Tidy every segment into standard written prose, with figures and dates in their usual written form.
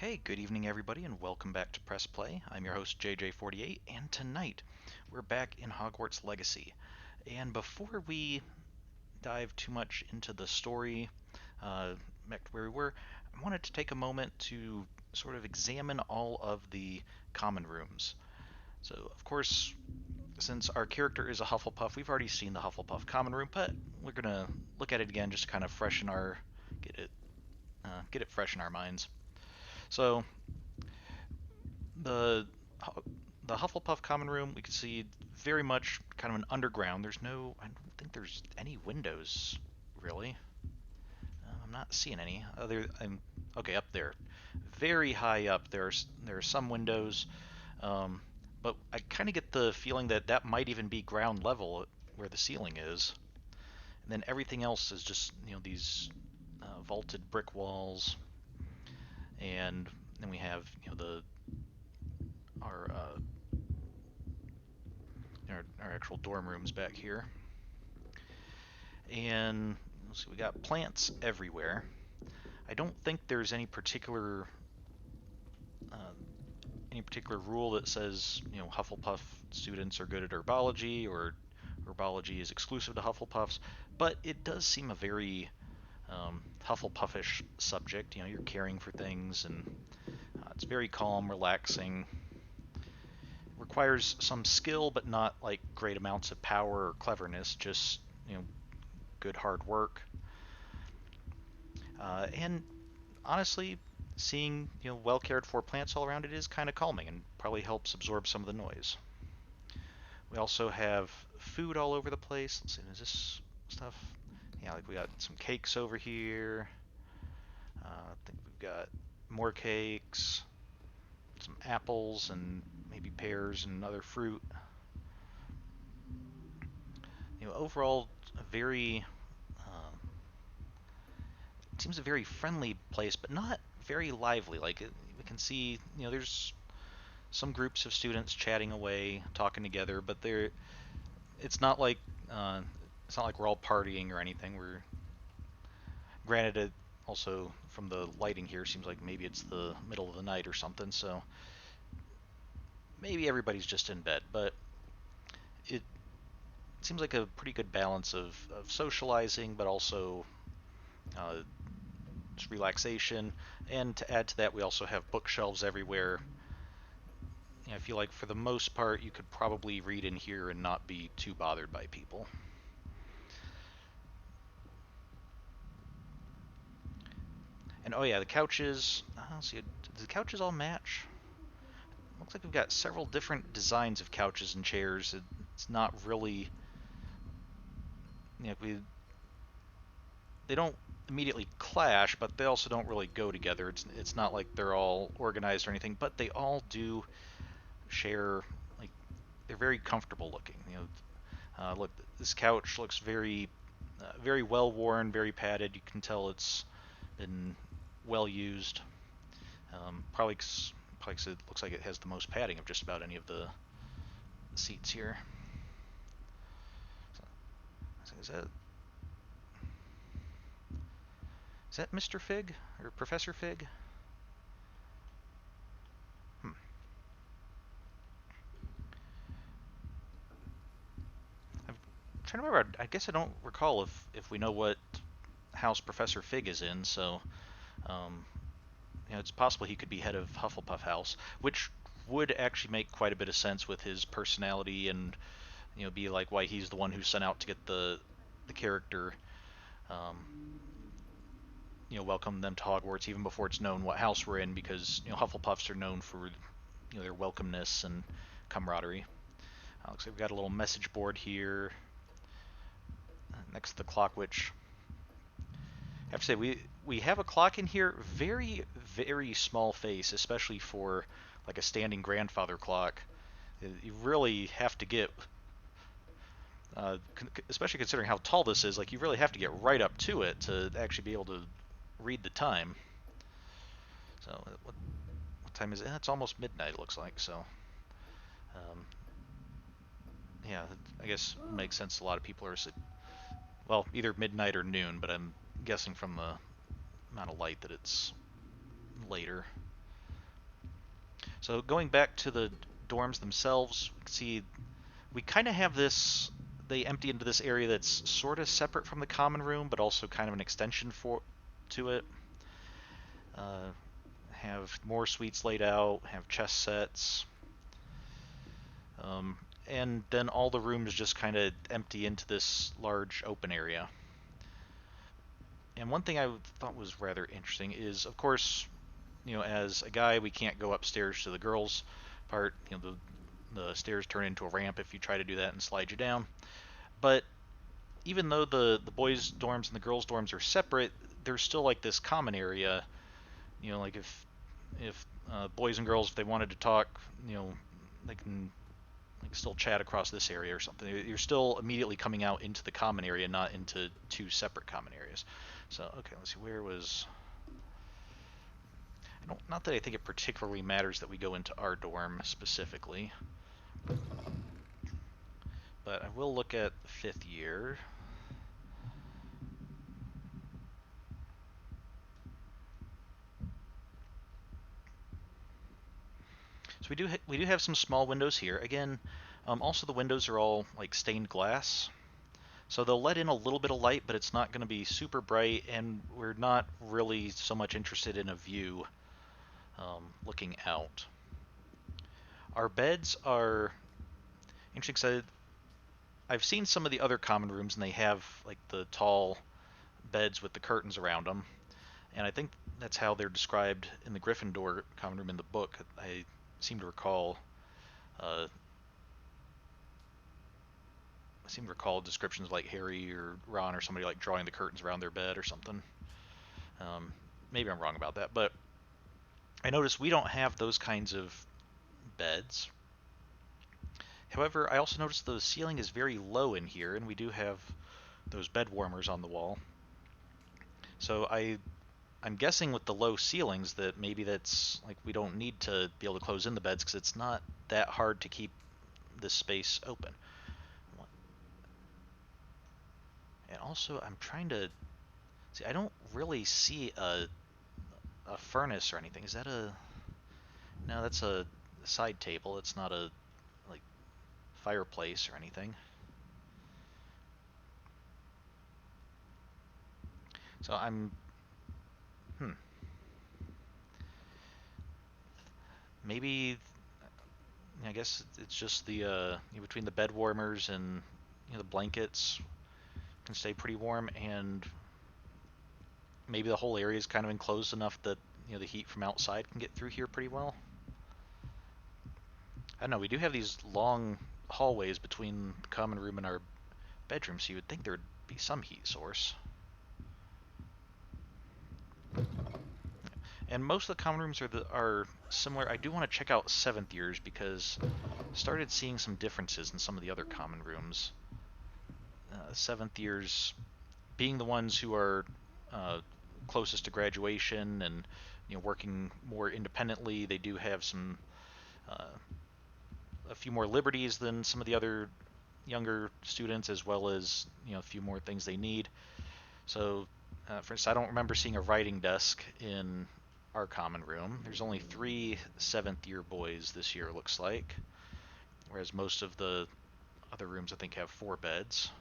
Okay, good evening everybody and welcome back to Press Play. I'm your host JJ48 and tonight we're back in Hogwarts Legacy. And before we dive too much into the story, back to where we were, I wanted to take a moment to sort of examine all of the common rooms. So, of course, since our character is a Hufflepuff, we've already seen the Hufflepuff common room, but we're gonna look at it again just to kind of freshen our get it fresh in our minds. So the the Hufflepuff common room, we can see very much kind of an underground. I don't think there's any windows really. I'm not seeing any. Okay, up there, very high up. There are some windows, um, but I kind of get the feeling that that might even be ground level where the ceiling is, and then everything else is just these vaulted brick walls, and then we have the our our actual dorm rooms back here. And let's see, we got plants everywhere. I don't think there's uh, any particular rule that says Hufflepuff students are good at herbology or herbology is exclusive to Hufflepuffs, but it does seem a very Hufflepuffish subject. You're caring for things, and it's very calm, relaxing. Requires some skill, but not like great amounts of power or cleverness. Just good hard work. And honestly, seeing well cared for plants all around it is kind of calming and probably helps absorb some of the noise. We also have food all over the place. Let's see, is this stuff? Yeah, like we got some cakes over here. I think we've got more cakes, some apples, and maybe pears and other fruit. Overall, a very it seems a very friendly place, but not very lively. We can see, there's some groups of students chatting away, talking together, but it's not like uh, it's not like we're all partying or anything. We're granted it also from the lighting here seems like maybe it's the middle of the night or something, so maybe everybody's just in bed, but it seems like a pretty good balance of socializing, but also uh, just relaxation. And to add to that, we also have bookshelves everywhere. I feel like for the most part, you could probably read in here and not be too bothered by people. And oh yeah, the couches. Let's see, do the couches all match? Looks like we've got several different designs of couches and chairs. It's not really, they don't immediately clash, but they also don't really go together. It's not like they're all organized or anything, but they all do share, like, they're very comfortable looking. Look, this couch looks very well worn, very padded. You can tell it's been well used. Probably 'cause it looks like it has the most padding of just about any of the seats here. So, is that Mr. Fig or Professor Fig? Hmm. I'm trying to remember. I guess I don't recall if we know what house Professor Fig is in. So, um, it's possible he could be head of Hufflepuff House, which would actually make quite a bit of sense with his personality and be like why he's the one who's sent out to get the character um, welcome them to Hogwarts even before it's known what house we're in, because Hufflepuffs are known for their welcomeness and camaraderie. Looks like we've got a little message board here next to the clock, which I have to say we have a clock in here, very very small face, especially for like a standing grandfather clock. You really have to get especially considering how tall this is, like you really have to get right up to it to actually be able to read the time. So what time is it? It's almost midnight. It looks like. So um, yeah, I guess it makes sense. A lot of people are well, either midnight or noon, but I'm guessing from the amount of light that it's later. So going back to the dorms themselves, see we kind of have this. They empty into this area that's sort of separate from the common room, but also kind of an extension for to it. Uh, have more suites laid out, have chess sets, um, and then all the rooms just kind of empty into this large open area. And one thing I thought was rather interesting is, of course, as a guy, we can't go upstairs to the girls' part. The stairs turn into a ramp if you try to do that and slide you down. But even though the boys' dorms and the girls' dorms are separate, there's still like this common area. Like if boys and girls, if they wanted to talk, they can like still chat across this area or something. You're still immediately coming out into the common area, not into two separate common areas. So okay, let's see, where was not that I think it particularly matters that we go into our dorm specifically, but I will look at fifth year. So we do have some small windows here. Again, also the windows are all like stained glass, so they'll let in a little bit of light, but it's not going to be super bright, and we're not really so much interested in a view looking out. Our beds are interesting because I've seen some of the other common rooms, and they have like the tall beds with the curtains around them, and I think that's how they're described in the Gryffindor common room in the book. I seem to recall uh, descriptions like Harry or Ron or somebody like drawing the curtains around their bed or something. Um, Maybe I'm wrong about that, but I noticed we don't have those kinds of beds. However, I also noticed the ceiling is very low in here, and we do have those bed warmers on the wall. So I'm guessing with the low ceilings that maybe that's like we don't need to be able to close in the beds because it's not that hard to keep this space open. And also, I'm trying to see. I don't really see a furnace or anything. Is that a? No, that's a side table. It's not a like fireplace or anything. So I'm hmm. Maybe I guess it's just the between the bed warmers and the blankets can stay pretty warm, and maybe the whole area is kind of enclosed enough that the heat from outside can get through here pretty well. I don't know. We do have these long hallways between the common room and our bedroom, so you would think there would be some heat source. And most of the common rooms are similar. I do want to check out seventh years because I started seeing some differences in some of the other common rooms. Seventh years being the ones who are closest to graduation and working more independently. They do have uh, a few more liberties than some of the other younger students, as well as a few more things they need. So, for instance, I don't remember seeing a writing desk in our common room. There's only 3 seventh-year boys this year, looks like, whereas most of the other rooms I think have 4 beds.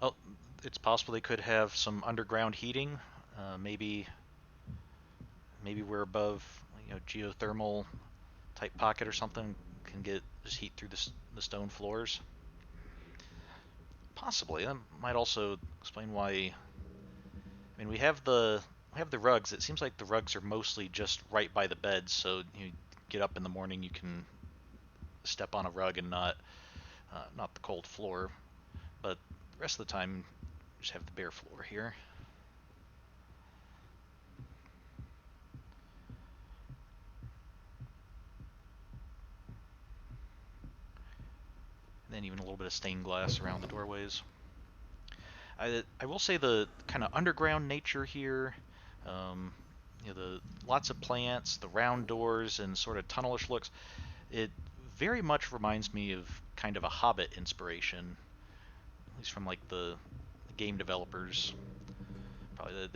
Oh, it's possible they could have some underground heating. Maybe we're above geothermal type pocket or something, can get just heat through the stone floors. Possibly. That might also explain why. I mean, we have the rugs. It seems like the rugs are mostly just right by the beds, so you get up in the morning, you can step on a rug and not the cold floor. But the rest of the time, just have the bare floor here. And then even a little bit of stained glass around the doorways. I will say the kind of underground nature here, the lots of plants, the round doors, and sort of tunnelish looks. It very much reminds me of kind of a Hobbit inspiration, at least from like the game developers. Probably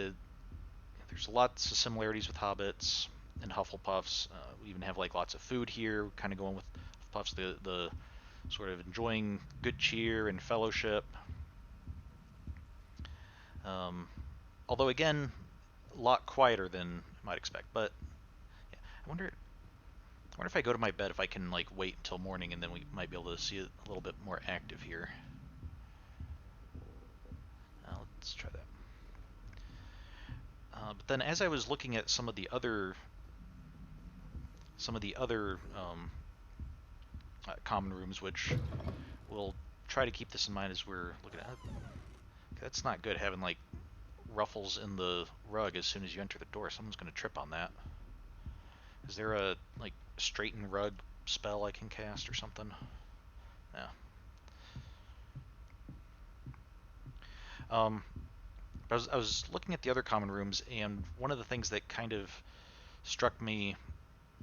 there's lots of similarities with hobbits and Hufflepuffs. We even have like lots of food here, kind of going with Hufflepuffs, the sort of enjoying good cheer and fellowship. Um, Although again, a lot quieter than you might expect. But yeah, I wonder if I go to my bed if I can like wait until morning and then we might be able to see it a little bit more active here. Let's try that. But then as I was looking at some of the other common rooms, which we'll try to keep this in mind as we're looking at. That's not good having like ruffles in the rug as soon as you enter the door. Someone's going to trip on that. Is there a like straighten rug spell I can cast or something? Yeah. Um, I was looking at the other common rooms, and one of the things that kind of struck me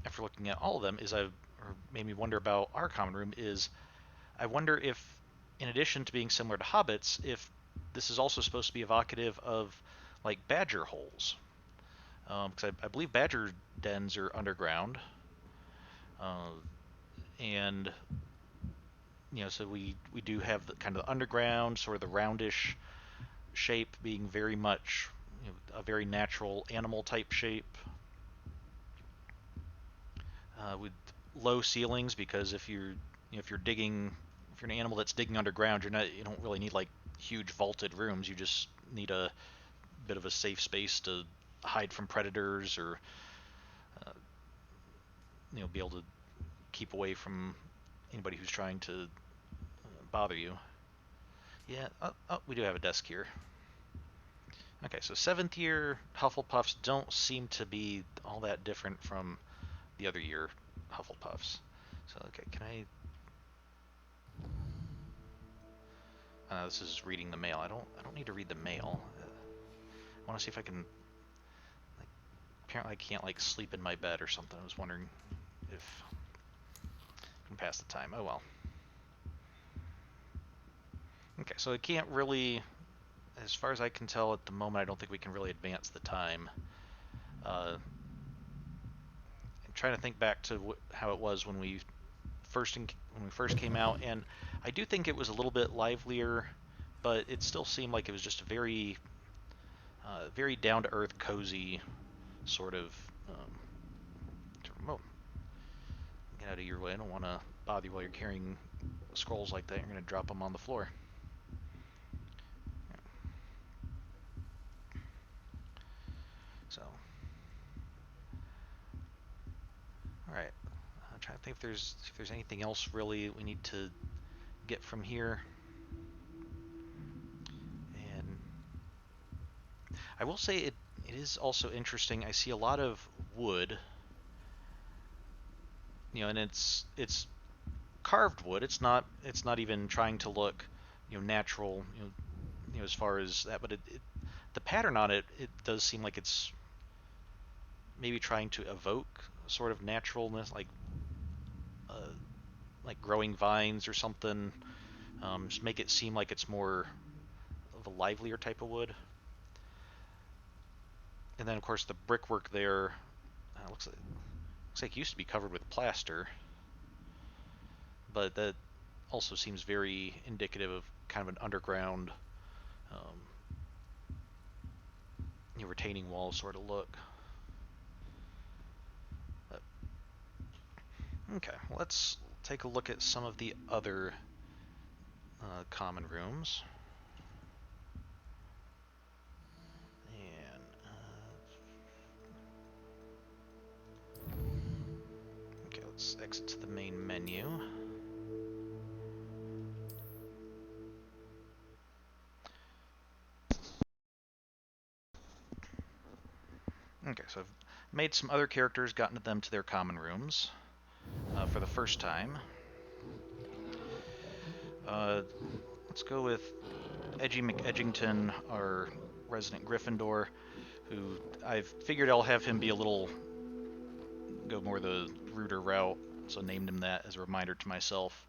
after looking at all of them or made me wonder about our common room is I wonder if, in addition to being similar to hobbits, if this is also supposed to be evocative of like badger holes, because I believe badger dens are underground, uh, and so we do have the kind of the underground, sort of the roundish shape being very much a very natural animal type shape, with low ceilings, because if you're digging, if you're an animal that's digging underground, you don't really need like huge vaulted rooms. You just need a bit of a safe space to hide from predators, or uh, be able to keep away from anybody who's trying to bother you. Yeah, we do have a desk here. Okay, so seventh year Hufflepuffs don't seem to be all that different from the other year Hufflepuffs. So okay, can I? This is reading the mail. I don't need to read the mail. I want to see if I can. Like, apparently, I can't like sleep in my bed or something. I was wondering if I can pass the time. Oh well. Okay, so it can't really, as far as I can tell at the moment, I don't think we can really advance the time. I'm trying to think back to how it was when we first came out, and I do think it was a little bit livelier, but it still seemed like it was just a very down to earth, cozy sort of. Oh, get out of your way! I don't want to bother you while you're carrying scrolls like that. You're going to drop them on the floor. So, all right. I'm trying to think if there's anything else really we need to get from here. And I will say it is also interesting. I see a lot of wood, and it's carved wood. It's not even trying to look, natural, as far as that. But the pattern on it does seem like it's maybe trying to evoke sort of naturalness, uh, like growing vines or something. Just make it seem like it's more of a livelier type of wood. And then of course the brickwork there looks like it used to be covered with plaster, but that also seems very indicative of kind of an underground, um, retaining wall sort of look. But, okay, let's take a look at some of the other common rooms. And okay, let's exit to the main menu. Okay, so I've made some other characters, gotten them to their common rooms for the first time. Let's go with Edgy McEdgington, our resident Gryffindor, who I've figured I'll have him be go more the ruder route, so named him that as a reminder to myself.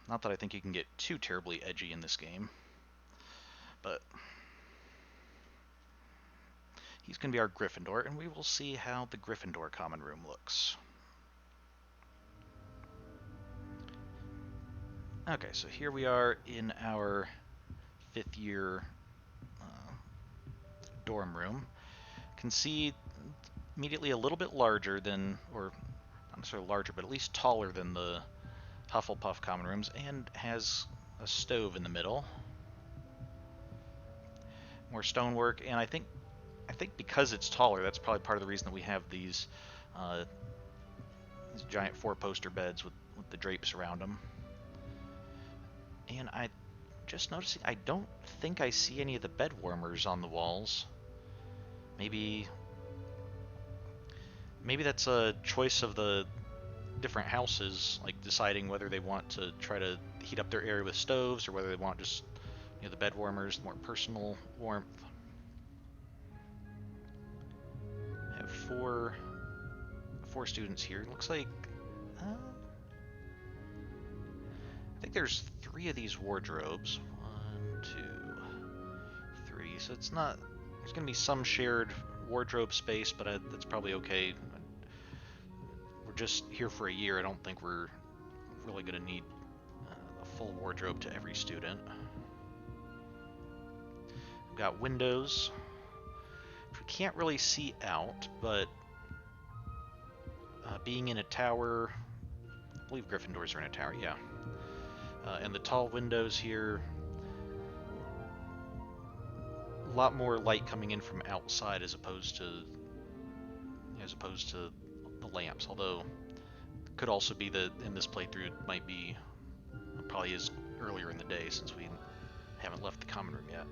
Not that I think you can get too terribly edgy in this game, but He's going to be our Gryffindor, and we will see how the Gryffindor common room looks. Okay, so here we are in our 5th year dorm room. Can see immediately a little bit larger than, or not necessarily larger, but at least taller than the Hufflepuff common rooms, and has a stove in the middle. More stonework, and I think because it's taller, that's probably part of the reason that we have these giant 4-poster beds with the drapes around them. And I just noticing, I don't think I see any of the bed warmers on the walls. Maybe that's a choice of the different houses, like deciding whether they want to try to heat up their area with stoves or whether they want just, you know, the bed warmers, more personal warmth. I have four students here. Looks like I think there's 3 of these wardrobes. 1, 2, 3. So it's not. There's going to be some shared wardrobe space, but that's probably okay. We're just here for a year. I don't think we're really going to need a full wardrobe to every student. We've got windows. We can't really see out, but being in a tower, I believe Gryffindors are in a tower, yeah. And the tall windows here, a lot more light coming in from outside as opposed to the lamps. Although it could also be that in this playthrough it might be probably is earlier in the day since we haven't left the common room yet.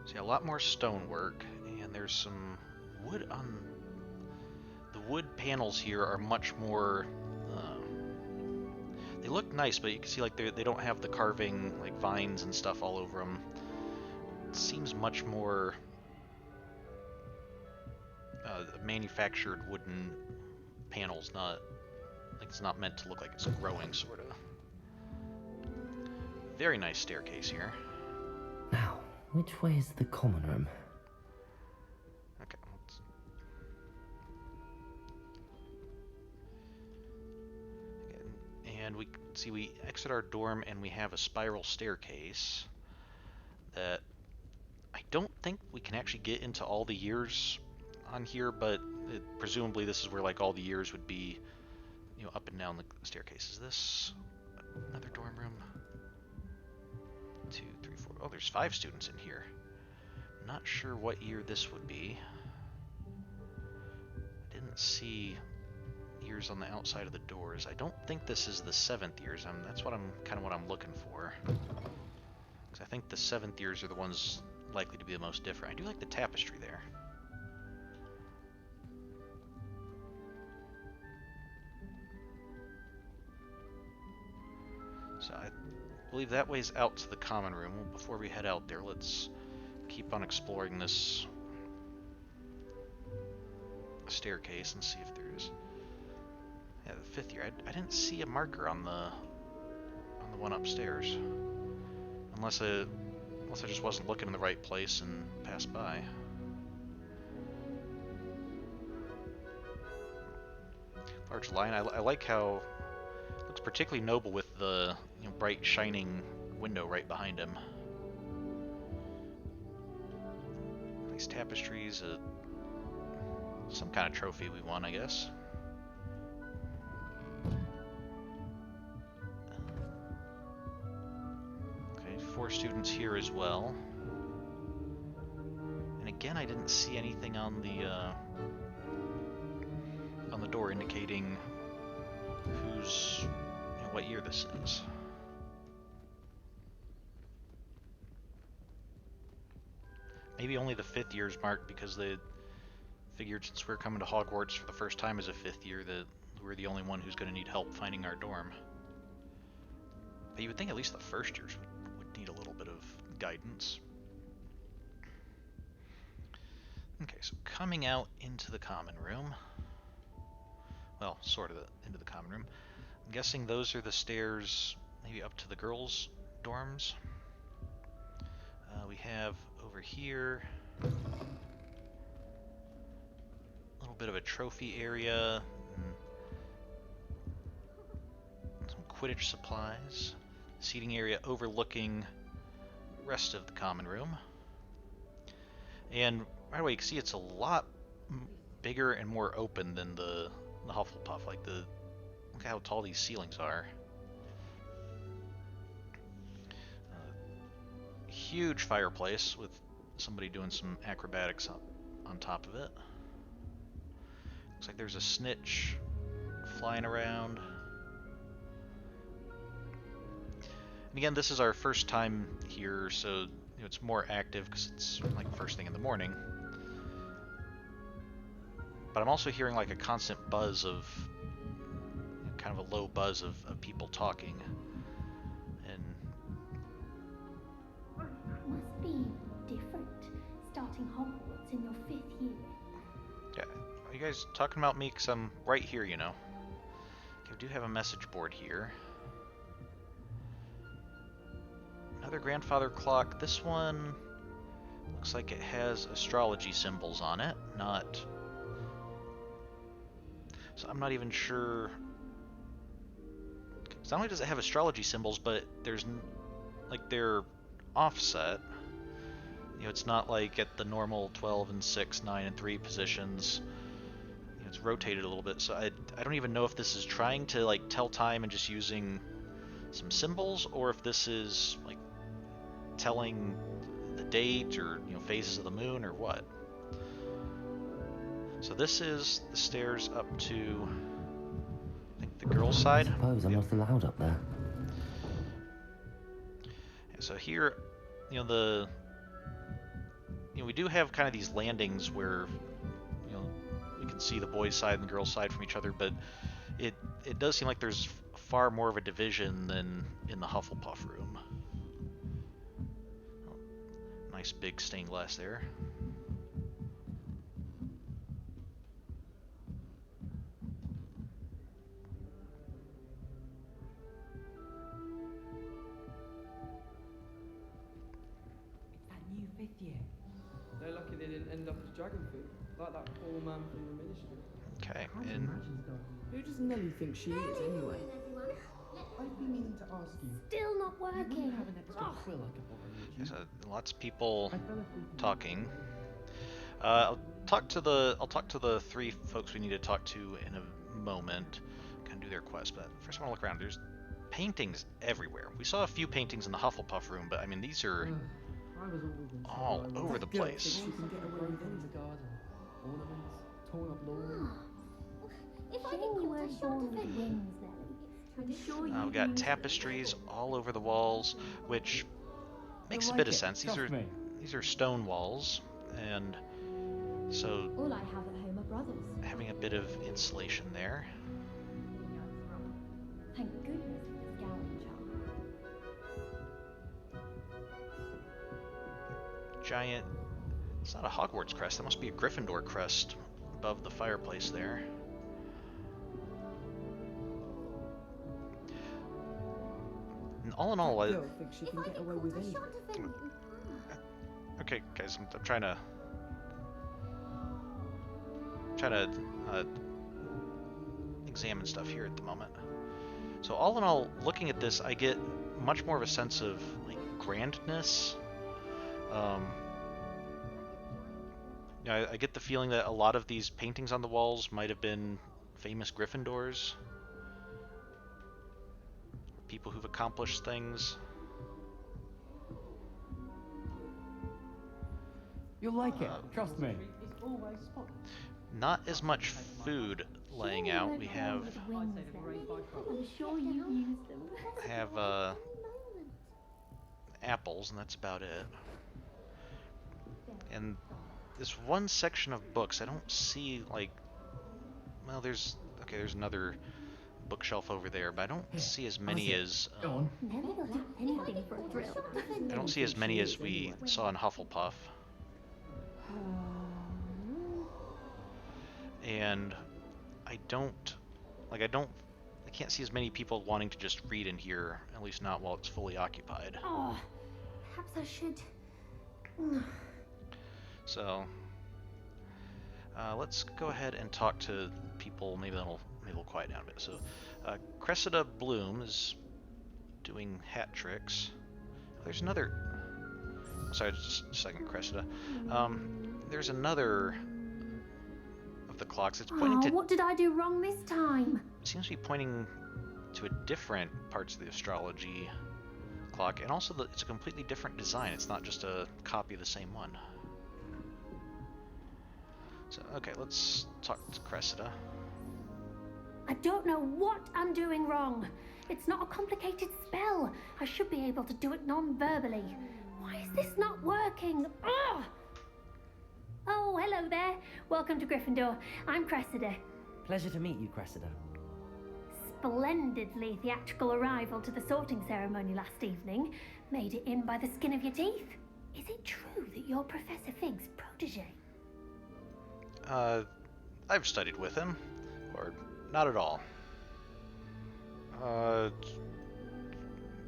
So yeah, a lot more stonework, and there's some wood on the wood panels here are much more. They look nice, but you can see like they don't have the carving, like vines and stuff all over them. It seems much more manufactured wooden panels, not like it's not meant to look like it's growing, sort of. Very nice staircase here. Now, which way is the common room? Okay. And we see we exit our dorm and we have a spiral staircase that I don't think we can actually get into all the years on here, but presumably this is where like all the years would be, you know, up and down the staircase. Is this another dorm room? 2, 3, 4. Oh, there's 5 students in here. Not sure what year this would be. I didn't see years on the outside of the doors. I don't think this is the 7th years. That's what I'm looking for. Because I think the 7th years are the ones likely to be the most different. I do like the tapestry there. So I believe that way's out to the common room. Well, before we head out there, let's keep on exploring this staircase and see if there's. Yeah, the 5th year. I didn't see a marker on the one upstairs, unless I just wasn't looking in the right place and passed by. Large lion. I like how it looks particularly noble with the bright shining window right behind him. Nice tapestries. Some kind of trophy we won, I guess. Okay, 4 students here as well. And again, I didn't see anything on the door indicating who's, what year this is. Maybe only the 5th year's marked because they figured since we're coming to Hogwarts for the first time as a 5th year that we're the only one who's going to need help finding our dorm. But you would think at least the first years would need a little bit of guidance. Okay, so coming out into the common room. Well, sort of into the common room. I'm guessing those are the stairs maybe up to the girls' dorms. We have over here a little bit of a trophy area, and some Quidditch supplies, seating area overlooking the rest of the common room. And right away you can see it's a lot bigger and more open than the Hufflepuff. Like look how tall these ceilings are. Huge fireplace with somebody doing some acrobatics on top of it. Looks like there's a snitch flying around. And again, this is our first time here, so it's more active because it's like first thing in the morning. But I'm also hearing like a constant buzz of, kind of a low buzz of people talking. And must be different starting Hogwarts in your 5th year. yeah, are you guys talking about me? Because I'm right here, you know. Okay, we do have a message board here. Another grandfather clock. This one looks like it has astrology symbols on it, not... So I'm not even sure... Not only does it have astrology symbols, but there's... like, they're offset. It's not like at the normal 12 and 6, 9 and 3 positions. It's rotated a little bit, so I don't even know if this is trying to, like, tell time and just using some symbols, or if this is, like, telling the date or phases of the moon or what. So this is the stairs up to, I think, the girls' side. I suppose I'm not allowed up there. And so here, we do have kind of these landings where we can see the boys' side and the girls' side from each other, but it does seem like there's far more of a division than in the Hufflepuff room. Nice big stained glass there. It's that new 5th year. They're lucky they didn't end up as dragon food, like that poor man from the ministry. Okay, and Who does Nelly think she is anyway? I've been meaning to ask you. Still not You wouldn't working. have an extra quill I could borrow, would you? there's lots of people I fell asleep in talking. I'll talk to the 3 folks we need to talk to in a moment. Kind of do their quest, but first I want to look around. There's paintings everywhere. We saw a few paintings in the Hufflepuff room, but I mean these are I was all always over the Girl place. thinks she can get away with in the garden. Ornaments, torn up lawn. If I think you were born with wings, then I'm sure you. We've got tapestries all over the walls, which makes a bit of sense. These are stone walls, and so All I have at home are brothers. having a bit of insulation there. Thank goodness for this Gowling charm. Giant. It's not a Hogwarts crest. That must be a Gryffindor crest above the fireplace there. And all in all, That girl thinks she can get away with anything. okay, guys, I'm trying to examine stuff here at the moment. So all in all, looking at this, I get much more of a sense of like grandness. I get the feeling that a lot of these paintings on the walls might have been famous Gryffindors, people who've accomplished things. You'll like it, trust me. It's always spot. Not as much food laying out. We have I'm sure you use them. Apples, and that's about it. And this one section of books, I don't see like. Well, there's another bookshelf over there, but I don't see as many as. Go on. Never got up anything for a thrill. I don't see as many as we saw in Hufflepuff. And I can't see as many people wanting to just read in here, at least not while it's fully occupied. Oh, perhaps I should So, let's go ahead and talk to people. Maybe they'll quiet down a bit. So, Cressida Bloom is doing hat tricks. There's another. Sorry, just a second, Cressida. There's another of the clocks. It's pointing to. What did I do wrong this time? It seems to be pointing to a different parts of the astrology clock, and also it's a completely different design. It's not just a copy of the same one. So, okay, let's talk to Cressida. I don't know what I'm doing wrong. It's not a complicated spell. I should be able to do it non-verbally. Why is this not working? Ugh! Oh, hello there. Welcome to Gryffindor. I'm Cressida. Pleasure to meet you, Cressida. Splendidly theatrical arrival to the sorting ceremony last evening. Made it in by the skin of your teeth. Is it true that you're Professor Fig's protege? I've studied with him. Or not at all.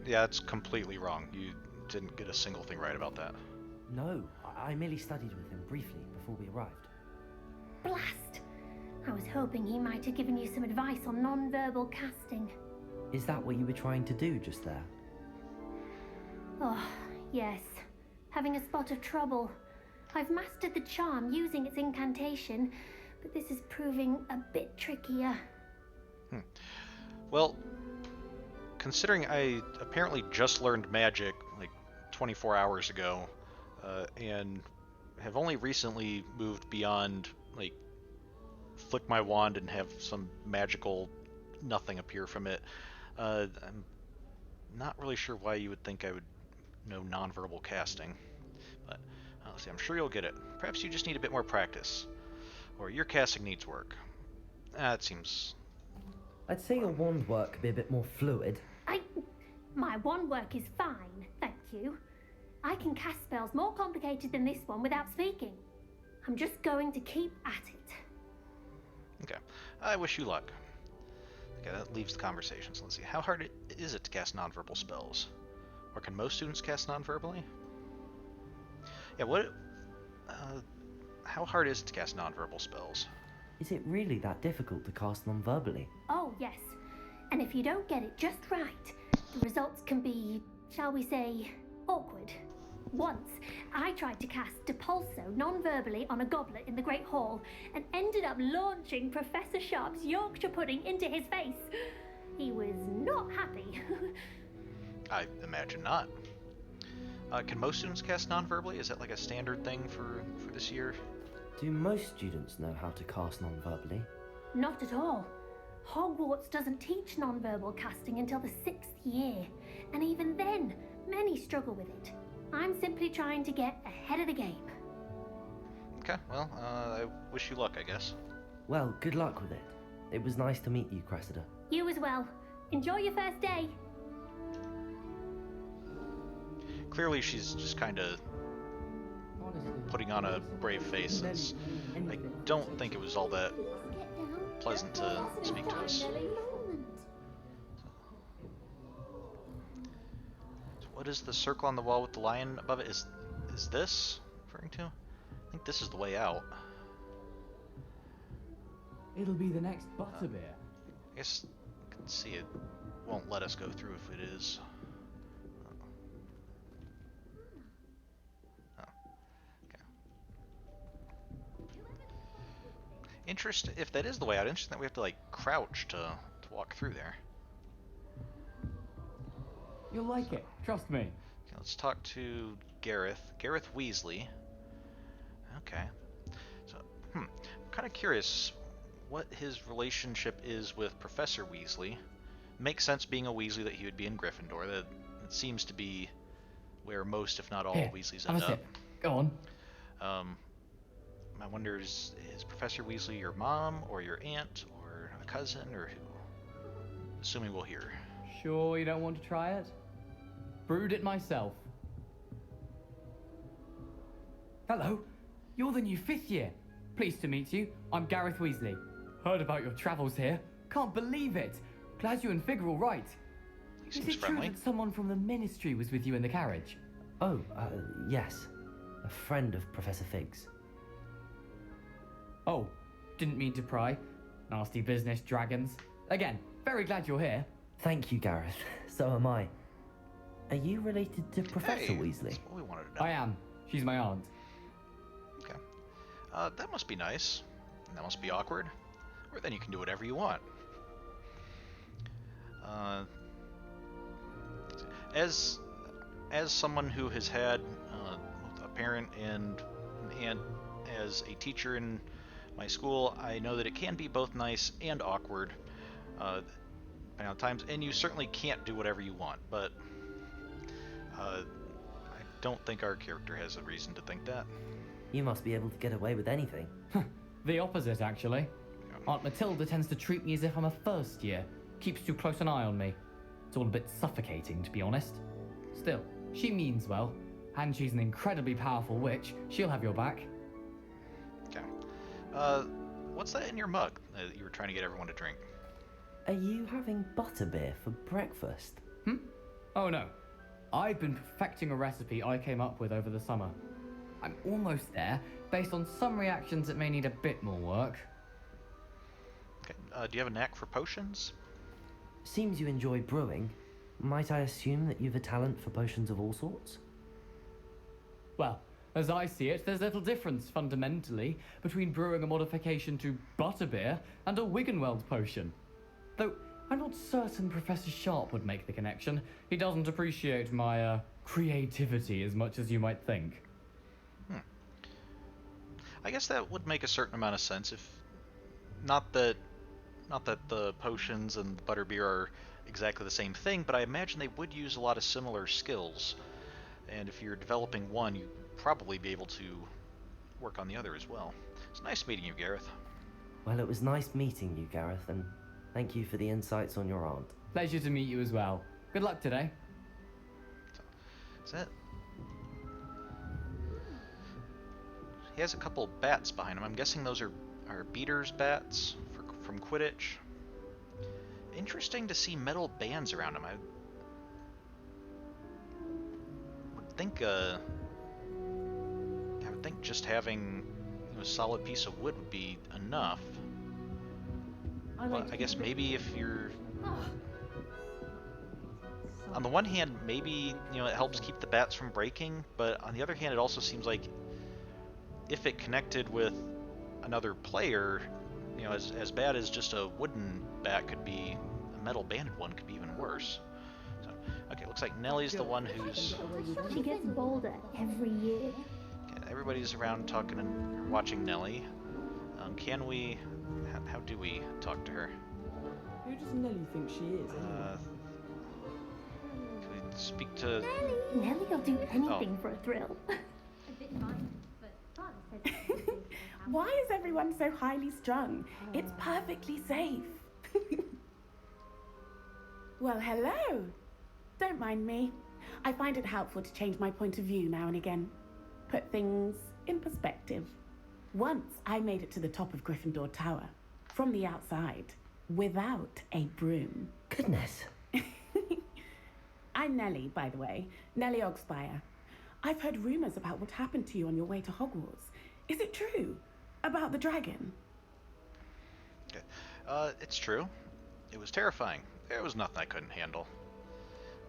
Yeah, it's completely wrong. You didn't get a single thing right about that. No, I merely studied with him briefly before we arrived. Blast! I was hoping he might have given you some advice on non-verbal casting. Is that what you were trying to do just there? Oh, yes. Having a spot of trouble. I've mastered the charm using its incantation, but this is proving a bit trickier. Well, considering I apparently just learned magic like 24 hours ago, and have only recently moved beyond like flick my wand and have some magical nothing appear from it, I'm not really sure why you would think I would know nonverbal casting. But see, I'm sure you'll get it. Perhaps you just need a bit more practice, or your casting needs work. It seems. I'd say your wand work could be a bit more fluid. My wand work is fine, thank you. I can cast spells more complicated than this one without speaking. I'm just going to keep at it. Okay. I wish you luck. Okay, that leaves the conversation. So let's see. How hard is it to cast nonverbal spells? Or can most students cast nonverbally? Yeah, how hard is it to cast nonverbal spells? Is it really that difficult to cast non-verbally? Oh, yes. And if you don't get it just right, the results can be, shall we say, awkward. Once, I tried to cast Depulso non-verbally on a goblet in the Great Hall and ended up launching Professor Sharp's Yorkshire pudding into his face. He was not happy. I imagine not. Can most students cast non-verbally? Is that like a standard thing for this year? Do most students know how to cast non-verbally? Not at all. Hogwarts doesn't teach non-verbal casting until the 6th year, and even then, many struggle with it. I'm simply trying to get ahead of the game. Okay, well, I wish you luck, I guess. Well, good luck with it. It was nice to meet you, Cressida. You as well. Enjoy your first day. Clearly she's just kind of putting on a brave face, since I don't think it was all that pleasant to speak to us. What is the circle on the wall with the lion above it? Is this referring to? I think this is the way out. It'll be the next butterbeer. I guess I can see it won't let us go through if it is. Oh. Okay. If that is the way out, interesting that we have to like crouch to walk through there. You'll like it, trust me. Okay, let's talk to Gareth. Gareth Weasley. Okay. So, I'm kind of curious what his relationship is with Professor Weasley. Makes sense being a Weasley that he would be in Gryffindor. That seems to be where most, if not all, Here, Weasleys have end a up. sip. Go on. I wonder, is Professor Weasley your mom, or your aunt, or a cousin, or who? Assuming we'll hear. Sure you don't want to try it? Brewed it myself. Hello, you're the new 5th year. Pleased to meet you. I'm Gareth Weasley. Heard about your travels here. Can't believe it. Glad you and Fig are all right. He Is seems it friendly. true that someone from the Ministry was with you in the carriage? Oh, yes. a friend of Professor Fig's. Oh, didn't mean to pry. Nasty business, dragons. Again, very glad you're here. Thank you, Gareth. So am I. Are you related to Professor Hey, Weasley? that's what we wanted to know. I am. She's my aunt. Okay. That must be nice. And that must be awkward. Or then you can do whatever you want. As someone who has had a parent and an aunt as a teacher in my school, I know that it can be both nice and awkward at times, and you certainly can't do whatever you want, but I don't think our character has a reason to think that. You must be able to get away with anything. The opposite, actually. Aunt Matilda tends to treat me as if I'm a first year. Keeps too close an eye on me. It's all a bit suffocating, to be honest. Still, she means well, and she's an incredibly powerful witch. She'll have your back. Okay. What's that in your mug that you were trying to get everyone to drink? Are you having butterbeer for breakfast? Oh no. I've been perfecting a recipe I came up with over the summer. I'm almost there, based on some reactions that may need a bit more work. Okay. Do you have a knack for potions? Seems you enjoy brewing. Might I assume that you've a talent for potions of all sorts? Well, as I see it, there's little difference, fundamentally, between brewing a modification to butterbeer and a Wiggenweld potion. Though, I'm not certain Professor Sharp would make the connection. He doesn't appreciate my, creativity as much as you might think. I guess that would make a certain amount of sense if... Not that the potions and the butterbeer are exactly the same thing, but I imagine they would use a lot of similar skills. And if you're developing one, you'd probably be able to work on the other as well. It's nice meeting you, Gareth. Well, it was nice meeting you, Gareth, and thank you for the insights on your aunt. Pleasure to meet you as well. Good luck today. Is that... He has a couple bats behind him. I'm guessing those are beaters bats from Quidditch. Interesting to see metal bands around him. I would think just having a solid piece of wood would be enough. But I guess maybe if you're... On the one hand, maybe it helps keep the bats from breaking, but on the other hand, it also seems like if it connected with another player, as bad as just a wooden bat could be, a metal banded one could be even worse. So, okay, looks like Nellie's the one who's... She gets bolder every year. Okay, everybody's around talking and watching Nellie. Can we... How do we talk to her? Who does Nellie think she is? Anyway? Can we speak to... Nellie will do anything for a thrill. Why is everyone so highly strung? It's perfectly safe. Well, hello. Don't mind me. I find it helpful to change my point of view now and again. Put things in perspective. Once I made it to the top of Gryffindor Tower, from the outside, without a broom. Goodness. I'm Nellie, by the way. Nellie Ogspire. I've heard rumors about what happened to you on your way to Hogwarts. Is it true? About the dragon? Okay. It's true. It was terrifying. There was nothing I couldn't handle.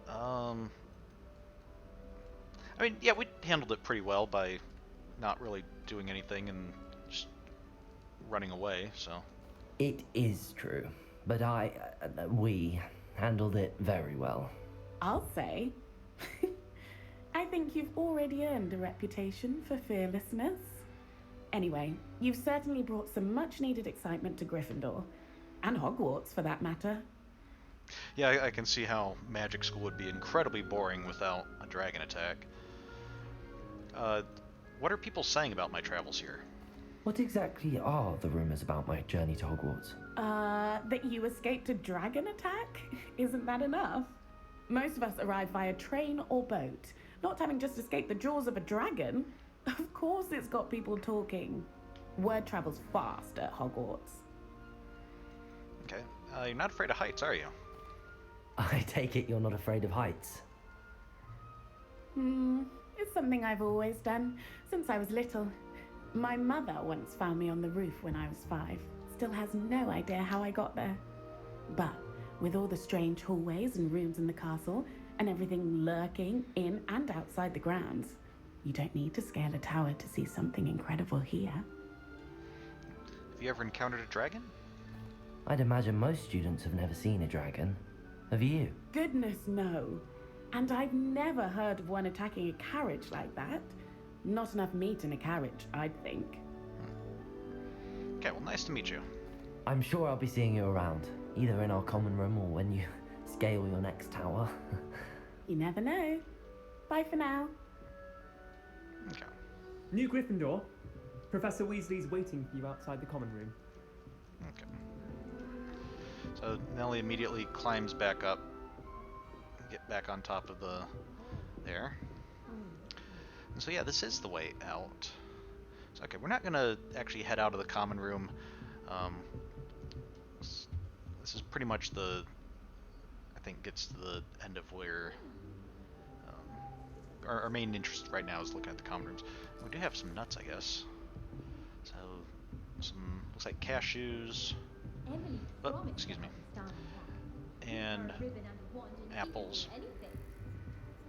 I mean, yeah, we handled it pretty well by not really doing anything and just running away, so... It is true, but we handled it very well. I'll say. I think you've already earned a reputation for fearlessness. Anyway, you've certainly brought some much-needed excitement to Gryffindor. And Hogwarts, for that matter. Yeah, I can see how magic school would be incredibly boring without a dragon attack. What are people saying about my travels here? What exactly are the rumors about my journey to Hogwarts? That you escaped a dragon attack? Isn't that enough? Most of us arrive via train or boat, not having just escaped the jaws of a dragon. Of course it's got people talking. Word travels fast at Hogwarts. Okay. You're not afraid of heights, are you? I take it you're not afraid of heights. It's something I've always done, since I was little. My mother once found me on the roof when I was 5. Still has no idea how I got there. But with all the strange hallways and rooms in the castle, and everything lurking in and outside the grounds, you don't need to scale a tower to see something incredible here. Have you ever encountered a dragon? I'd imagine most students have never seen a dragon. Have you? Goodness, no. And I've never heard of one attacking a carriage like that. Not enough meat in a carriage, I'd think. Okay, well, nice to meet you. I'm sure I'll be seeing you around, either in our common room or when you scale your next tower. You never know. Bye for now. Okay. New Gryffindor. Professor Weasley's waiting for you outside the common room. Okay. So Nellie immediately climbs back up, get back on top of the there. And so yeah, this is the way out. So okay, we're not gonna actually head out of the common room. This is pretty much I think gets to the end of where our main interest right now is looking at the common rooms. We do have some nuts, I guess. So some looks like cashews. Oh, excuse me. And apples.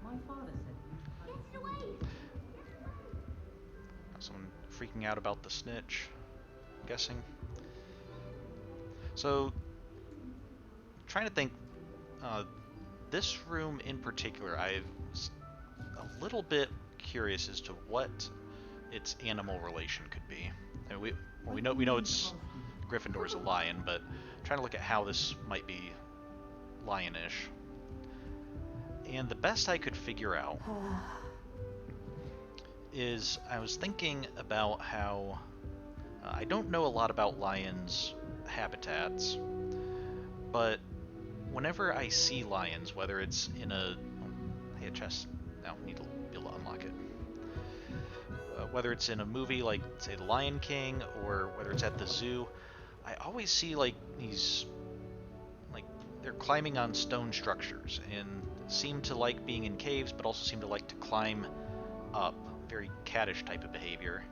My father said. Someone freaking out about the snitch, I'm guessing. So, trying to think, this room in particular, I'm a little bit curious as to what its animal relation could be. And we know it's Gryffindor's a lion, but trying to look at how this might be lionish. And the best I could figure out is I was thinking about how I don't know a lot about lions' habitats, but whenever I see lions, whether it's in a chest, now need to be able to unlock it. Whether it's in a movie like, say, The Lion King, or whether it's at the zoo, I always see like these, like they're climbing on stone structures and seem to like being in caves, but also seem to like to climb up. Very caddish type of behavior,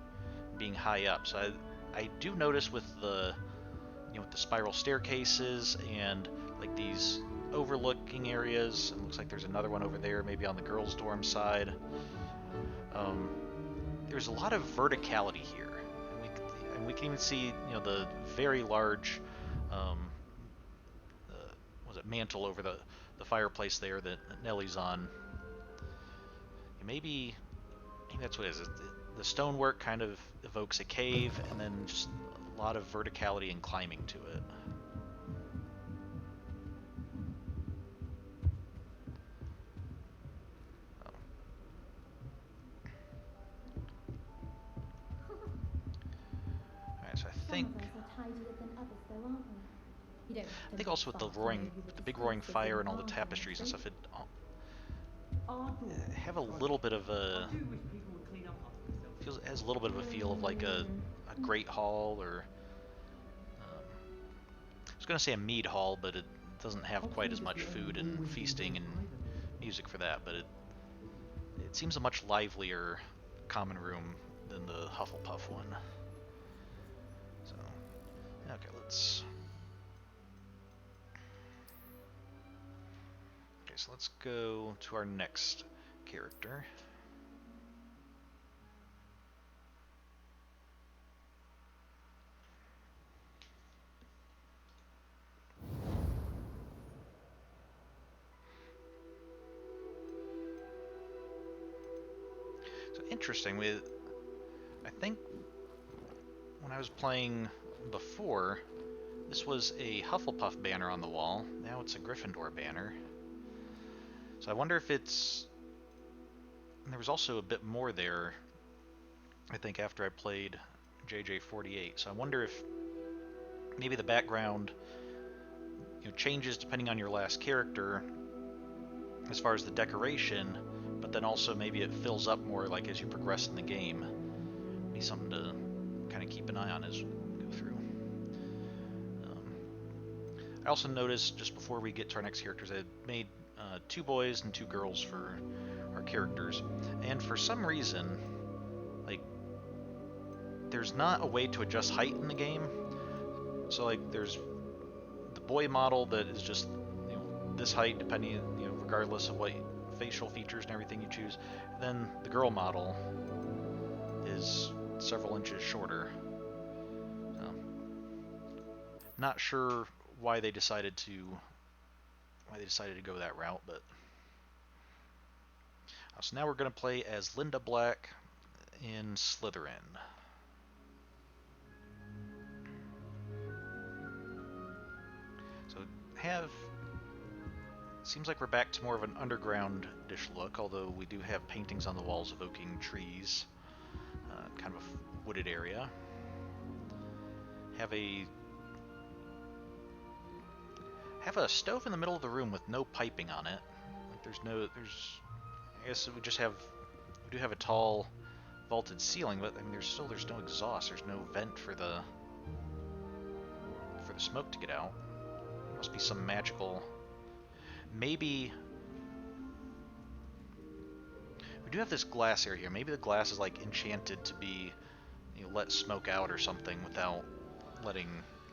being high up. So I do notice with the with the spiral staircases and like these overlooking areas. It looks like there's another one over there, maybe on the girls' dorm side. There's a lot of verticality here, and we can even see the very large mantle over the fireplace there that Nellie's on. Maybe that's what it is. The stonework kind of evokes a cave, and then just a lot of verticality and climbing to it. Alright, so I think also with the big roaring fire and all the tapestries and stuff, it have a little bit of a has a little bit of a feel of like a great hall, or I was gonna say a mead hall, but it doesn't have quite as much food and feasting and music for that. But it seems a much livelier common room than the Hufflepuff one. So okay, so let's go to our next character. So interesting, I think when I was playing before, this was a Hufflepuff banner on the wall. Now it's a Gryffindor banner. So I wonder if it's... And there was also a bit more there, I think, after I played JJ48. So I wonder if maybe the background changes depending on your last character as far as the decoration, but then also maybe it fills up more like as you progress in the game. Be something to kind of keep an eye on as we go through. I also noticed, just before we get to our next characters, I had made 2 boys and 2 girls for our characters, and for some reason, like, there's not a way to adjust height in the game. So like, there's the boy model that is just, you know, this height, depending, you know, regardless of what facial features and everything you choose. Then the girl model is several inches shorter. So, not sure why they decided to go that route, but so now we're going to play as Linda Black in Slytherin. So seems like we're back to more of an underground-ish look, although we do have paintings on the walls evoking trees, kind of a wooded area. Have a stove in the middle of the room with no piping on it. Like I guess we do have a tall vaulted ceiling, but I mean there's no exhaust, there's no vent for the smoke to get out. Must be some magical. Maybe we do have this glass area here. Maybe the glass is like enchanted to be, you know, let smoke out or something without letting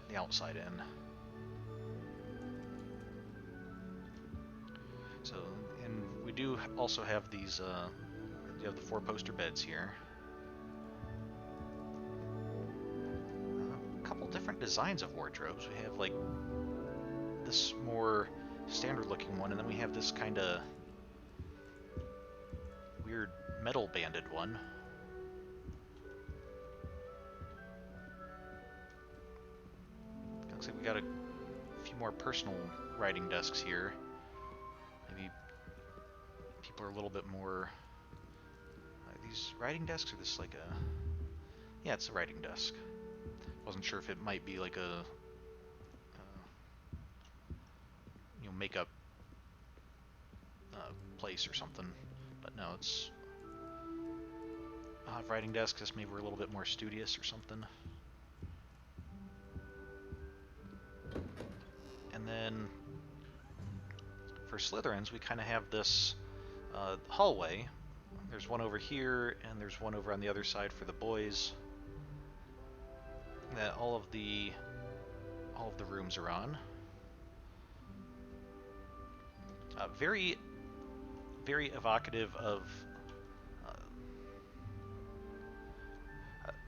the outside in. So, and we do also have these. You have the 4 poster beds here. A couple different designs of wardrobes. We have like this more standard looking one, and then we have this kind of weird metal banded one. Looks like we got a few more personal writing desks here. Maybe people are a little bit more. Are these writing desks or this like a? Yeah, it's a writing desk. Wasn't sure if it might be like a makeup place or something, but no, it's writing desk. Just maybe we're a little bit more studious or something. And then for Slytherins, we kind of have this hallway. There's one over here, and there's one over on the other side for the boys. That all of the rooms are on. Very, very evocative of.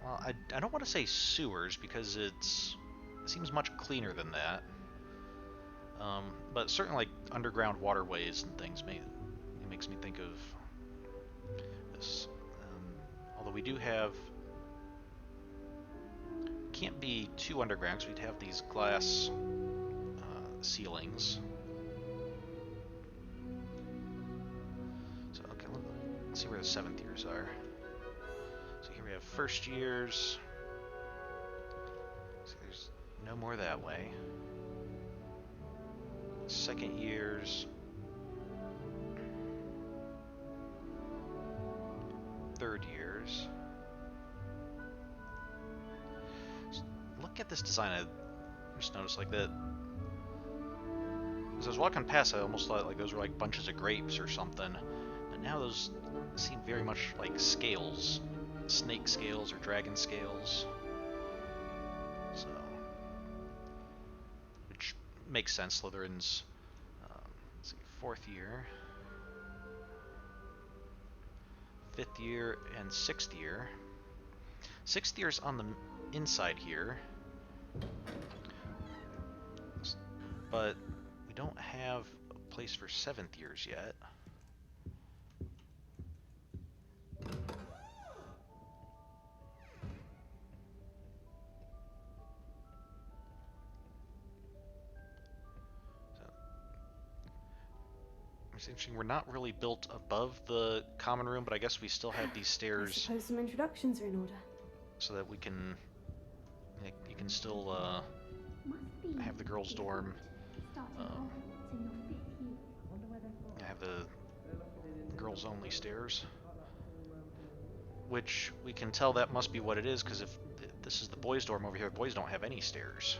Well, I don't want to say sewers because it seems much cleaner than that. But certainly like underground waterways and things. It makes me think of this. Although we do have. Can't be too underground because we'd have these glass ceilings. So okay, let's see where the 7th years are. So here we have first years. So there's no more that way. Second years. Third years. Look at this design. I just noticed like that. As I was walking past, I almost thought like those were like bunches of grapes or something. But now those seem very much like scales, snake scales or dragon scales. So, which makes sense. Slytherin's, let's see, 4th year, 5th year, and 6th year. 6th year's on the inside here. But we don't have a place for 7th years yet. So, it's interesting, we're not really built above the common room, but I guess we still have these stairs. I suppose some introductions are in order. So that we can, you can still have the girls' dorm. Have the girls only stairs, which we can tell that must be what it is, because if this is the boys' dorm over here, the boys don't have any stairs.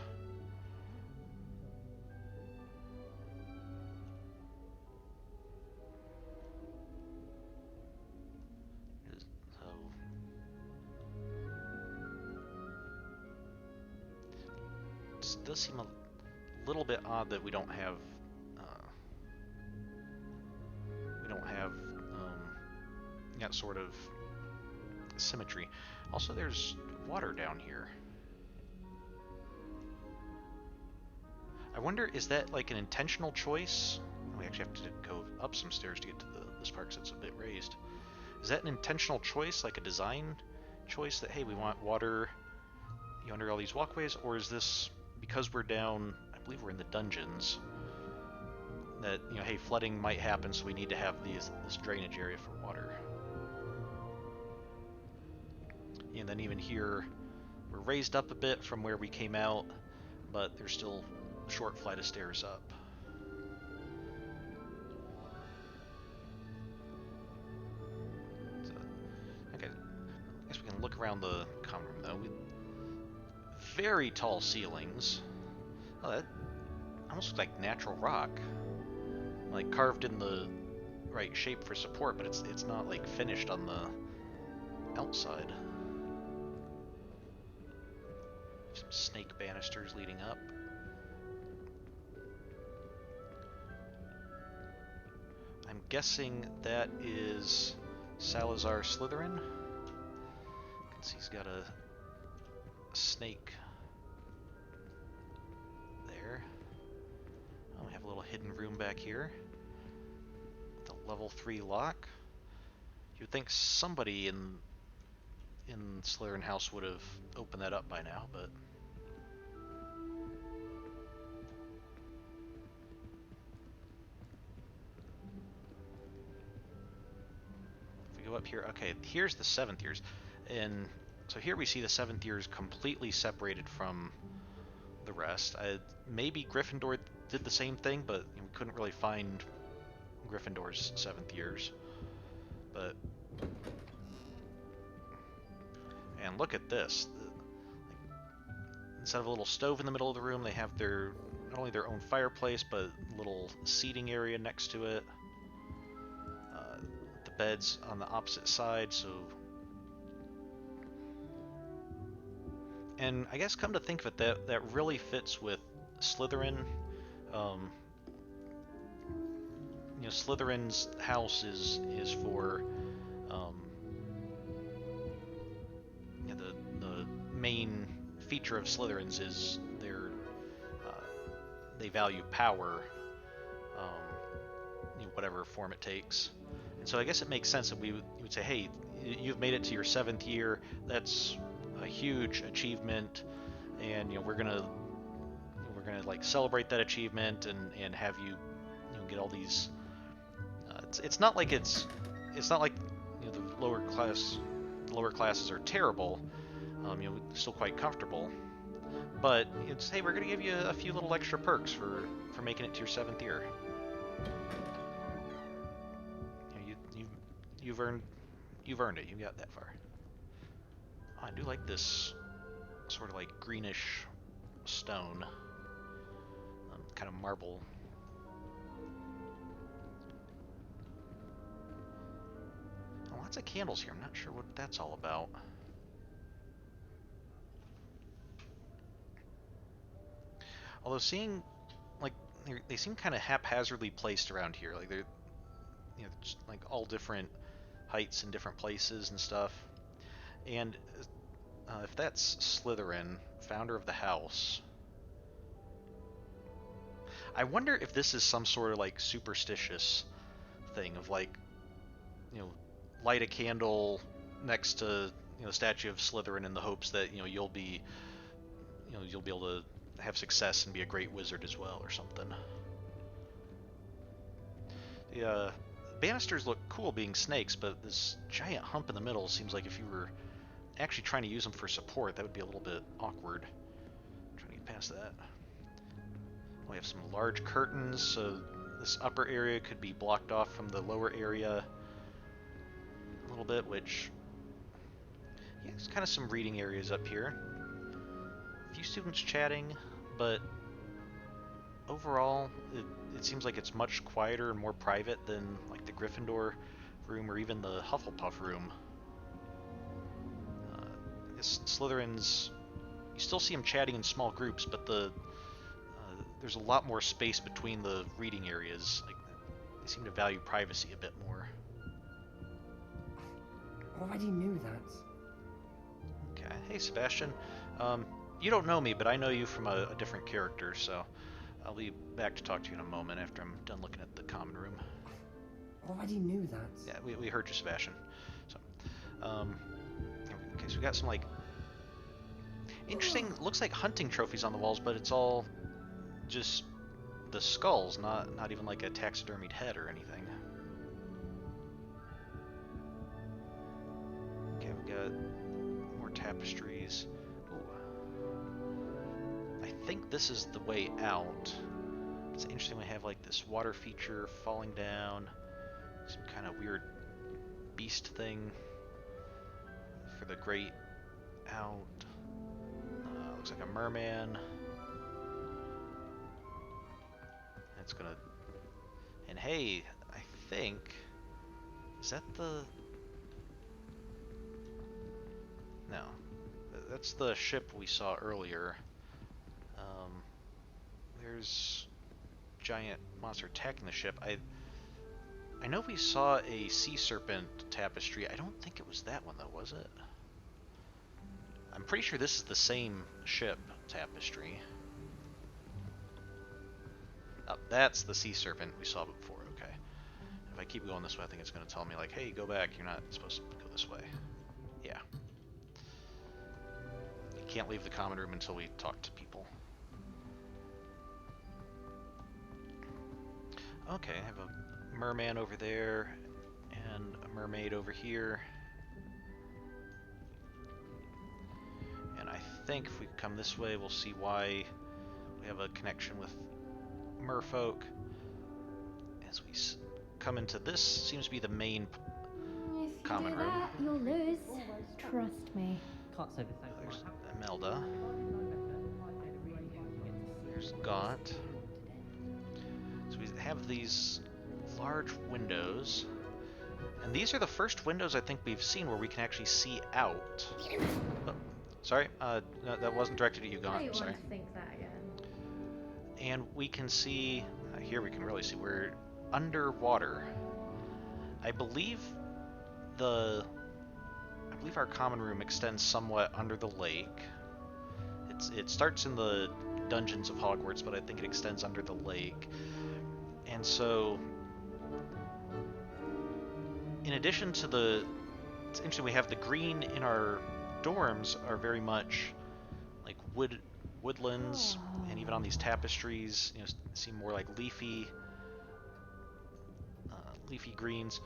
does seem a little bit odd that we don't have that sort of symmetry. Also, there's water down here. I wonder, is that like an intentional choice? We actually have to go up some stairs to get to this part because it's a bit raised. Is that an intentional choice, like a design choice that, hey, we want water under all these walkways? Or is this because we're down, I believe we're in the dungeons, that, hey, flooding might happen, so we need to have this drainage area for water? And then even here, we're raised up a bit from where we came out, but there's still a short flight of stairs up. So, okay, I guess we can look around the common room though. Very tall ceilings. Oh, that almost looks like natural rock, like carved in the right shape for support, but it's not like finished on the outside. Some snake banisters leading up. I'm guessing that is Salazar Slytherin. You can see he's got a snake there. Oh, we have a little hidden room back here. The level 3 lock. You'd think somebody in Slytherin House would have opened that up by now, but if we go up here, okay, here's the 7th years, and so here we see the 7th years completely separated from the rest. Maybe Gryffindor did the same thing, but we couldn't really find Gryffindor's 7th years. But and look at this. Instead of a little stove in the middle of the room, they have not only their own fireplace, but a little seating area next to it. The bed's on the opposite side, so... And I guess come to think of it, that really fits with Slytherin. Slytherin's house is for the main feature of Slytherins is they value power, whatever form it takes. And so I guess it makes sense that we would say, hey, you've made it to your 7th year. That's a huge achievement, and we're gonna like celebrate that achievement and have you get all these. It's not like the lower classes are terrible. Still quite comfortable, but it's, hey, we're gonna give you a few little extra perks for making it to your 7th year. You've earned it. You got that far. Oh, I do like this sort of like greenish stone, kind of marble. Oh, lots of candles here. I'm not sure what that's all about. Although seeing, like, they seem kind of haphazardly placed around here. Like they're, just like all different heights in different places and stuff. And if that's Slytherin, founder of the house, I wonder if this is some sort of like superstitious thing of like, light a candle next to the statue of Slytherin in the hopes that you'll be able to have success and be a great wizard as well or something. The banisters look cool being snakes, but this giant hump in the middle seems like if you were actually trying to use them for support, that would be a little bit awkward. I'm trying to get past that. We have some large curtains, so this upper area could be blocked off from the lower area a little bit, which, yeah, there's kind of some reading areas up here. A few students chatting, but overall, it seems like it's much quieter and more private than like the Gryffindor room or even the Hufflepuff room. I guess Slytherins, you still see them chatting in small groups, but the there's a lot more space between the reading areas. Like, they seem to value privacy a bit more. Already knew that. Okay. Hey, Sebastian. You don't know me, but I know you from a different character, so I'll be back to talk to you in a moment after I'm done looking at the common room. Already knew that. Yeah, we heard you, Sebastian. So, okay, so we got some, like, interesting, looks like hunting trophies on the walls, but it's all just the skulls, not even like a taxidermied head or anything. Okay, we got more tapestries. Ooh. I think this is the way out. It's interesting we have like this water feature falling down, some kind of weird beast thing for the great out. Looks like a merman. It's gonna... And hey, I think... Is that the... No. That's the ship we saw earlier. There's giant monster attacking the ship. I know we saw a sea serpent tapestry. I don't think it was that one though, was it? I'm pretty sure this is the same ship tapestry. Oh, that's the sea serpent we saw before, okay. If I keep going this way, I think it's going to tell me, like, hey, go back, you're not supposed to go this way. Yeah. You can't leave the common room until we talk to people. Okay, I have a merman over there, and a mermaid over here. And I think if we come this way, we'll see why we have a connection with merfolk. As we come into this, seems to be the main common room. You'll lose. Trust me. Can't say the same. There's Imelda. There's Gaunt. So we have these large windows. And these are the first windows I think we've seen where we can actually see out. Oh, sorry, no, that wasn't directed at you, Gaunt. Sorry. Think that again. And we can see, here we can really see, we're underwater. I believe our common room extends somewhat under the lake. It starts in the dungeons of Hogwarts, but I think it extends under the lake. And so, in addition to it's interesting, we have the green in our dorms are very much like woodlands, and even on these tapestries, seem more like leafy greens.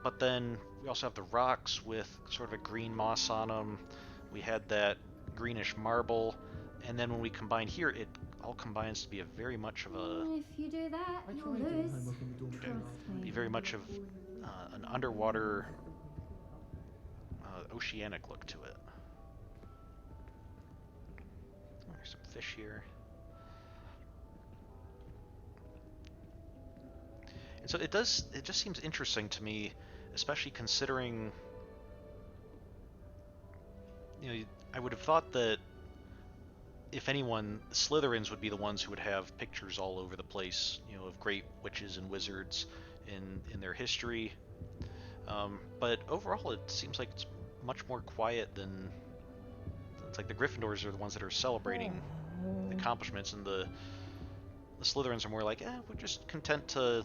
But then we also have the rocks with sort of a green moss on them. We had that greenish marble, and then when we combine here, it all combines to be a very much of a... If you do that, you'll lose. Trust me. Be very much of an underwater, oceanic look to it. Oh, there's some fish here. And so it just seems interesting to me, especially considering, I would have thought that if anyone, Slytherins would be the ones who would have pictures all over the place, of great witches and wizards in their history. But overall, it seems like it's much more quiet than... It's like the Gryffindors are the ones that are celebrating the accomplishments, and the Slytherins are more like, we're just content to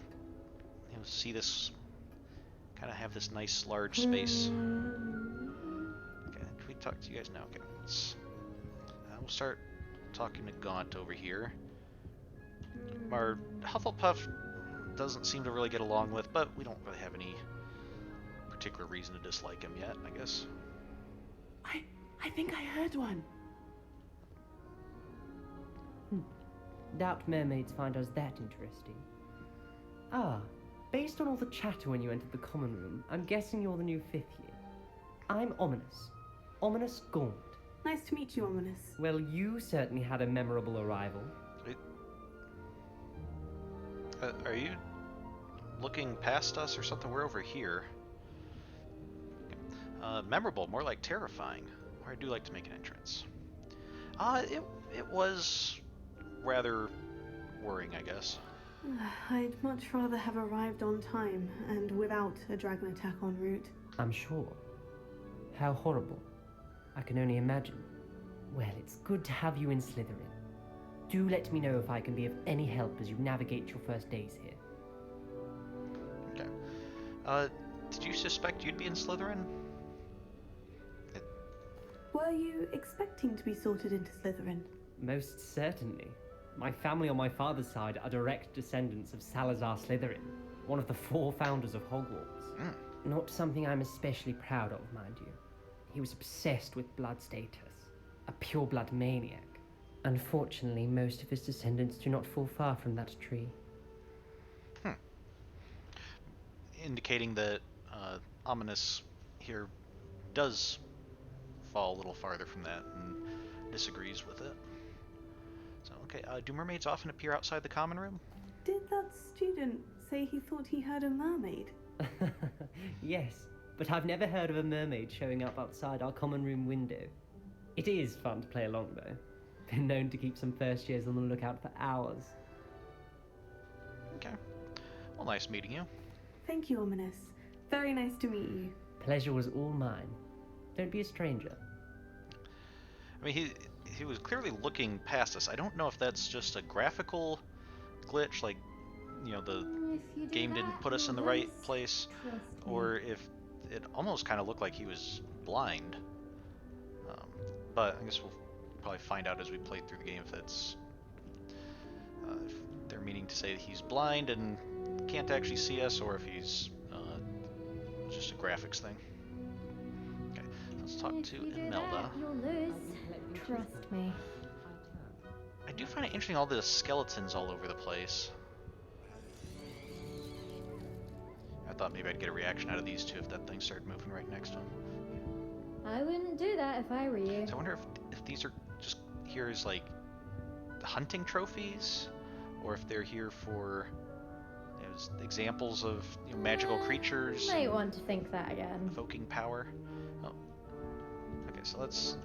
see this, kind of have this nice large space. Okay, can we talk to you guys now? Okay, we'll start talking to Gaunt over here. Our Hufflepuff doesn't seem to really get along with, but we don't really have any particular reason to dislike him yet, I guess. I think I heard one. Doubt mermaids find us that interesting. Ah, based on all the chatter when you entered the common room, I'm guessing you're the new 5th year. I'm Ominous. Ominous Gaunt. Nice to meet you, Ominous. Well, you certainly had a memorable arrival. Are you looking past us or something? We're over here. Memorable, more like terrifying. Or I do like to make an entrance. It was rather worrying, I guess. I'd much rather have arrived on time and without a dragon attack en route. I'm sure. How horrible. I can only imagine. Well, it's good to have you in Slytherin. Do let me know if I can be of any help as you navigate your first days here. Okay. Did you suspect you'd be in Slytherin? Were you expecting to be sorted into Slytherin? Most certainly. My family on my father's side are direct descendants of Salazar Slytherin, one of the 4 founders of Hogwarts. Not something I'm especially proud of, mind you. He was obsessed with blood status, a pure-blood maniac. Unfortunately, most of his descendants do not fall far from that tree. Indicating that Ominous here does fall a little farther from that and disagrees with it. So, okay, do mermaids often appear outside the common room? Did that student say he thought he heard a mermaid? Yes, but I've never heard of a mermaid showing up outside our common room window. It is fun to play along, though. Been known to keep some first years on the lookout for hours. Okay. Well, nice meeting you. Thank you, Ominous. Very nice to meet you. Pleasure was all mine. Don't be a stranger. I mean, he was clearly looking past us. I don't know if that's just a graphical glitch, like, you know, the game didn't put us in the right place, or if it almost kind of looked like he was blind. But I guess we'll probably find out as we play through the game if that's if they're meaning to say that he's blind and can't actually see us, or if he's just a graphics thing. Okay, let's talk to Imelda. You'll lose. Trust me. I do find it interesting, all the skeletons all over the place. I thought maybe I'd get a reaction out of these two if that thing started moving right next to him. I wouldn't do that if I were you. So I wonder if these are just here as like hunting trophies, or if they're here for examples of magical creatures. Might want to think that again. Evoking power. Oh. Okay, so let's.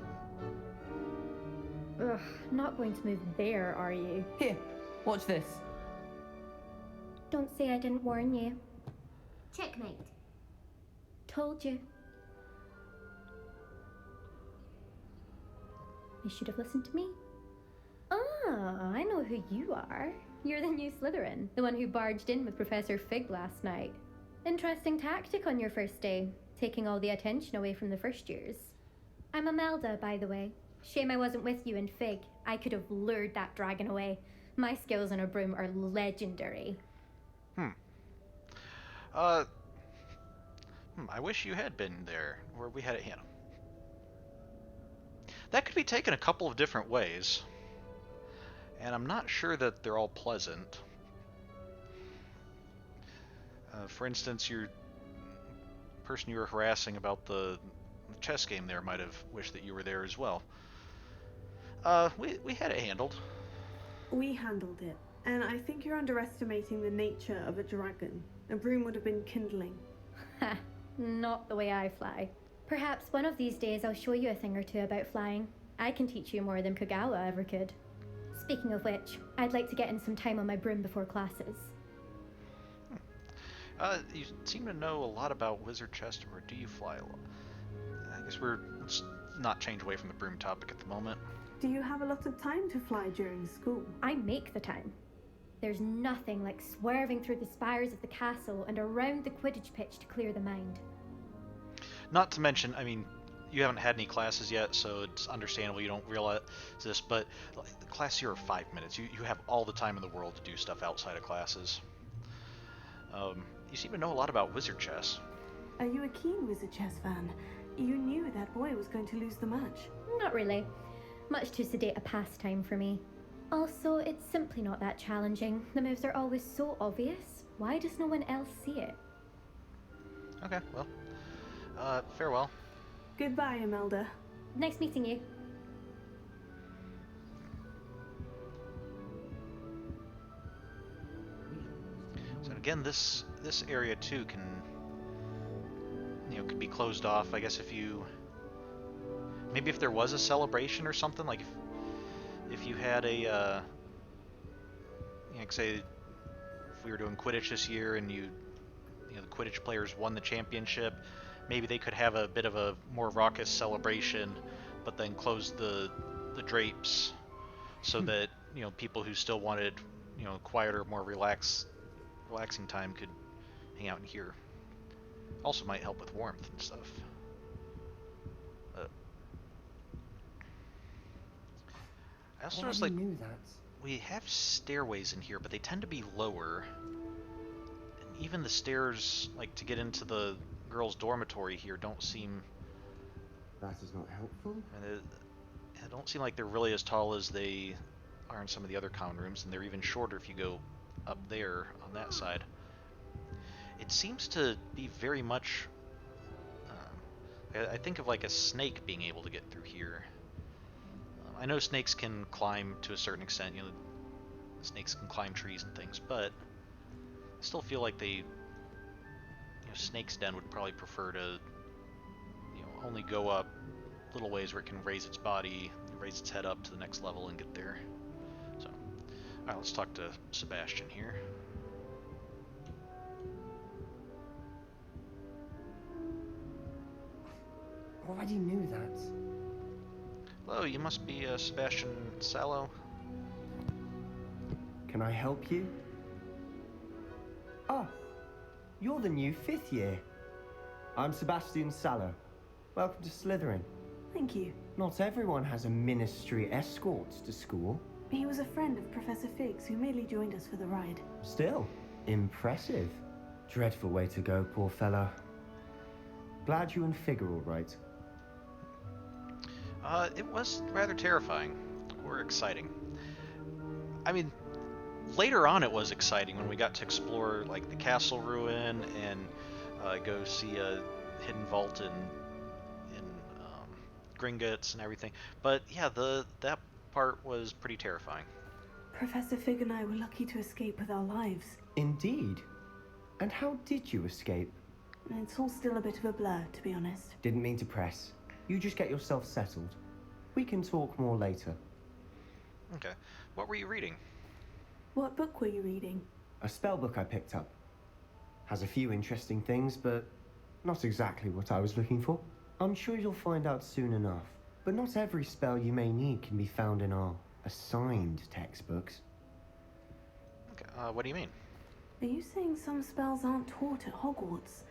Ugh, not going to move there, are you? Here, watch this. Don't say I didn't warn you. Checkmate. Told you. You should have listened to me. Ah, I know who you are. You're the new Slytherin, the one who barged in with Professor Fig last night. Interesting tactic on your first day, taking all the attention away from the first years. I'm Imelda, by the way. Shame I wasn't with you in Fig. I could have lured that dragon away. My skills on a broom are legendary. I wish you had been there, where we had it handled. That could be taken a couple of different ways, and I'm not sure that they're all pleasant. For instance, your person you were harassing about the chess game there might have wished that you were there as well. We had it handled. We handled it, and I think you're underestimating the nature of a dragon. A broom would have been kindling. Ha, not the way I fly. Perhaps one of these days I'll show you a thing or two about flying. I can teach you more than Kogawa ever could. Speaking of which, I'd like to get in some time on my broom before classes. You seem to know a lot about wizard chess, or do you fly a lot? I guess let's not change away from the broom topic at the moment. Do you have a lot of time to fly during school? I make the time. There's nothing like swerving through the spires of the castle and around the Quidditch pitch to clear the mind. Not to mention, I mean, you haven't had any classes yet, so it's understandable you don't realize this, but the class here are 5 minutes. You have all the time in the world to do stuff outside of classes. You seem to know a lot about wizard chess. Are you a keen wizard chess fan? You knew that boy was going to lose the match. Not really. Much too sedate a pastime for me. Also, it's simply not that challenging. The moves are always so obvious. Why does no one else see it? Okay, well, farewell. Goodbye, Imelda. Nice meeting you. So again, this area too can, could be closed off. I guess maybe if there was a celebration or something, like if you had a like say, if we were doing Quidditch this year and the Quidditch players won the championship, maybe they could have a bit of a more raucous celebration, but then close the drapes so that people who still wanted quieter, more relaxing time could hang out in here. Also might help with warmth and stuff. I also noticed knew that. we have stairways in here, but they tend to be lower. And even the stairs, like to get into the girls' dormitory here, don't seem. That is not helpful. They don't seem like they're really as tall as they are in some of the other common rooms, and they're even shorter if you go up there on that side. It seems to be very much. I think of like a snake being able to get through here. I know snakes can climb to a certain extent. Snakes can climb trees and things, but I still feel like Snake's Den would probably prefer to, only go up little ways where it can raise its body, raise its head up to the next level and get there. So, all right, let's talk to Sebastian here. Already knew that. Hello, you must be Sebastian Sallow. Can I help you? Ah, you're the new 5th year. I'm Sebastian Sallow. Welcome to Slytherin. Thank you. Not everyone has a ministry escort to school. He was a friend of Professor Fig's who merely joined us for the ride. Still, impressive. Dreadful way to go, poor fellow. Glad you and Fig are all right. It was rather terrifying, or exciting. I mean, later on it was exciting when we got to explore like the castle ruin and go see a hidden vault in Gringotts and everything. But yeah, that part was pretty terrifying. Professor Fig and I were lucky to escape with our lives. Indeed. And how did you escape? It's all still a bit of a blur, to be honest. Didn't mean to press. You just get yourself settled. We can talk more later. Okay. What were you reading? What book were you reading? A spell book I picked up. Has a few interesting things, but not exactly what I was looking for. I'm sure you'll find out soon enough. But not every spell you may need can be found in our assigned textbooks. Okay. What do you mean? Are you saying some spells aren't taught at Hogwarts?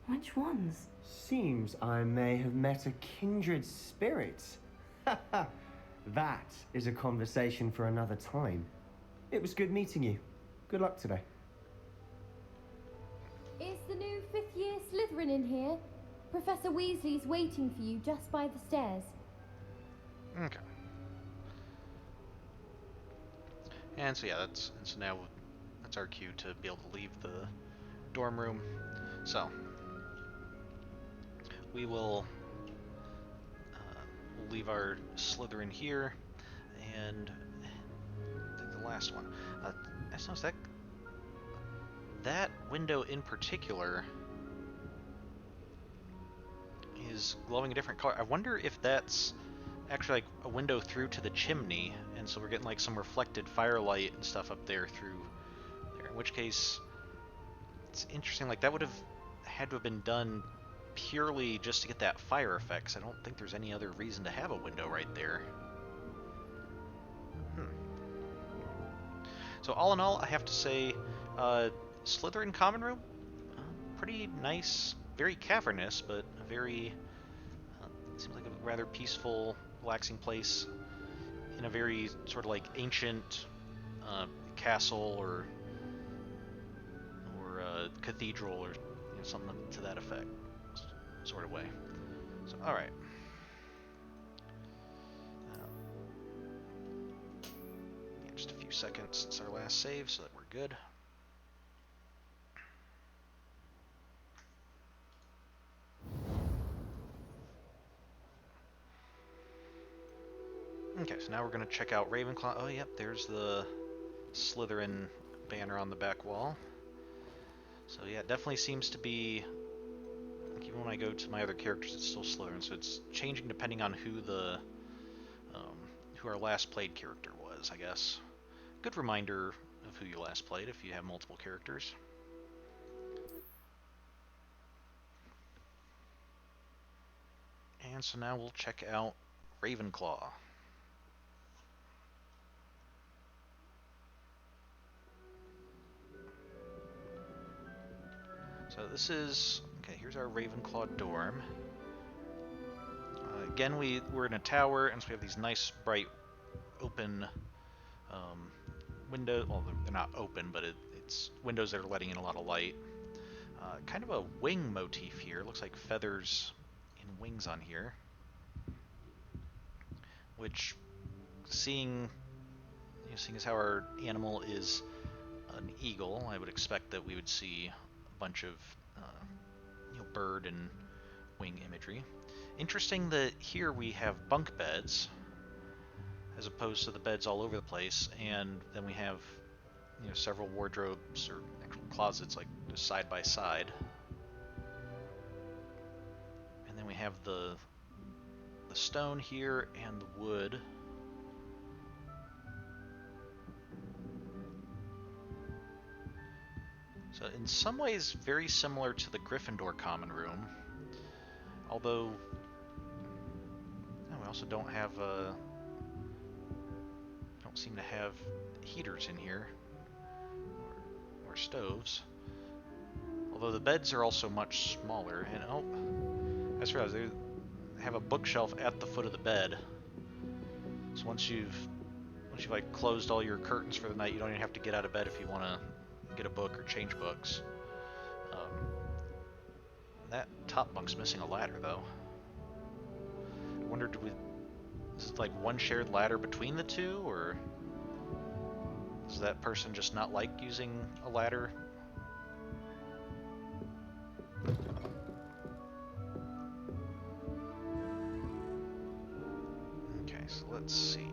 Which ones? Seems I may have met a kindred spirit. That is a conversation for another time. It was good meeting you. Good luck today. Is the new 5th year Slytherin in here? Professor Weasley's waiting for you just by the stairs. Okay. And so yeah, now that's our cue to be able to leave the dorm room. So we will we'll leave our Slytherin here, and I think the last one. I suppose that window in particular is glowing a different color. I wonder if that's actually like a window through to the chimney, and so we're getting like some reflected firelight and stuff up there through there. In which case, it's interesting. Like that would have had to have been done purely just to get that fire effect. 'Cause I don't think there's any other reason to have a window right there. So all in all, I have to say, Slytherin Common Room, pretty nice, very cavernous, but a very, seems like a rather peaceful, relaxing place in a very sort of like ancient castle or cathedral or something to that effect, sort of way. So, all right. Just a few seconds since our last save, so that we're good. Okay, so now we're going to check out Ravenclaw. Oh, yep, there's the Slytherin banner on the back wall. So yeah, it definitely seems to be, like even when I go to my other characters, it's still Slytherin, so it's changing depending on who who our last played character was, I guess. Good reminder who you last played if you have multiple characters. And so now we'll check out Ravenclaw. So this is, okay, here's our Ravenclaw dorm. Again, we're in a tower, and so we have these nice, bright, open windows. Well, they're not open, but it's windows that are letting in a lot of light. Kind of a wing motif here. Looks like feathers and wings on here. Which, seeing as how our animal is an eagle, I would expect that we would see a bunch of bird and wing imagery. Interesting that here we have bunk beds as opposed to the beds all over the place, and then we have several wardrobes or actual closets like just side by side, and then we have the stone here and the wood. So in some ways very similar to the Gryffindor common room, although we also don't seem to have heaters in here or stoves. Although the beds are also much smaller, and I just realized they have a bookshelf at the foot of the bed. So once you've like closed all your curtains for the night, you don't even have to get out of bed if you want to get a book or change books. That top bunk's missing a ladder though. I wonder, is it like one shared ladder between the two, or does that person just not like using a ladder? Okay, so let's see.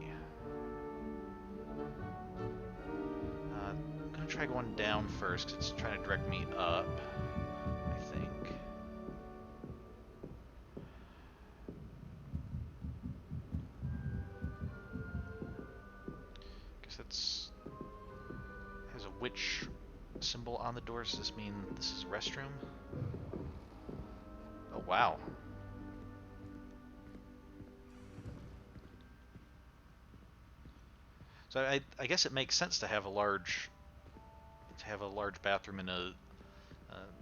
I'm gonna try going down first because it's trying to direct me up, I think. Has a witch symbol on the door. Does this mean this is a restroom? Oh wow. So I guess it makes sense to have a large bathroom in a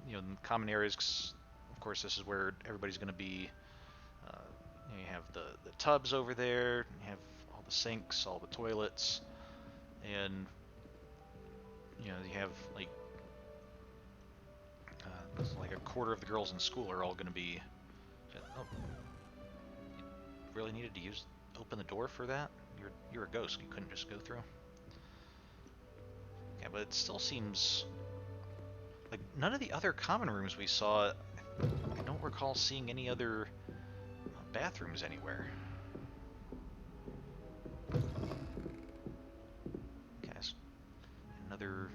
in common areas. 'Cause of course, this is where everybody's going to be. You have the tubs over there. You have all the sinks, all the toilets, and you have like a quarter of the girls in school are all going to be. Oh, you really needed to open the door for that? You're a ghost. You couldn't just go through. Okay, but it still seems like none of the other common rooms we saw. I don't recall seeing any other bathrooms anywhere. Okay, so another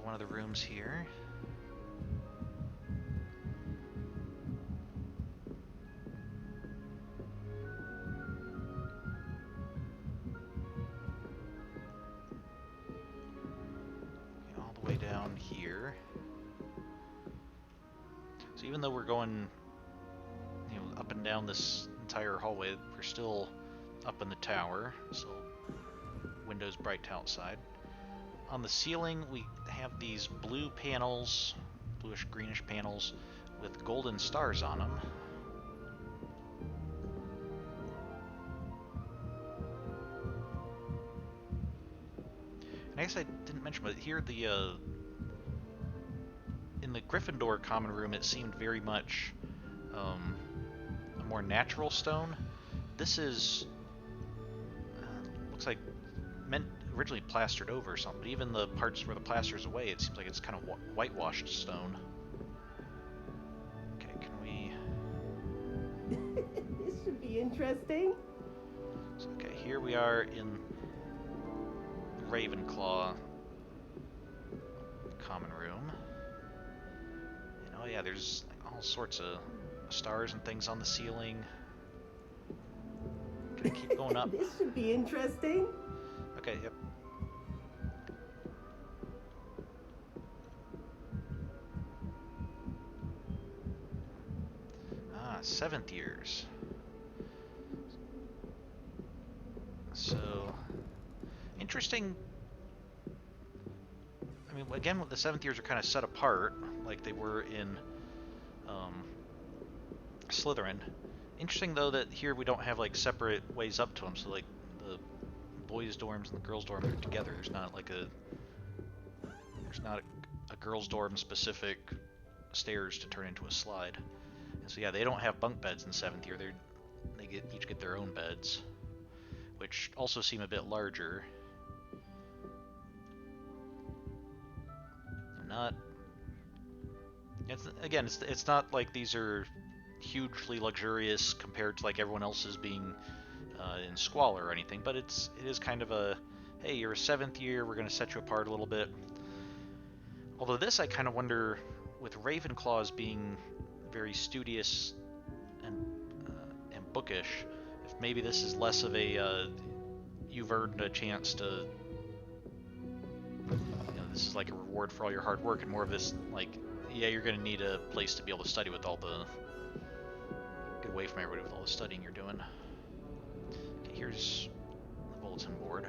one of the rooms here. All the way down here. So even though we're going, up and down this entire hallway, we're still up in the tower, so windows bright outside. On the ceiling, we have these blue panels, bluish greenish panels, with golden stars on them. And I guess I didn't mention, but here in the Gryffindor common room, it seemed very much a more natural stone. This is looks like originally plastered over or something, but even the parts where the plaster's away, it seems like it's kind of whitewashed stone. Okay, can we... This should be interesting. So, okay, here we are in Ravenclaw common room. And oh yeah, there's all sorts of stars and things on the ceiling. Can I keep going up? This should be interesting. Okay, yep. Ah, 7th years. So, interesting. I mean, again, the 7th years are kind of set apart, like they were in Slytherin. Interesting, though, that here we don't have, like, separate ways up to them, so, like, the boys' dorms and the girls' dorms are together. There's not, like, a girls' dorm specific stairs to turn into a slide. And so, yeah, they don't have bunk beds in 7th year. They each get their own beds, which also seem a bit larger. It's not like these are hugely luxurious compared to like everyone else's being in squalor or anything, but it is kind of a, hey, you're a 7th year, we're going to set you apart a little bit. Although this, I kind of wonder, with Ravenclaws being very studious and bookish, if maybe this is less of a you've earned a chance to, this is like a reward for all your hard work, and more of this like, yeah, you're going to need a place to be able to study with all the, get away from everybody with all the studying you're doing. Okay, here's the bulletin board.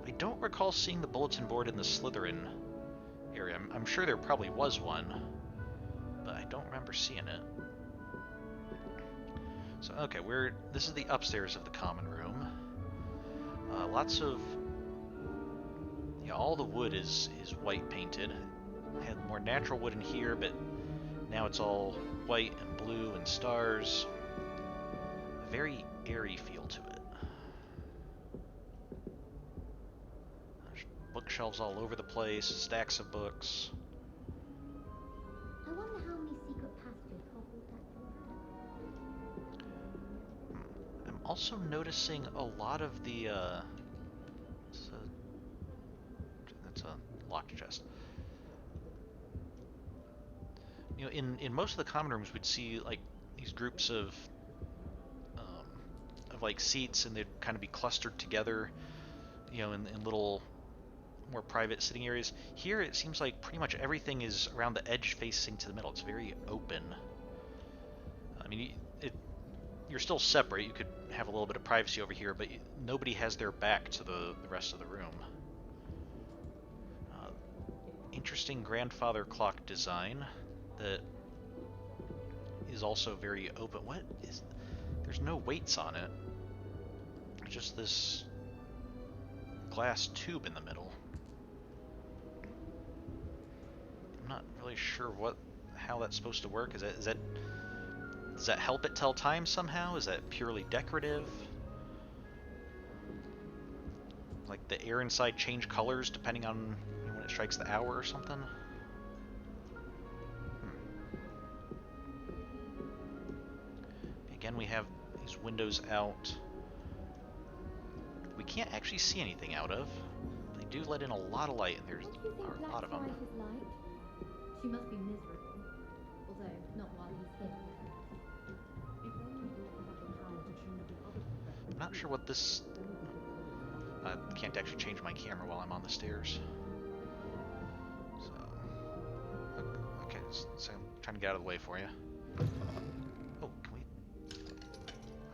I don't recall seeing the bulletin board in the Slytherin area. I'm sure there probably was one, but I don't remember seeing it. So, okay, this is the upstairs of the common room. Lots of, yeah, all the wood is white painted. Had more natural wood in here, but now it's all white and blue and stars. A very airy feel to it. There's bookshelves all over the place, stacks of books. I wonder how many secret passages Hogwarts has. I'm also noticing a lot of the, that's a locked chest. You know, in most of the common rooms, we'd see like these groups of like seats, and they'd kind of be clustered together, you know, in little more private sitting areas. Here, it seems like pretty much everything is around the edge, facing to the middle. It's very open. I mean, you're still separate. You could have a little bit of privacy over here, but nobody has their back to the rest of the room. Interesting grandfather clock design that is also very open. There's no weights on it. Just this glass tube in the middle. I'm not really sure how that's supposed to work. Does that help it tell time somehow? Is that purely decorative? Like the air inside change colors depending on when it strikes the hour or something? Again, we have these windows out. We can't actually see anything out of. They do let in a lot of light, and there are a lot of them. Like? She must be miserable, although not while he's here. I'm not sure what this... I can't actually change my camera while I'm on the stairs. So... Okay, so I'm trying to get out of the way for you. Oh, can we...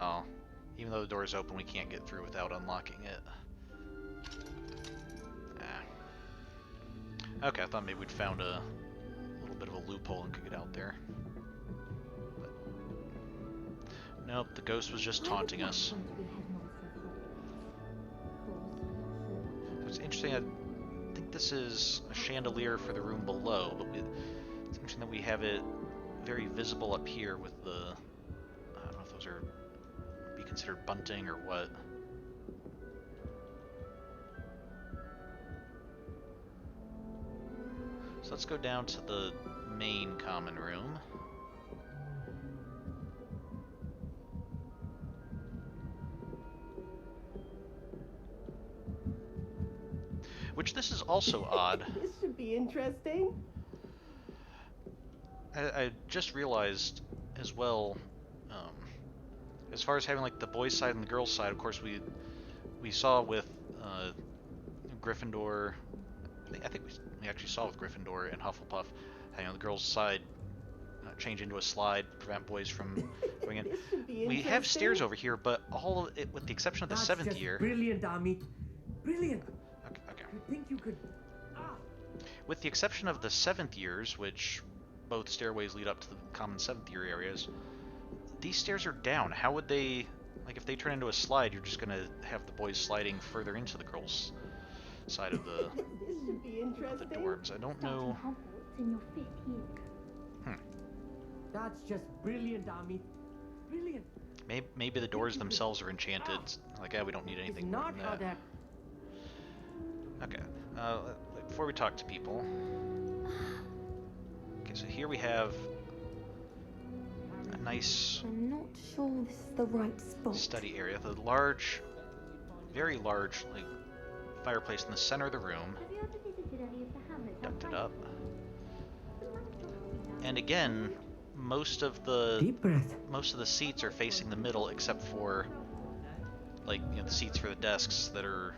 Oh. Even though the door is open, we can't get through without unlocking it. Okay, I thought maybe we'd found a little bit of a loophole and could get out there. But nope, the ghost was just taunting us. It's interesting, I think this is a chandelier for the room below, but it's interesting that we have it very visible up here with the... I don't know if those are... considered bunting or what. So let's go down to the main common room. Which this is also odd. This should be interesting. I just realized as well, as far as having like the boys' side and the girls' side, of course we saw with Gryffindor. I think we actually saw with Gryffindor and Hufflepuff, hang on the girls' side, change into a slide, prevent boys from going in. We have stairs over here, but all of it, with the exception of the seventh year. Brilliant, Ami. Brilliant. Okay. You think you could? With the exception of the seventh years, which both stairways lead up to the common seventh year areas, these stairs are down. How would they, like, if they turn into a slide, you're just gonna have the boys sliding further into the girls' side of the dorms. I don't know. Hogwarts in your 5th year. That's just brilliant, Ami. Brilliant. Maybe the doors themselves are enchanted. Like, yeah, we don't need anything It's more not than how that. that. Okay. Before we talk to people. Okay, so here we have a nice I'm not sure this is the right spot. study area. The large, very large, like, fireplace in the center of the room. Have you ever visited any of the hamlets Ducted outside? up. And again, most of the Deep breath. seats are facing the middle, except for, like, you know, the seats for the desks that are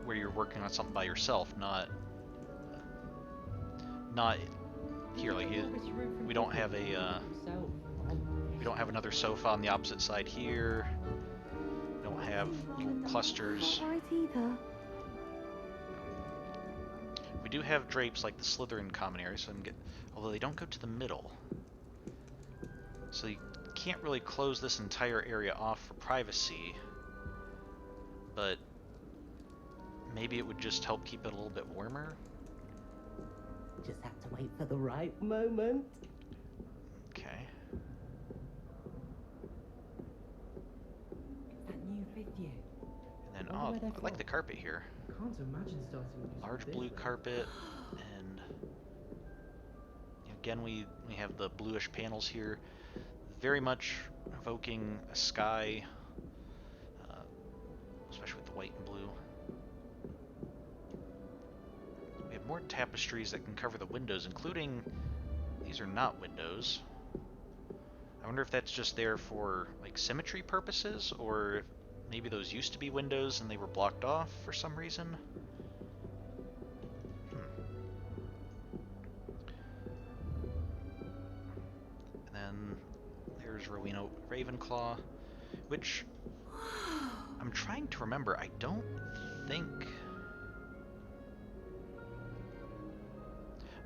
where you're working on something by yourself, not here. Like, we don't have we don't have another sofa on the opposite side here. We don't have little clusters. Not right either. We do have drapes like the Slytherin common area, so although they don't go to the middle. So you can't really close this entire area off for privacy, but maybe it would just help keep it a little bit warmer. Just have to wait for the right moment. Okay. That new 5th year. And then, Wonder where they're I like from. the carpet here. Can't imagine starting with just Large this blue way. carpet, and again we have the bluish panels here, very much evoking a sky, especially with the white and blue. We have more tapestries that can cover the windows, including these are not windows. I wonder if that's just there for, like, symmetry purposes, or maybe those used to be windows and they were blocked off for some reason. And then there's Rowena Ravenclaw, which I'm trying to remember. I don't think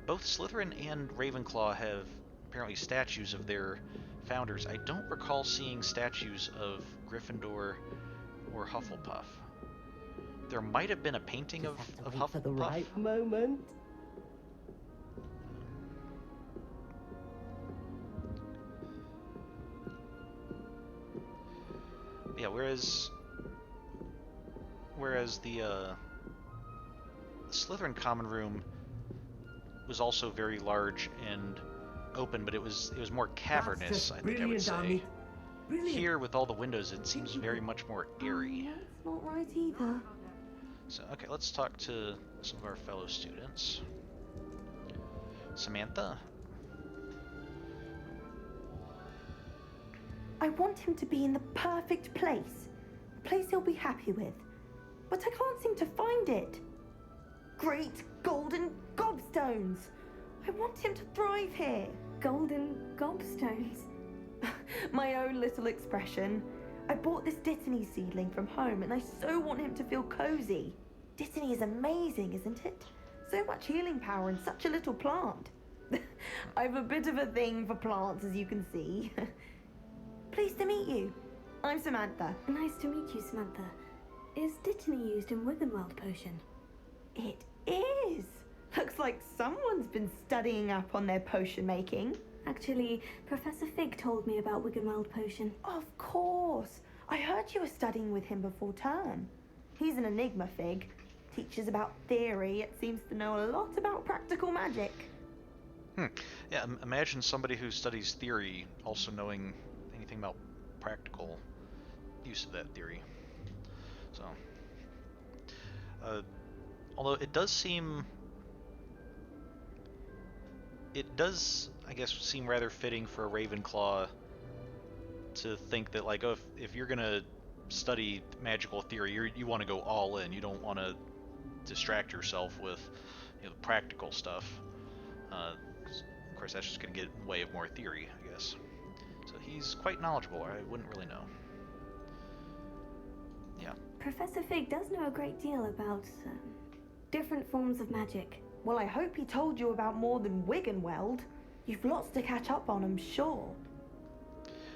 both Slytherin and Ravenclaw have apparently statues of their founders. I don't recall seeing statues of Gryffindor or Hufflepuff. There might have been a painting of Wait Hufflepuff. for the right moment. Yeah, whereas the Slytherin common room was also very large and open, but it was more cavernous, I think I would say. Ami. Brilliant. Here, with all the windows, it seems very much more airy. That's not right either. So, okay, let's talk to some of our fellow students. Samantha? I want him to be in the perfect place. A place he'll be happy with. But I can't seem to find it. Great golden gobstones. I want him to thrive here. Golden gobstones. My own little expression. I bought this Dittany seedling from home and I so want him to feel cozy. Dittany is amazing, isn't it? So much healing power in such a little plant. I've a bit of a thing for plants, as you can see. Pleased to meet you. I'm Samantha. Nice to meet you, Samantha. Is Dittany used in Wiggenweld potion? It is. Looks like someone's been studying up on their potion making. Actually, Professor Fig told me about Wiggenweld potion. Of course. I heard you were studying with him before term. He's an enigma, Fig. Teaches about theory, yet seems to know a lot about practical magic. Yeah, imagine somebody who studies theory also knowing anything about practical use of that theory. So, although it does, I guess, seem rather fitting for a Ravenclaw to think that, like, oh, if you're gonna study magical theory, you want to go all in. You don't want to distract yourself with practical stuff. 'Cause of course, that's just going to get in the way of more theory, I guess. So he's quite knowledgeable. I wouldn't really know. Yeah. Professor Fig does know a great deal about different forms of magic. Well, I hope he told you about more than Wiggenweld. You've lots to catch up on, I'm sure.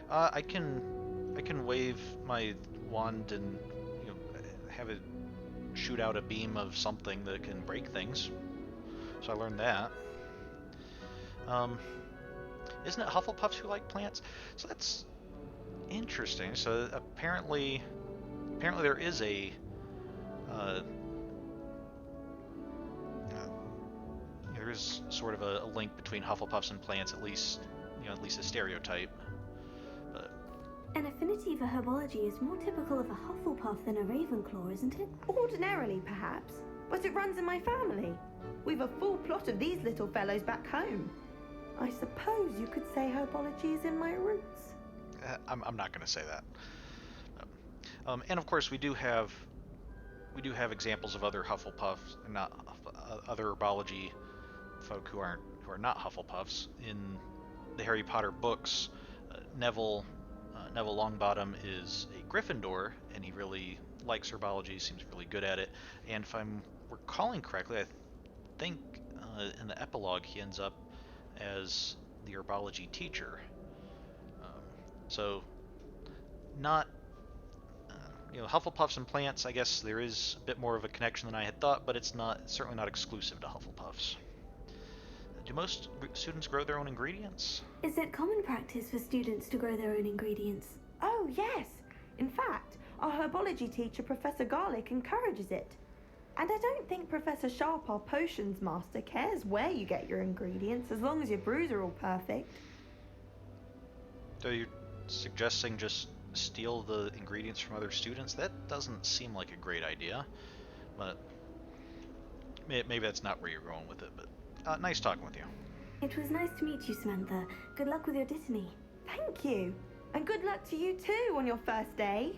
I can wave my wand and have it shoot out a beam of something that can break things. So I learned that. Isn't it Hufflepuffs who like plants? So that's interesting. So apparently there is a there is sort of a link between Hufflepuffs and plants, at least a stereotype. But An affinity for herbology is more typical of a Hufflepuff than a Ravenclaw, isn't it? Ordinarily, perhaps, but it runs in my family. We've a full plot of these little fellows back home. I suppose you could say herbology is in my roots. I'm not going to say that. And of course, we do have examples of other Hufflepuffs, not other herbology folk who are not Hufflepuffs. In the Harry Potter books, Neville Longbottom is a Gryffindor, and he really likes herbology, seems really good at it. And if I'm recalling correctly, I think in the epilogue he ends up as the herbology teacher. So not Hufflepuffs and plants, I guess there is a bit more of a connection than I had thought, but it's certainly not exclusive to Hufflepuffs. Do most students grow their own ingredients? Is it common practice for students to grow their own ingredients? Oh, yes. In fact, our herbology teacher, Professor Garlick, encourages it. And I don't think Professor Sharp, our potions master, cares where you get your ingredients, as long as your brews are all perfect. So you're suggesting just steal the ingredients from other students? That doesn't seem like a great idea, but maybe that's not where you're going with it. But nice talking with you. It was nice to meet you, Samantha. Good luck with your Dittany. Thank you. And good luck to you too on your first day.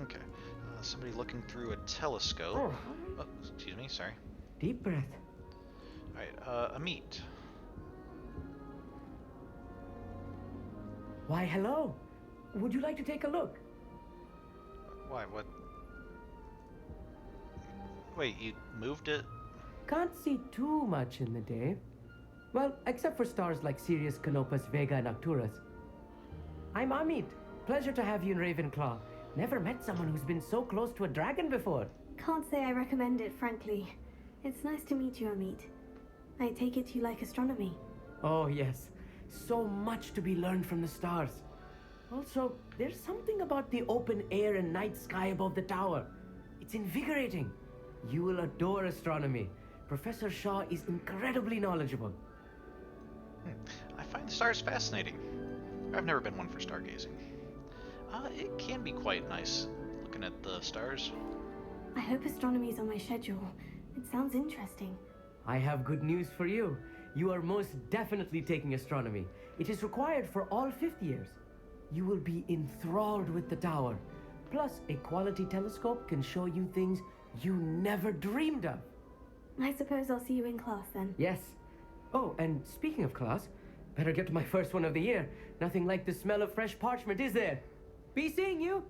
Okay. Somebody looking through a telescope. Oh, excuse me, sorry. Deep breath. Alright, Amit. Why, hello. Would you like to take a look? Why, what? Wait, you moved it? Can't see too much in the day. Well, except for stars like Sirius, Canopus, Vega, and Arcturus. I'm Amit. Pleasure to have you in Ravenclaw. Never met someone who's been so close to a dragon before. Can't say I recommend it, frankly. It's nice to meet you, Amit. I take it you like astronomy. Oh, yes. So much to be learned from the stars. Also, there's something about the open air and night sky above the tower. It's invigorating. You will adore astronomy. Professor Shaw is incredibly knowledgeable. I find the stars fascinating. I've never been one for stargazing. It can be quite nice looking at the stars. I hope astronomy's on my schedule. It sounds interesting. I have good news for you. You are most definitely taking astronomy. It is required for all 5th years. You will be enthralled with the tower. Plus, a quality telescope can show you things you never dreamed of. I suppose I'll see you in class then. Yes. Oh, and speaking of class, better get to my first one of the year. Nothing like the smell of fresh parchment, is there? Be seeing you.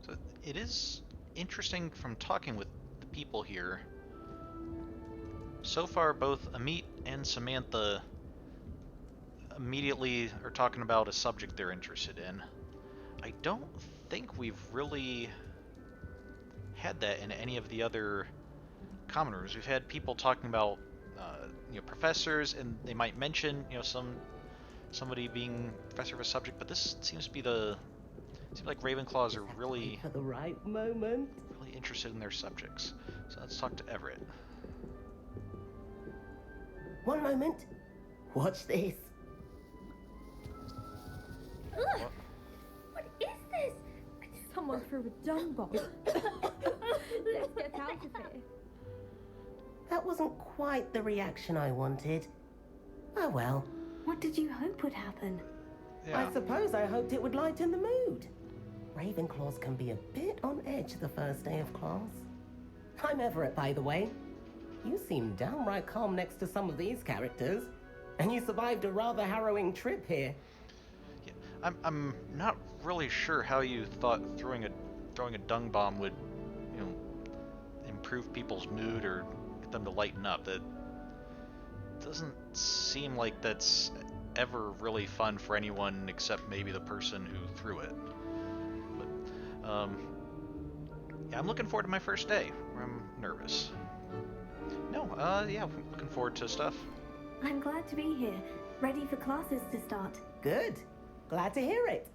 So it is interesting from talking with the people here. So far, both Amit and Samantha immediately are talking about a subject they're interested in. I don't think we've really had that in any of the other common rooms. We've had people talking about professors, and they might mention somebody being professor of a subject, but this seems to be seems like Ravenclaws are really at the right moment. Really interested in their subjects. So let's talk to Everett. One moment. Watch this. Ugh! What is this? Someone threw a dung bomb. Let's get out of here. That wasn't quite the reaction I wanted. Oh well. What did you hope would happen? Yeah. I suppose I hoped it would lighten the mood. Ravenclaws can be a bit on edge the first day of class. I'm Everett, by the way. You seem downright calm next to some of these characters. And you survived a rather harrowing trip here. Yeah, I'm not really sure how you thought throwing a dung bomb would, you know, improve people's mood or get them to lighten up. That doesn't seem like that's ever really fun for anyone except maybe the person who threw it. But yeah, I'm looking forward to my first day. I'm nervous. No, yeah, I'm looking forward to stuff. I'm glad to be here, ready for classes to start. Good. Glad to hear it.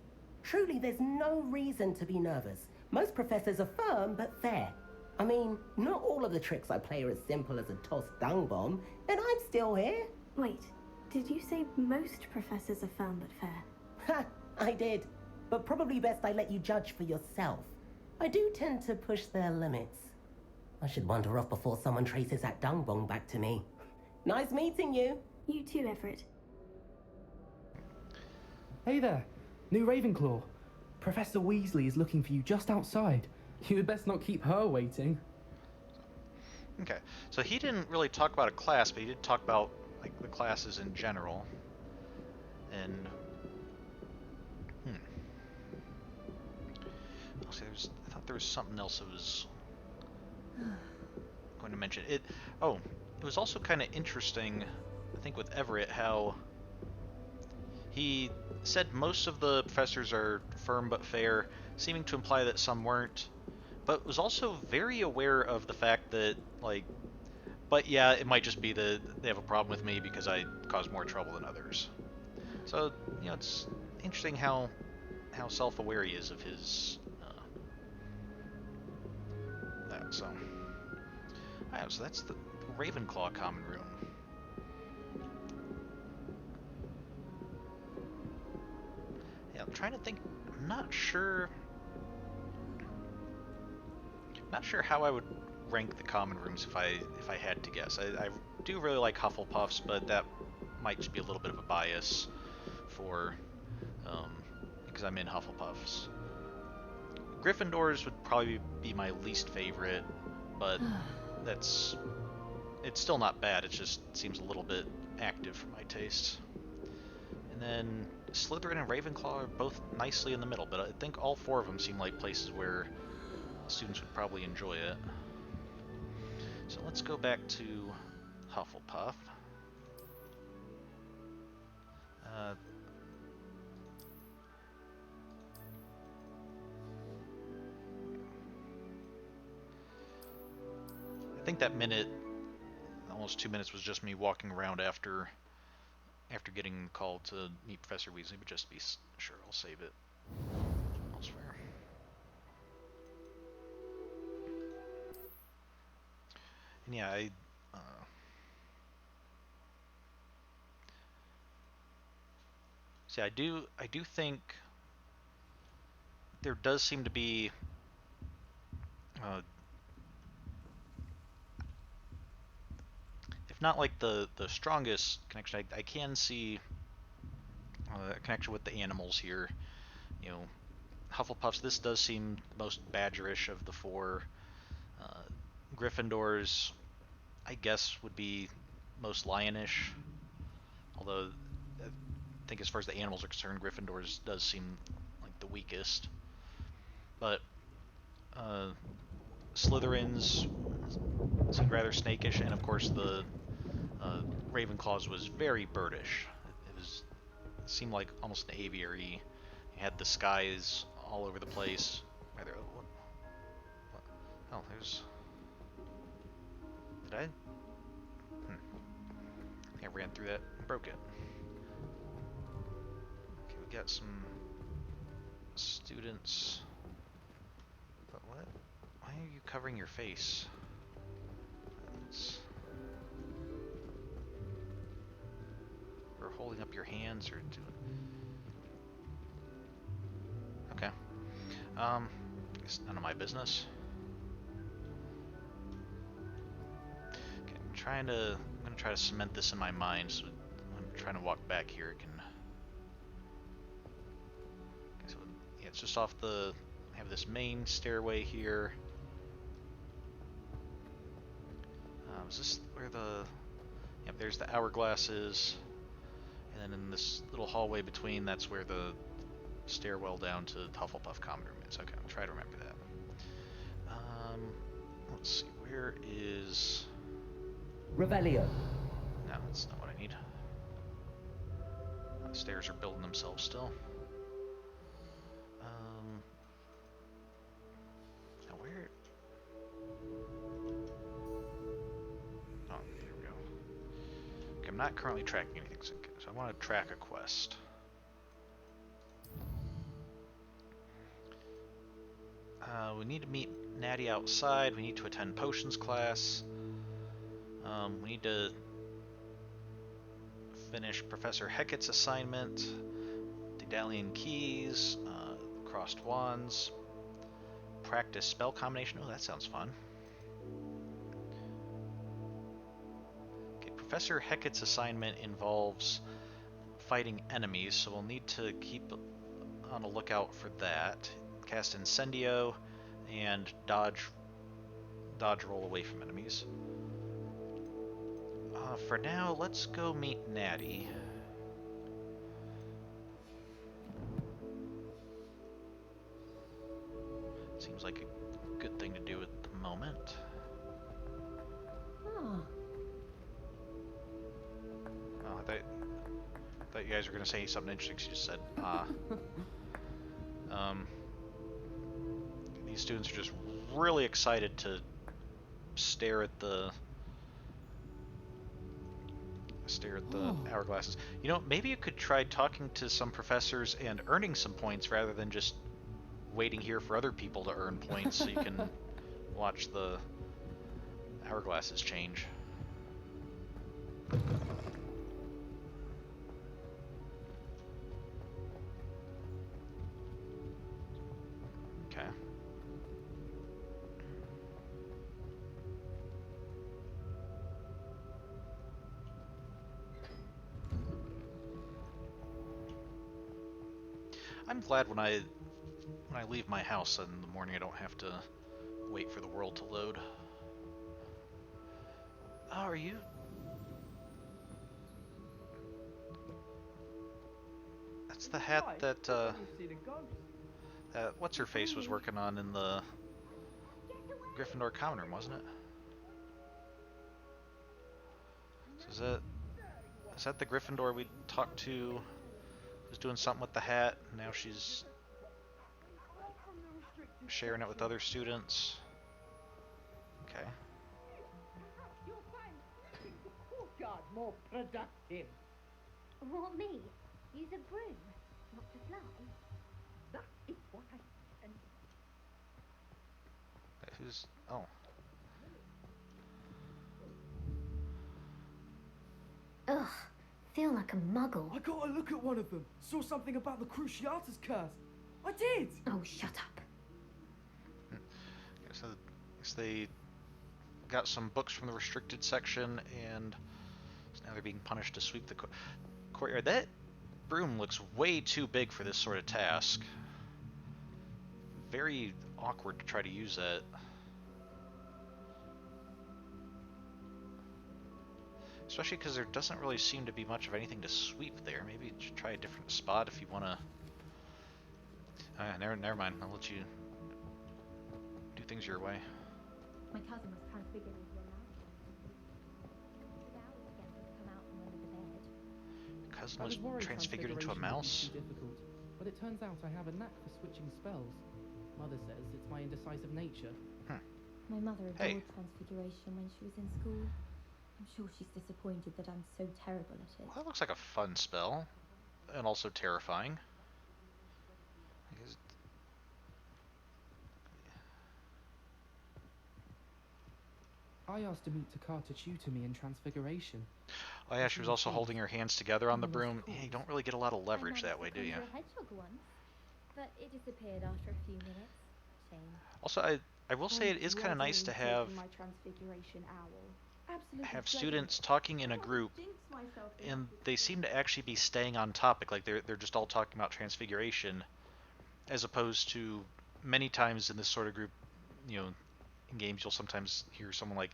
Truly, there's no reason to be nervous. Most professors are firm but fair. I mean, not all of the tricks I play are as simple as a tossed dung bomb, and I'm still here. Wait, did you say most professors are firm but fair? Ha, I did. But probably best I let you judge for yourself. I do tend to push their limits. I should wander off before someone traces that dung bomb back to me. Nice meeting you. You too, Everett. Hey there, new Ravenclaw. Professor Weasley is looking for you just outside. You had best not keep her waiting. Okay, so he didn't really talk about a class, but he did talk about like the classes in general. And I'll say I thought there was something else that was going to mention it. Oh, it was also kind of interesting, I think, with Everett, how he said most of the professors are firm but fair, seeming to imply that some weren't, but was also very aware of the fact that, like, but yeah, it might just be that they have a problem with me because I cause more trouble than others. So, you know, it's interesting how self-aware he is of his that. So, alright, so that's the Ravenclaw common room. Yeah, I'm trying to think. I'm not sure how I would rank the common rooms if I had to guess. I do really like Hufflepuffs, but that might just be a little bit of a bias for because I'm in Hufflepuffs. Gryffindors would probably be my least favorite, but it's still not bad. It just seems a little bit active for my tastes. And then Slytherin and Ravenclaw are both nicely in the middle, but I think all four of them seem like places where students would probably enjoy it. So let's go back to Hufflepuff. I think that minute, almost 2 minutes, was just me walking around after getting called to meet Professor Weasley, but just to be sure, I'll save it elsewhere. And yeah, see, I do think there does seem to be if not like the strongest connection, I can see a connection with the animals here. You know, Hufflepuffs, this does seem the most badgerish of the four. Gryffindors, I guess, would be most lionish. Although, I think as far as the animals are concerned, Gryffindors does seem like the weakest. But Slytherins seem rather snakish, and of course the Ravenclaws was very birdish. It seemed like almost an aviary. You had the skies all over the place. Oh, there's... Did I? I ran through that and broke it. Okay, we got some students. But what? Why are you covering your face? Or holding up your hands or doing... Okay. It's none of my business. Okay, I'm gonna try to cement this in my mind, so I'm trying to walk back here. just off the... have this main stairway here. Is this where the... Yep, there's the hourglass is. And then in this little hallway between, that's where the stairwell down to Hufflepuff common room is. Okay, I'll try to remember that. Let's see, where is... Revelio. No, that's not what I need. The stairs are building themselves still. Now where... Oh, there we go. Okay, I'm not currently tracking anything, so I want to track a quest. We need to meet Natty outside. We need to attend potions class. We need to finish Professor Hecat's assignment. Daedalian keys, crossed wands, practice spell combination. Oh, that sounds fun. Okay, Professor Hecat's assignment involves fighting enemies, so we'll need to keep on a lookout for that. Cast Incendio and dodge roll away from enemies. For now, let's go meet Natty. Seems like a good thing to do at the moment. Oh. Oh, I thought you guys were going to say something interesting. You just said, these students are just really excited to stare at the hourglasses. You know, maybe you could try talking to some professors and earning some points rather than just waiting here for other people to earn points so you can watch the hourglasses change. Okay. I'm glad when I leave my house in the morning I don't have to wait for the world to load. Oh, are you? That's the hat that what's her face was working on in the Gryffindor common room, wasn't it? So is that the Gryffindor we talked to? Was doing something with the hat. Now she's sharing it with other students. Okay. More productive. What, me? Use a broom, not to fly? That is what I said. Who's... oh. Ugh, feel like a muggle. I got a look at one of them. Saw something about the Cruciatus curse. I did! Oh, shut up. So I guess they got some books from the restricted section, and now they're being punished to sweep the courtyard. That broom looks way too big for this sort of task. Very awkward to try to use that. Especially because there doesn't really seem to be much of anything to sweep there. Maybe you should try a different spot if you want to... never mind. I'll let you do things your way. My cousin was transfigured into a mouse. Took hours to get him to come out from under the bed. Your cousin I was worried transfigured into a transfiguration would be mouse? too difficult, but it turns out I have a knack for switching spells. Mother says it's my indecisive nature. My mother adored Hey. transfiguration when she was in school. I'm sure she's disappointed that I'm so terrible at it. Well, that looks like a fun spell, and also terrifying. I asked Amit Takar to tutor me in transfiguration. Oh yeah, she was also holding her hands together on the broom. Yeah, you don't really get a lot of leverage that way, do you? I managed to conjure a hedgehog once, but it disappeared after a few minutes. Shame. Also, I will say it is kind of nice to have my transfiguration owl. have students talking in a group, and they seem to actually be staying on topic. Like they're just all talking about transfiguration, as opposed to many times in this sort of group, in games you'll sometimes hear someone like,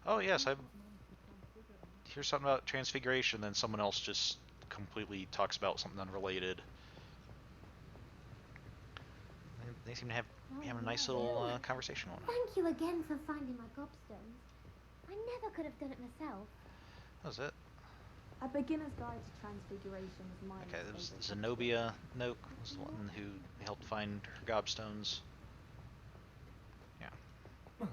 "Oh yes, I hear something about transfiguration," then someone else just completely talks about something unrelated. They seem to have a nice little conversation going on. Thank you again for finding my gobstones. I never could have done it myself. That was it. A beginner's guide to transfiguration is mine. Okay, there was Zenobia Noak was the one who helped find her gobstones. Yeah. What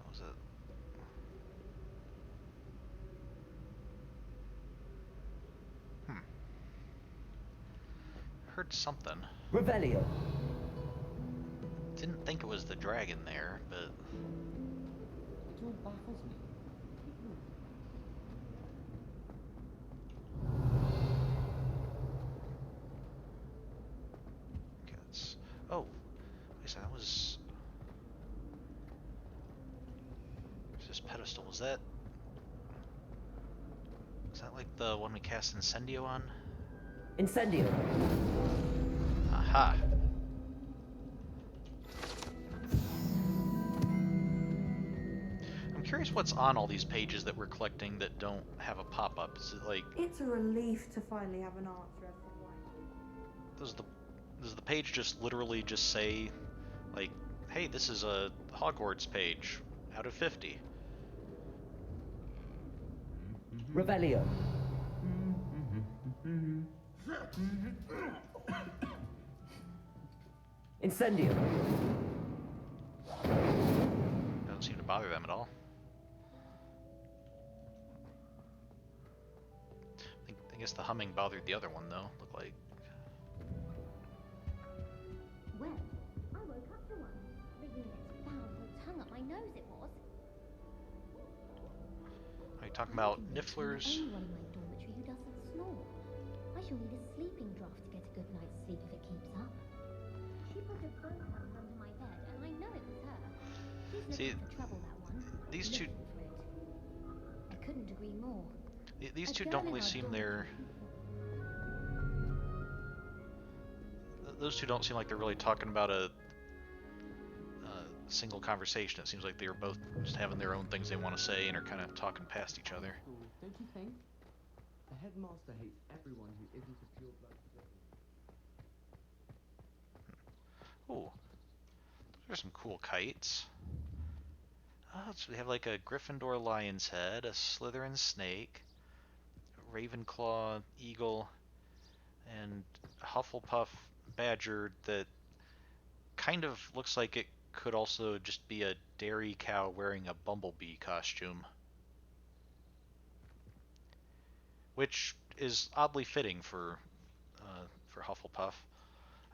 was it? Heard something. Revelio. Didn't think it was the dragon there, but It all baffles me. okay, that's... Oh, wait, so that was... Where's this pedestal? Was that like the one we cast Incendio on? Incendio. Aha. I'm curious what's on all these pages that we're collecting that don't have a pop-up. Is it like... It's a relief to finally have an answer as to why. Does the page just literally just say, like, hey, this is a Hogwarts page out of 50? Revelio. Incendio. Doesn't seem to bother them at all. I guess the humming bothered the other one, though. Looked like. Well, I woke up to one. The unit's foul tongue up my nose it was. Are you talking about nifflers? Anyone in my dormitory who doesn't snore. I shall need a sleeping draft to get a good night's sleep if it keeps up. She put her phone up under my bed, and I know it was her. She's looking for trouble, that one. These two... I couldn't agree more. These two don't really seem they're... Those two don't seem like they're really talking about a single conversation. It seems like they're both just having their own things they want to say and are kind of talking past each other. Don't you think? The headmaster hates everyone who isn't a pure blood. Ooh, those are some cool kites. Oh, so we have like a Gryffindor lion's head, a Slytherin snake, a Ravenclaw eagle, and a Hufflepuff badger that kind of looks like it could also just be a dairy cow wearing a bumblebee costume. Which is oddly fitting for Hufflepuff,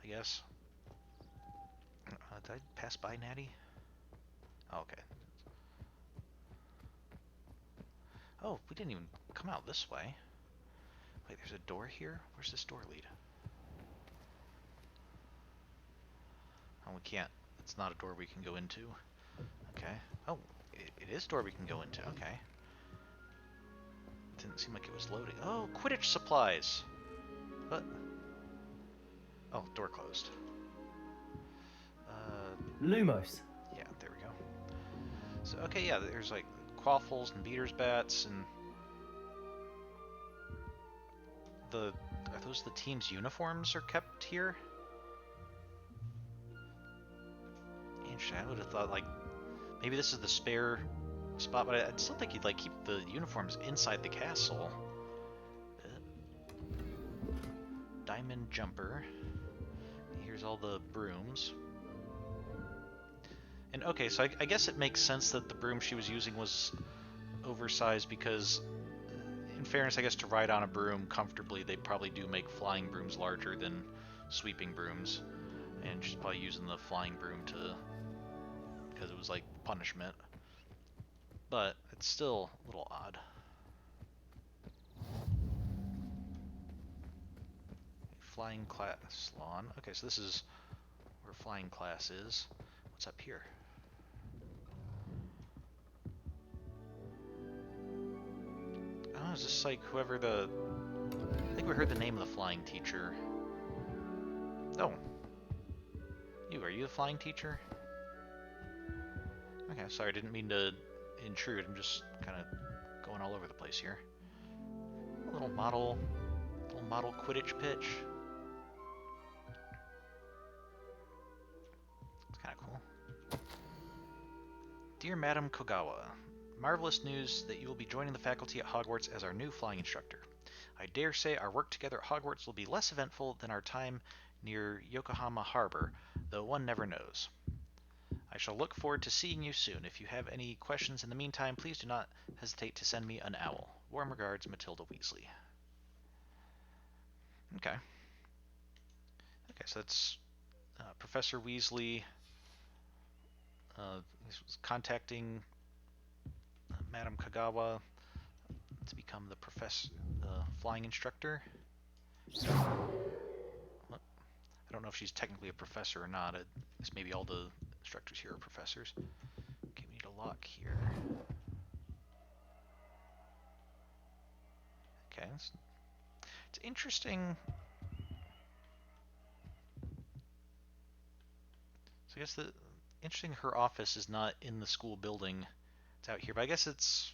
I guess. Did I pass by Natty? Oh, okay. Oh, we didn't even come out this way. Wait, there's a door here? Where's this door lead? Oh, we can't. It's not a door we can go into. Okay. Oh, it is a door we can go into. Okay. Didn't seem like it was loading. Oh, Quidditch supplies! What? Oh, door closed. Lumos. Yeah, there we go. So, okay, yeah, there's like quaffles and beaters bats and are those the team's uniforms are kept here? Interesting. I would have thought like maybe this is the spare spot, but I still think you'd like keep the uniforms inside the castle. Diamond jumper. Here's all the brooms. And okay, so I guess it makes sense that the broom she was using was oversized because, in fairness, I guess to ride on a broom comfortably, they probably do make flying brooms larger than sweeping brooms. And she's probably using the flying broom because it was like punishment. But it's still a little odd. Flying class lawn. Okay, so this is where flying class is. What's up here? was just like whoever the... I think we heard the name of the flying teacher. Oh. Are you the flying teacher? Okay, sorry, I didn't mean to intrude. I'm just kind of going all over the place here. A little model Quidditch pitch. It's kind of cool. Dear Madam Kogawa, marvelous news that you will be joining the faculty at Hogwarts as our new flying instructor. I dare say our work together at Hogwarts will be less eventful than our time near Yokohama Harbor, though one never knows. I shall look forward to seeing you soon. If you have any questions in the meantime, please do not hesitate to send me an owl. Warm regards, Matilda Weasley. Okay. Okay, so that's Professor Weasley contacting Madam Kagawa to become the flying instructor. I don't know if she's technically a professor or not. I guess maybe all the instructors here are professors. Okay, we need a lock here. Okay, it's interesting. So I guess interesting her office is not in the school building. It's out here, but I guess it's,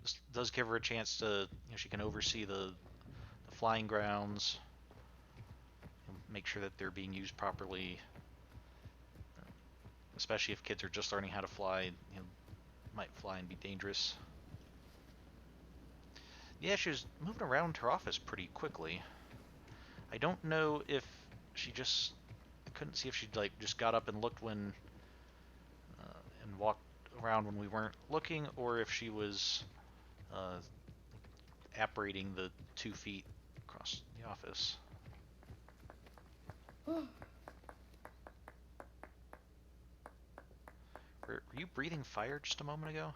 this does give her a chance to, she can oversee the flying grounds, make sure that they're being used properly, especially if kids are just learning how to fly, might fly and be dangerous. Yeah, she was moving around her office pretty quickly. I don't know if she just... I couldn't see if she just got up and looked when... and walked around when we weren't looking, or if she was apparating the 2 feet across the office. Were you breathing fire just a moment ago?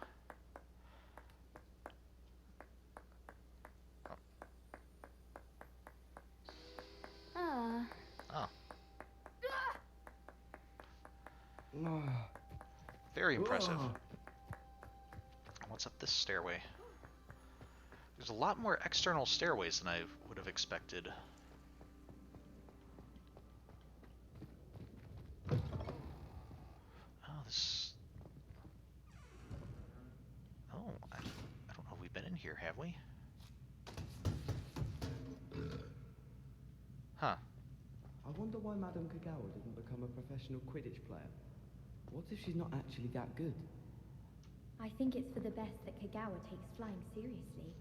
Oh. Very impressive. What's up this stairway? There's a lot more external stairways than I would have expected. Oh, this... Oh, I don't know if we've been in here, have we? Huh. I wonder why Madame Kagawa didn't become a professional Quidditch player. What if she's not actually that good? I think it's for the best that Kagawa takes flying seriously.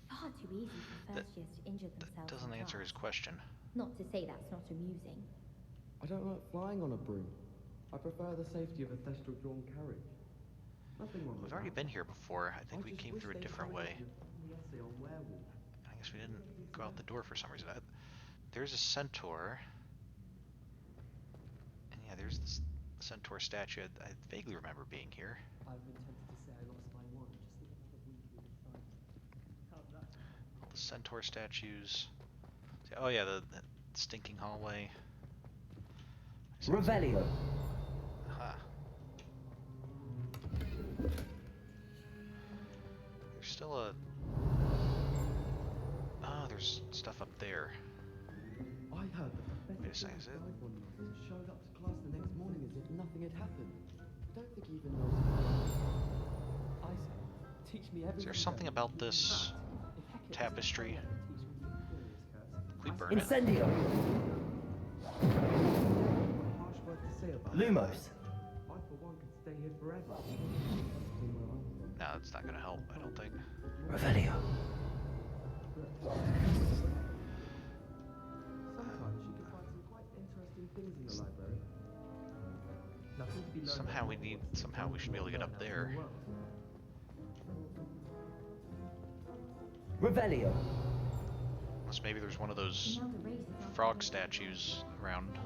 Far too easy for first years to injure themselves. That doesn't answer his question. Not to say that's not amusing. I don't like flying on a broom. I prefer the safety of a thestral drawn carriage. Nothing wrong with We've already that. been here before. I think we came through a different way. The essay on werewolves. I guess we didn't go out the door for some reason. There's a centaur. And yeah, there's this centaur statue. I vaguely remember being here. I've been tempted to say I lost my wand just that another Weasley beside me. How's that? All the centaur statues. Oh yeah, the stinking hallway. Revelio. Aha. There's still a... Oh, there's stuff up there. I heard the Wait a second, is it? one night and showed up to class the next morning as if nothing had happened. I don't think he even knows. I say, teach me everything. Is there something about this tapestry? Can we burn it? Incendio. Harsh word to say about Lumos. I for one could stay here forever. No, it's not gonna help, I don't think. Revelio. Sometimes you can find some quite interesting things in the library. Nothing to be learned. Somehow we should be able to get up there. Revelio. Unless maybe there's one of those frog statues around.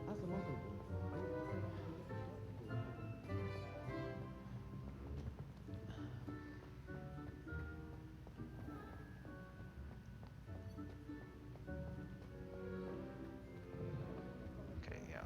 As a mother, Okay, yeah.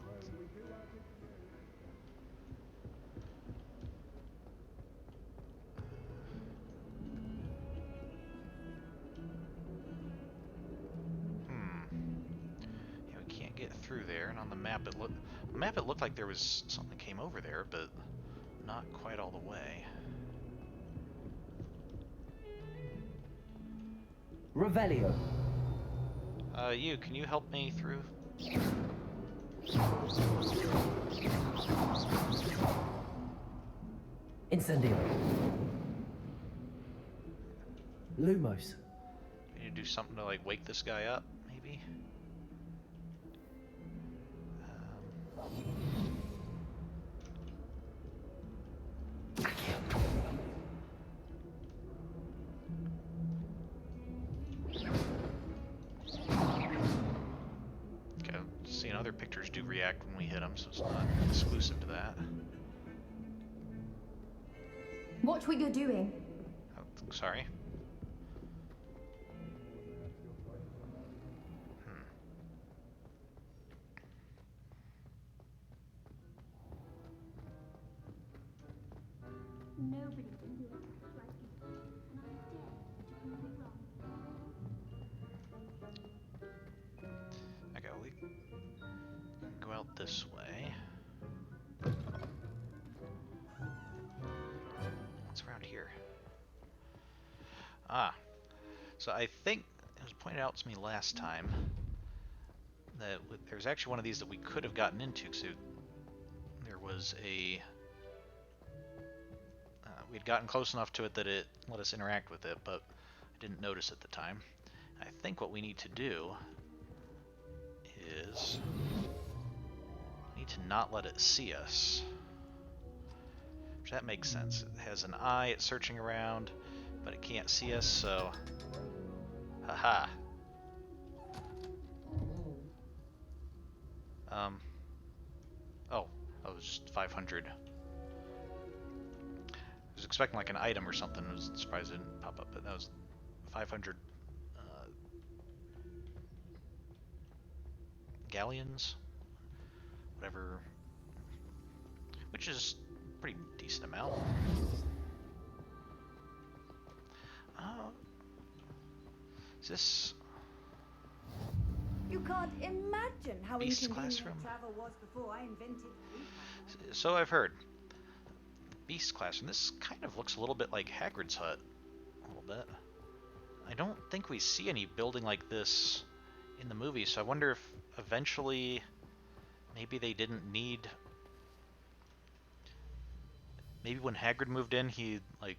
the map it looked like there was something that came over there, but not quite all the way. Revelio. Can you help me through? Incendio. Lumos. We need to do something to like wake this guy up, maybe? Okay, seeing other pictures do react when we hit them, so it's not exclusive to that. Watch what you're doing. Oh, sorry. Nobody can do it like you. And I dare to prove me wrong. Okay, we can go out this way. What's around here? Ah, so I think it was pointed out to me last time that there's actually one of these that we could have gotten into, because there was a... we'd gotten close enough to it that it let us interact with it, but I didn't notice at the time. I think what we need to do is we need to not let it see us. Which that makes sense. It has an eye, it's searching around, but it can't see us, so... Haha. Oh, that was just 500. I was expecting like an item or something. I was surprised it didn't pop up, but that was 500 galleons, whatever, which is a pretty decent amount. Is this You can't imagine how Beast's inconvenient classroom? travel was before I invented it. So I've heard. Beast classroom. This kind of looks a little bit like Hagrid's hut. A little bit. I don't think we see any building like this in the movie, so I wonder if eventually maybe they didn't need... Maybe when Hagrid moved in, he, like,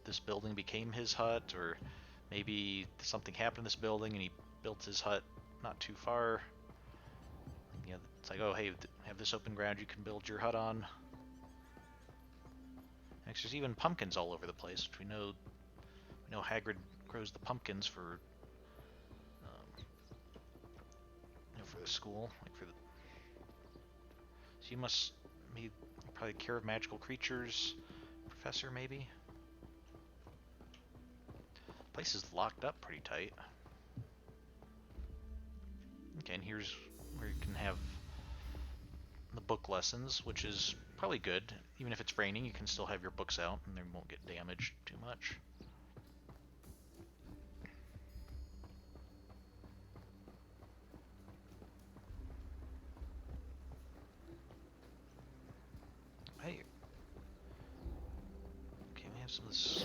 this building became his hut, or maybe something happened in this building and he built his hut not too far. Yeah, it's like, oh, hey, have this open ground you can build your hut on. Next, there's even pumpkins all over the place, which we know Hagrid grows the pumpkins for, for the school, like for the. So you must be probably care of magical creatures, professor maybe. Place is locked up pretty tight. Okay, and here's where you can have the book lessons, which is probably good. Even if it's raining, you can still have your books out and they won't get damaged too much. Hey. Okay, we have some of this.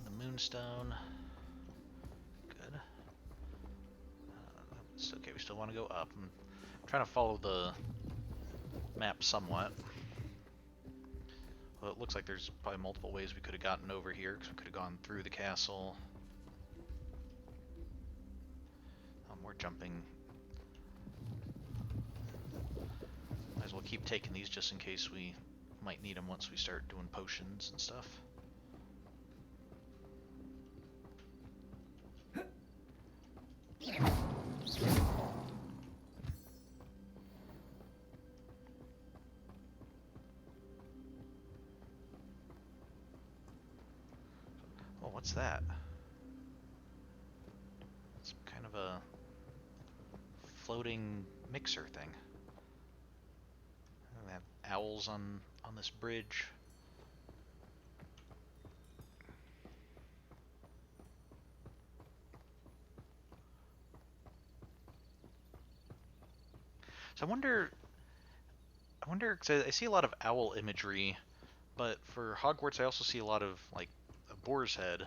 The moonstone. Good. It's okay, we still want to go up. I'm trying to follow the map somewhat. Well, it looks like there's probably multiple ways we could have gotten over here, because we could have gone through the castle. We're jumping. Might as well keep taking these just in case we might need them once we start doing potions and stuff. Oh, what's that? It's kind of a floating mixer thing. We have owls on this bridge. So I wonder, because I see a lot of owl imagery, but for Hogwarts I also see a lot of, like, a boar's head.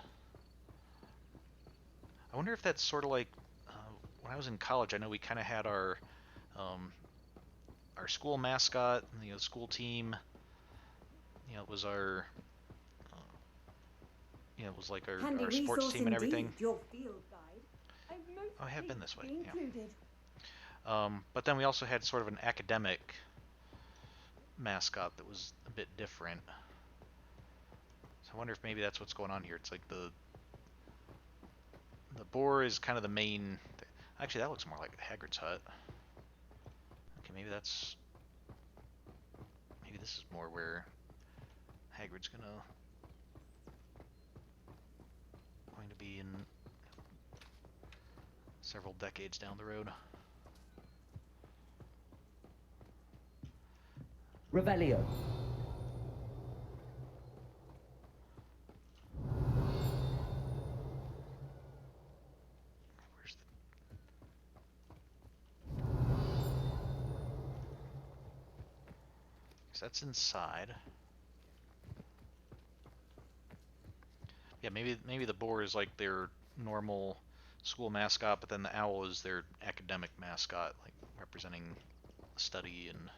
I wonder if that's sort of like, when I was in college, I know we kind of had um, our school mascot, school team, it was it was like Handy our sports resource team and everything. indeed, your field guide. I'm most Oh, I have been pleased this to way, be yeah. included. But then we also had sort of an academic mascot that was a bit different. So I wonder if maybe that's what's going on here. It's like the boar is kind of the main. Actually, that looks more like Hagrid's hut. Okay, maybe this is more where Hagrid's going to be in several decades down the road. Revelio. Where's the... So that's inside. Yeah, maybe the boar is like their normal school mascot, but then the owl is their academic mascot, like representing study and.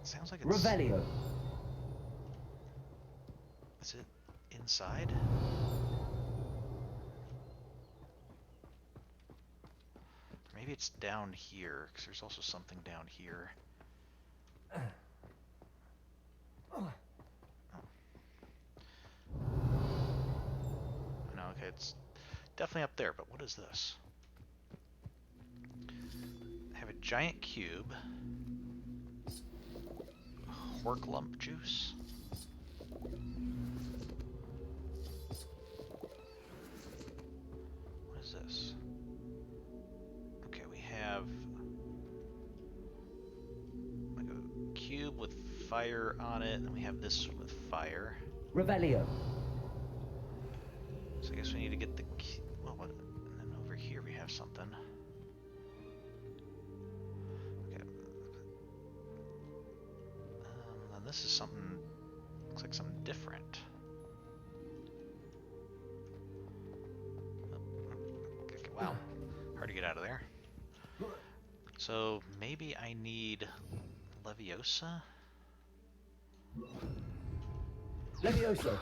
It sounds like it's. Revelio. Is it inside? Maybe it's down here, because there's also something down here. No, okay, it's definitely up there, but what is this? I have a giant cube. Hork lump juice. What is this? Okay, we have like a cube with fire on it, and we have this with fire. Revelio. So I guess we need to get the key. Well, what? And then over here we have something. Okay. Then this is something. Looks like something different. Okay, wow. Hard to get out of there. So maybe I need Leviosa? Levioso.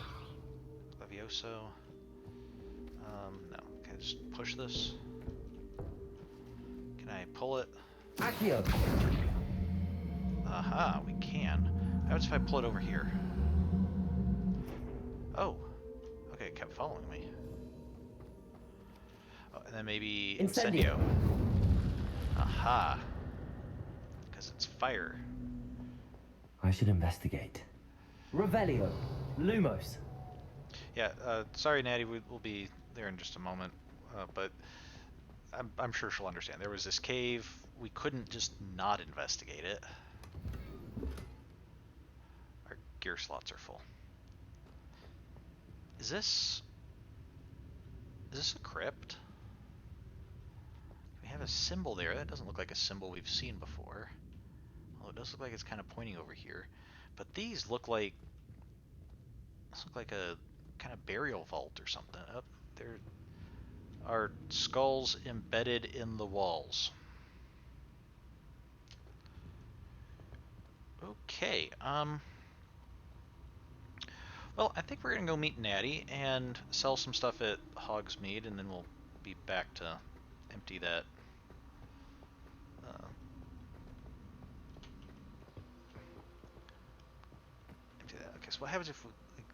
Levioso. No. Can I just push this? Can I pull it? Accio. Aha, we can. How about if I pull it over here? Oh. Okay, it kept following me. Oh, and then maybe Incendio. Aha. Because it's fire. I should investigate. Revelio. Lumos. Yeah, sorry, Natty, we'll be there in just a moment, but I'm sure she'll understand. There was this cave, we couldn't just not investigate it. Our gear slots are full. Is this a crypt? We have a symbol there. That doesn't look like a symbol we've seen before. Well, it does look like it's kind of pointing over here. But these look like a kind of burial vault or something. Up there are skulls embedded in the walls. Okay, well, I think we're gonna go meet Natty and sell some stuff at Hogsmeade, and then we'll be back to empty that. Empty that. Okay, so what happens if we, like,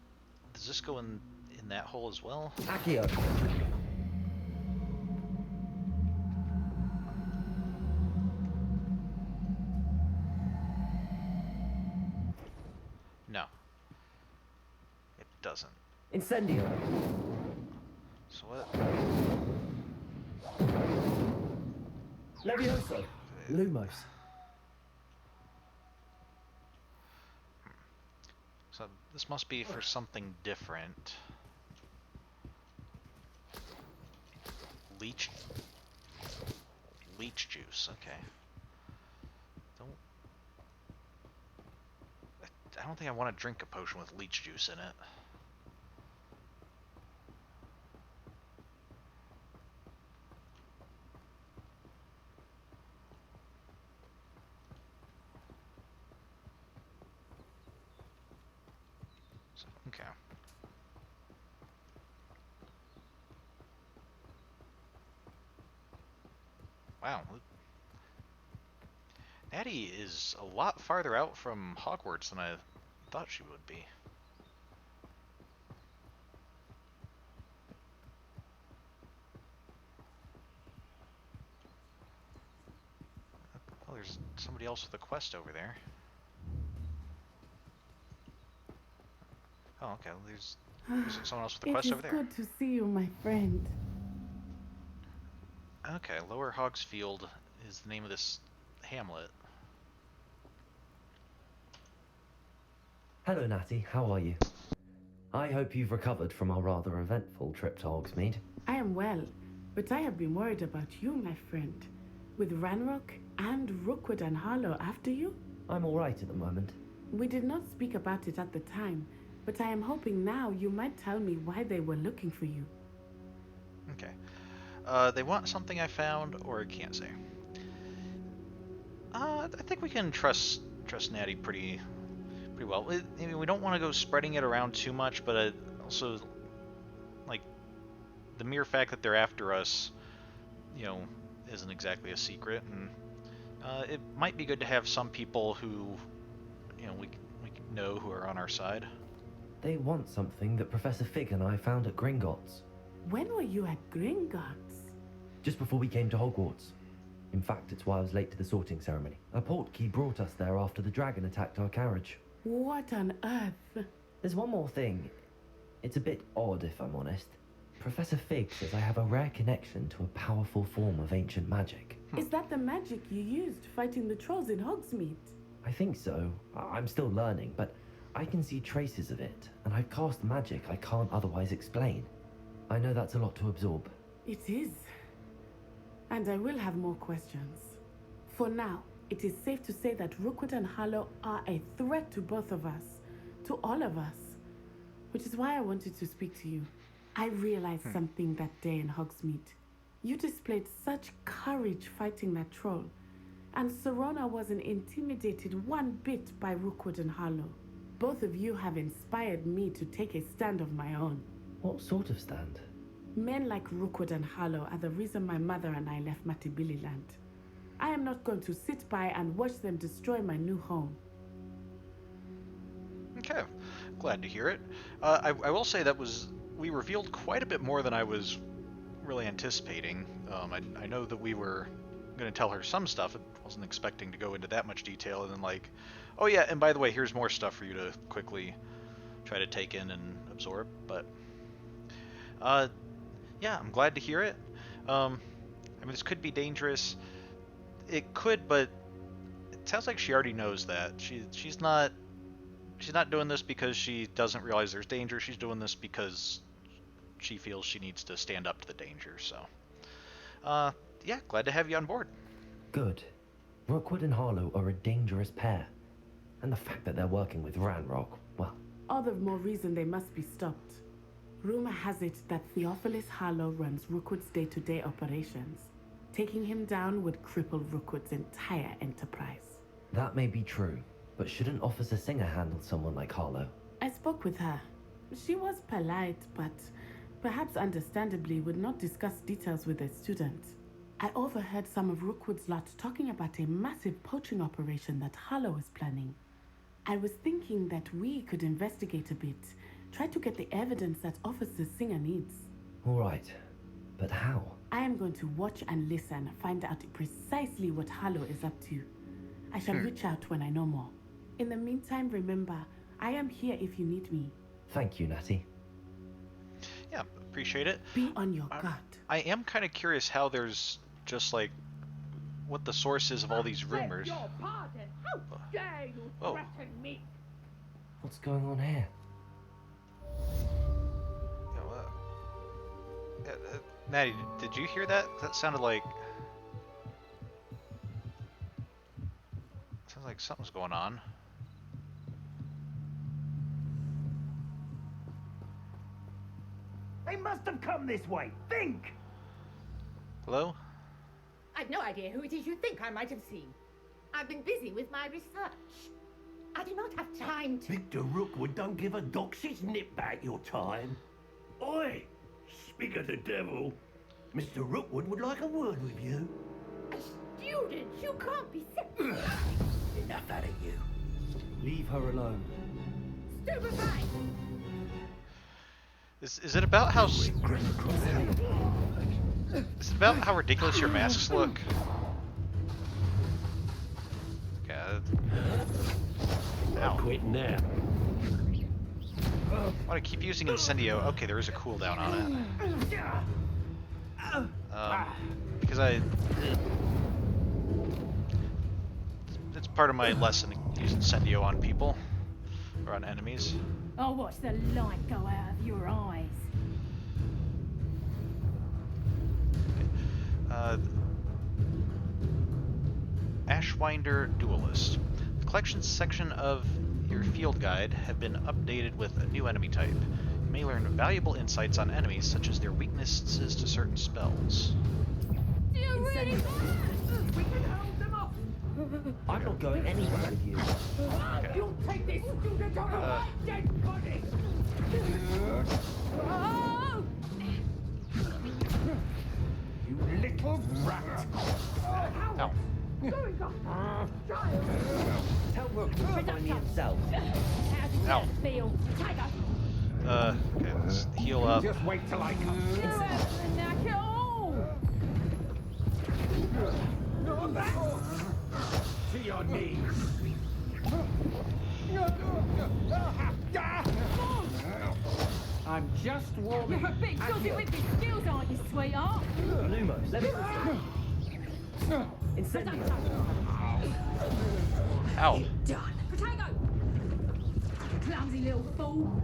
does this go in that hole as well? Accio. No. It doesn't. Incendio. So what? Levioso. Lumos. So this must be for something different. leech juice. Okay. I don't think I want to drink a potion with leech juice in it. Okay. Wow. Natty is a lot farther out from Hogwarts than I thought she would be. Oh, there's somebody else with a quest over there. Oh, okay. There's someone else with a quest over there. It is good to see you, my friend. Okay, Lower Hogsfield is the name of this hamlet. Hello, Natty. How are you? I hope you've recovered from our rather eventful trip to Hogsmeade. I am well, but I have been worried about you, my friend. With Ranrock and Rookwood and Harlow after you? I'm all right at the moment. We did not speak about it at the time, but I am hoping now you might tell me why they were looking for you. Okay. They want something I found, or I can't say. I think we can trust Natty pretty well. I mean, we don't want to go spreading it around too much, but also, like, the mere fact that they're after us, you know, isn't exactly a secret, and it might be good to have some people who, you know, we know who are on our side. They want something that Professor Fig and I found at Gringotts. When were you at Gringotts? Just before we came to Hogwarts. In fact, it's why I was late to the sorting ceremony. A portkey brought us there after the dragon attacked our carriage. What on earth? There's one more thing. It's a bit odd, if I'm honest. Professor Fig says I have a rare connection to a powerful form of ancient magic. Is that the magic you used fighting the trolls in Hogsmeade? I think so. I'm still learning, but I can see traces of it, and I've cast magic I can't otherwise explain. I know that's a lot to absorb. It is. And I will have more questions. For now, it is safe to say that Rookwood and Harlow are a threat to both of us, to all of us. Which is why I wanted to speak to you. I realized something that day in Hogsmeade. You displayed such courage fighting that troll, and Serona wasn't intimidated one bit by Rookwood and Harlow. Both of you have inspired me to take a stand of my own. What sort of stand? Men like Rookwood and Harlow are the reason my mother and I left Matibili Land. I am not going to sit by and watch them destroy my new home. Okay, glad to hear it. I will say we revealed quite a bit more than I was really anticipating. I know that we were going to tell her some stuff. I wasn't expecting to go into that much detail, and then like, oh yeah, and by the way, here's more stuff for you to quickly try to take in and absorb. But yeah, I'm glad to hear it. I mean, this could be dangerous. It could, but it sounds like she already knows that. She's not doing this because she doesn't realize there's danger. She's doing this because she feels she needs to stand up to the danger. So, yeah, glad to have you on board. Good. Rookwood and Harlow are a dangerous pair. And the fact that they're working with Ranrock, well... All the more reason they must be stopped. Rumor has it that Theophilus Harlow runs Rookwood's day-to-day operations. Taking him down would cripple Rookwood's entire enterprise. That may be true, but shouldn't Officer Singer handle someone like Harlow? I spoke with her. She was polite, but perhaps understandably would not discuss details with a student. I overheard some of Rookwood's lot talking about a massive poaching operation that Harlow is planning. I was thinking that we could investigate a bit, try to get the evidence that Officer Singer needs. All right, but how? I am going to watch and listen, find out precisely what Harlow is up to. I shall reach out when I know more. In the meantime, remember, I am here if you need me. Thank you, Natty. Yeah, appreciate it. Be on your guard. I am kind of curious how there's just like what the source is of all these rumors. Your pardon. How dare you threaten me? What's going on here? Natty, did you hear that? That sounded like Sounds like something's going on. They must have come this way. Think! Hello? I've no idea who it is you think I might have seen. I've been busy with my research. I do not have time to... Victor Rookwood don't give a doxy's nip back your time. Oi! Speak of the devil. Mr. Rookwood would like a word with you. A student? You can't be sick. Enough out of you. Leave her alone. Stupefied! Is it about how... Is it about how ridiculous your masks look? Okay. Ow. Quit now. I want to keep using Incendio. Okay, there is a cooldown on it. Because it's part of my lesson to use Incendio on people. Or on enemies. I'll watch the light go out of your eyes. Ashwinder Duelist. The collections section of your field guide have been updated with a new enemy type. You may learn valuable insights on enemies, such as their weaknesses to certain spells. You're really bad! We can hold them off! I'm not going anywhere with you. Okay. You'll take this student on a dead body! Oh! You little brat. Ow. Going on! Child! Tell Rook to find me himself. How does Ow. that feel? Tiger! Okay, let's heal up. Just wait till I come. You're better than that at all! To your knees. I'm just warming. You're a bit dodgy with your skills, aren't you, sweetheart? Lumos, let me... Incendio. Ow. Done. Potato! Clumsy little fool.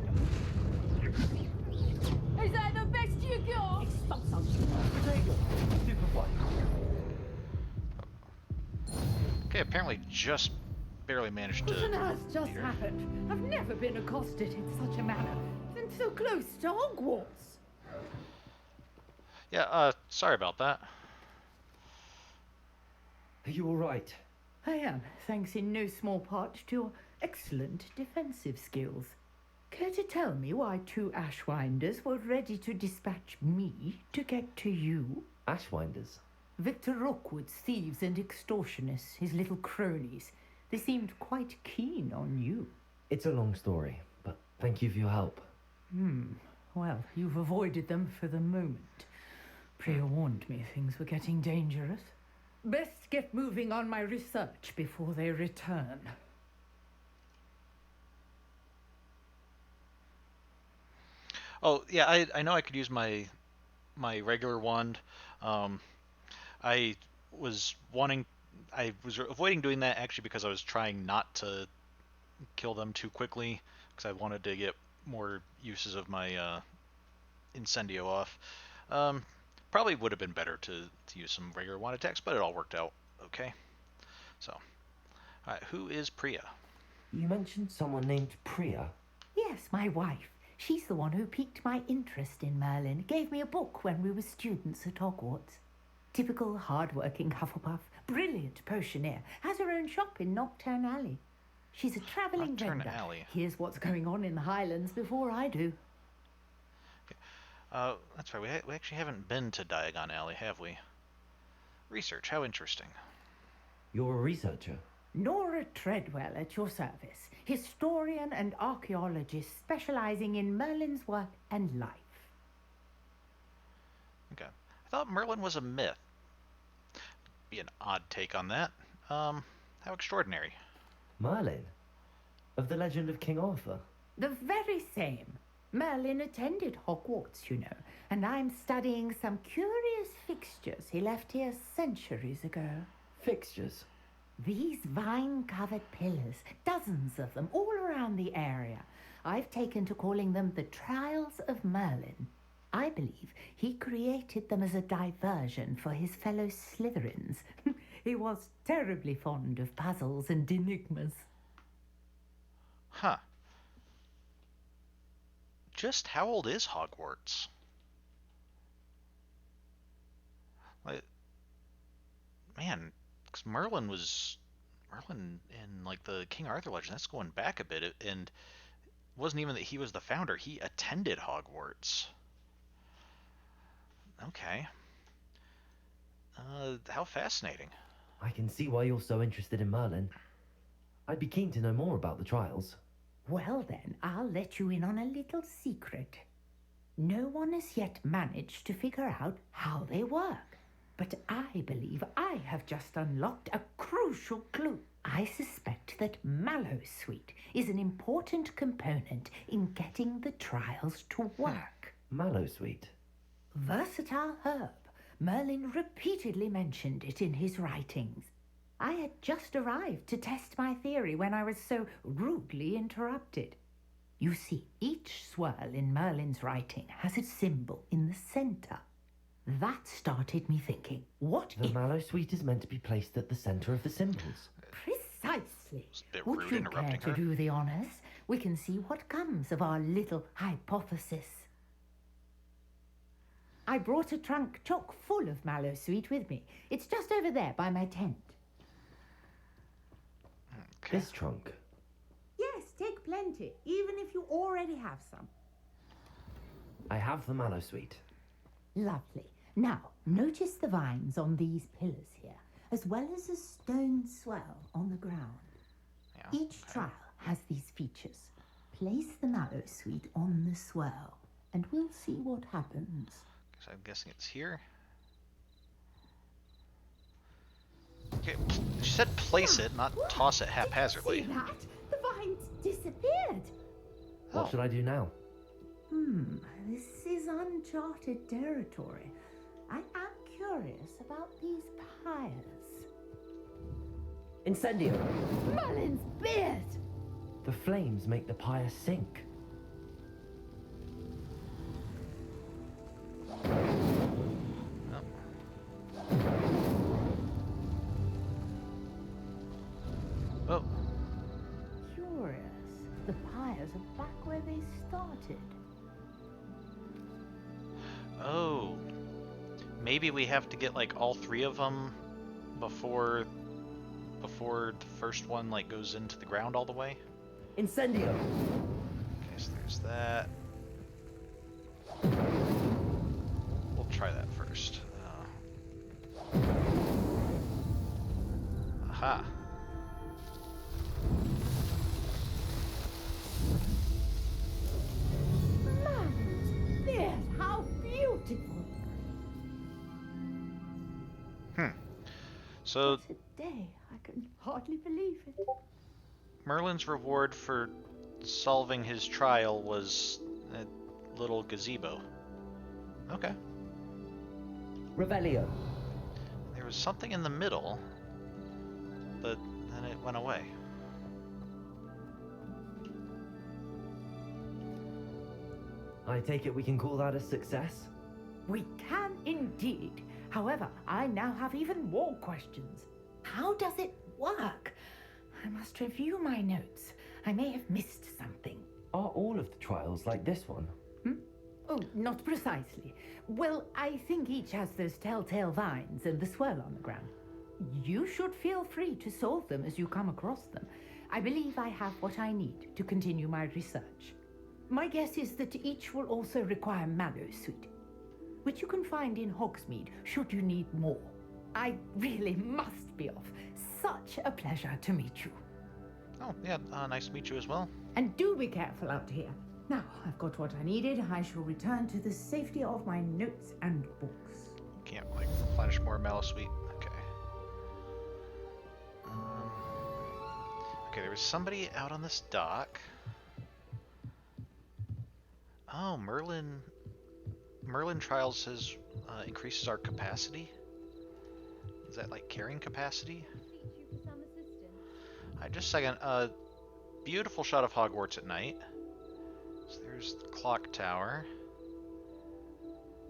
Is that the best you got? Potato. Superfly. Okay, apparently just barely managed to... What on earth just beat her. happened? I've never been accosted in such a manner. And so close to Hogwarts. Yeah, sorry about that. Are you alright? I am, thanks in no small part to your excellent defensive skills. Care to tell me why two Ashwinders were ready to dispatch me to get to you? Ashwinders? Victor Rookwood's thieves and extortionists, his little cronies. They seemed quite keen on you. It's a long story, but thank you for your help. Well, you've avoided them for the moment. Priya warned me things were getting dangerous. Best get moving on my research before they return. Oh, yeah, I know I could use my regular wand. I was avoiding doing that actually because I was trying not to kill them too quickly because I wanted to get more uses of my Incendio off. Probably would have been better to use some regular wand attacks, but it all worked out okay. So, alright, who is Priya? You mentioned someone named Priya. Yes, my wife. She's the one who piqued my interest in Merlin. Gave me a book when we were students at Hogwarts. Typical hard-working Hufflepuff. Brilliant potioneer. Has her own shop in Knockturn Alley. She's a travelling Knockturn vendor. Alley. Here's what's going on in the Highlands before I do. That's right, we actually haven't been to Diagon Alley, have we? Research, how interesting. You're a researcher? Nora Treadwell at your service. Historian and archaeologist specialising in Merlin's work and life. Okay. I thought Merlin was a myth. Be an odd take on that. How extraordinary. Merlin? Of the legend of King Arthur? The very same. Merlin attended Hogwarts, you know, and I'm studying some curious fixtures he left here centuries ago. Fixtures? These vine-covered pillars, dozens of them, all around the area. I've taken to calling them the Trials of Merlin. I believe he created them as a diversion for his fellow Slytherins. He was terribly fond of puzzles and enigmas. Huh. Just how old is Hogwarts? Like, man, 'cause Merlin in like the King Arthur legend. That's going back a bit, and it wasn't even that he was the founder. He attended Hogwarts. Okay. How fascinating. I can see why you're so interested in Merlin. I'd be keen to know more about the trials. Well then, I'll let you in on a little secret. No one has yet managed to figure out how they work. But I believe I have just unlocked a crucial clue. I suspect that Mallowsweet is an important component in getting the trials to work. Mallowsweet? Versatile herb. Merlin repeatedly mentioned it in his writings. I had just arrived to test my theory when I was so rudely interrupted. You see, each swirl in Merlin's writing has a symbol in the center. That started me thinking, what The if... Mallowsweet is meant to be placed at the center of the symbols. Precisely. It's a bit Would rude you interrupting care her. to do the honors? We can see what comes of our little hypothesis. I brought a trunk chock full of Mallowsweet with me. It's just over there by my tent. Okay. This trunk? Yes, take plenty, even if you already have some. I have the Mallowsweet. Lovely. Now, notice the vines on these pillars here, as well as a stone swell on the ground. Yeah, Each trial has these features. Place the Mallowsweet on the swirl, and we'll see what happens. So I'm guessing it's here. Okay, she said place it, not toss it haphazardly. See that? The vines disappeared. What should I do now? This is uncharted territory. I am curious about these pyres. Incendio! Merlin's beard! The flames make the pyre sink. Oh. Curious. The pyres are back where they started. Oh. Maybe we have to get like all three of them before the first one like goes into the ground all the way. Incendio! Okay, so there's that. We'll try that first. Aha. Merlin's beard, how beautiful! So Today, I can hardly believe it. Merlin's reward for solving his trial was a little gazebo. Okay. Revelio. There was something in the middle, but then it went away. I take it we can call that a success? We can indeed. However, I now have even more questions. How does it work? I must review my notes. I may have missed something. Are all of the trials like this one? Oh, not precisely. Well, I think each has those telltale vines and the swirl on the ground. You should feel free to solve them as you come across them. I believe I have what I need to continue my research. My guess is that each will also require Mallowsweet, which you can find in Hogsmeade should you need more. I really must be off. Such a pleasure to meet you. Oh, yeah, nice to meet you as well. And do be careful out here. Now, I've got what I needed. I shall return to the safety of my notes and books. Can't, like, replenish more Mallowsweet. Okay. Okay, there was somebody out on this dock. Oh, Merlin Trials says increases our capacity. Is that like carrying capacity? Just a second. Beautiful shot of Hogwarts at night. So there's the clock tower.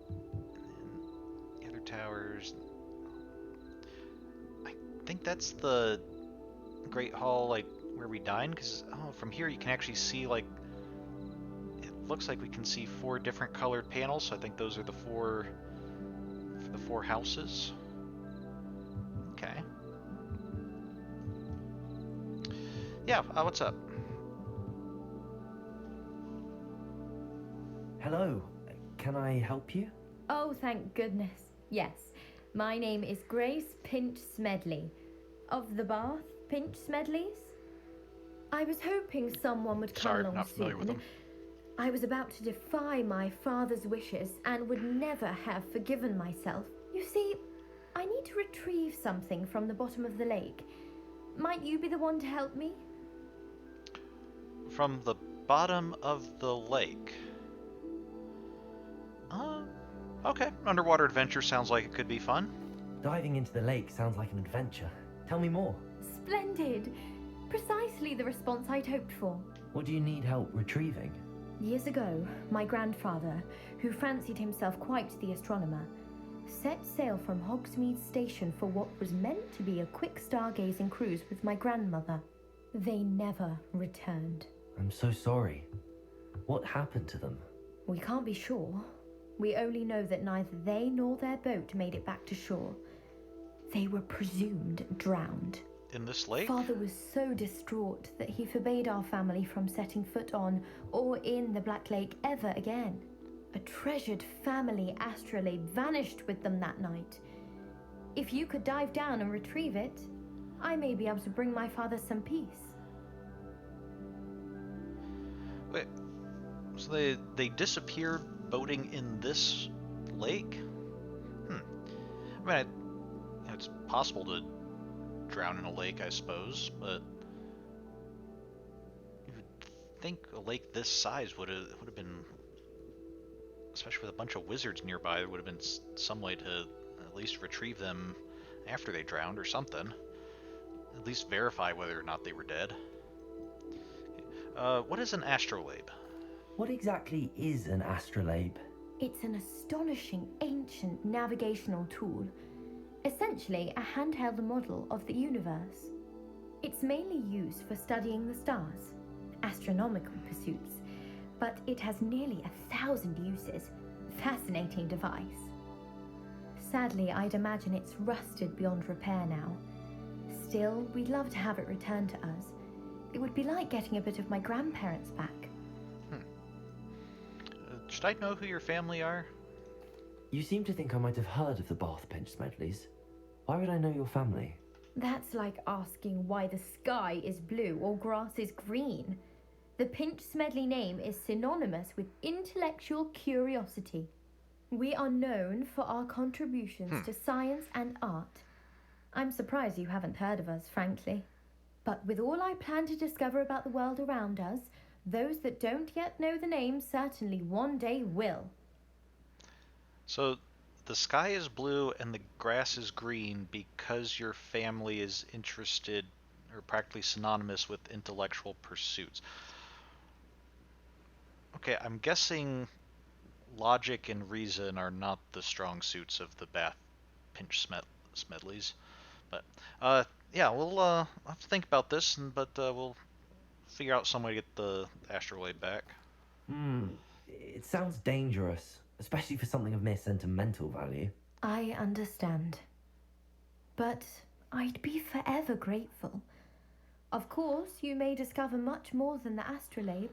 And then the other towers. I that's the Great Hall, like, where we dined? Because, oh, from here you can actually see, like, it looks like we can see 4 different colored panels, so I think those are the four houses. Okay. Yeah, what's up? Hello. Can I help you? Oh, thank goodness. Yes. My name is Grace Pinch Smedley. Of the Bath Pinch Smedleys? I was hoping someone would come Sorry, along not familiar soon. with them. I was about to defy my father's wishes and would never have forgiven myself. You see, I need to retrieve something from the bottom of the lake. Might you be the one to help me? From the bottom of the lake. Okay. Underwater adventure sounds like it could be fun. Diving into the lake sounds like an adventure. Tell me more. Splendid. Precisely the response I'd hoped for. What do you need help retrieving? Years ago, my grandfather, who fancied himself quite the astronomer, set sail from Hogsmeade Station for what was meant to be a quick stargazing cruise with my grandmother. They never returned. I'm so sorry. What happened to them? We can't be sure. We only know that neither they nor their boat made it back to shore. They were presumed drowned. In this lake? Father was so distraught that he forbade our family from setting foot on or in the Black Lake ever again. A treasured family astrolabe vanished with them that night. If you could dive down and retrieve it, I may be able to bring my father some peace. Wait, so they disappeared boating in this lake? I mean, it's possible to drown in a lake, I suppose, but you would think a lake this size would have been, especially with a bunch of wizards nearby, there would have been some way to at least retrieve them after they drowned or something. At least verify whether or not they were dead. What is an astrolabe? What exactly is an astrolabe? It's an astonishing ancient navigational tool. Essentially a handheld model of the universe. It's mainly used for studying the stars, astronomical pursuits, but it has nearly 1,000 uses. Fascinating device. Sadly, I'd imagine it's rusted beyond repair now. Still, we'd love to have it returned to us. It would be like getting a bit of my grandparents back. Should I know who your family are? You seem to think I might have heard of the Bath Pinch Smedleys. Why would I know your family? That's like asking why the sky is blue or grass is green. The Pinch Smedley name is synonymous with intellectual curiosity. We are known for our contributions to science and art. I'm surprised you haven't heard of us, frankly. But with all I plan to discover about the world around us, those that don't yet know the name certainly one day will. So, the sky is blue and the grass is green because your family is interested or practically synonymous with intellectual pursuits. Okay, I'm guessing logic and reason are not the strong suits of the Bath Pinch Smedleys. But, yeah, we'll have to think about this, but we'll figure out some way to get the astrolabe back. It sounds dangerous, especially for something of mere sentimental value. I understand. But I'd be forever grateful. Of course, you may discover much more than the astrolabe.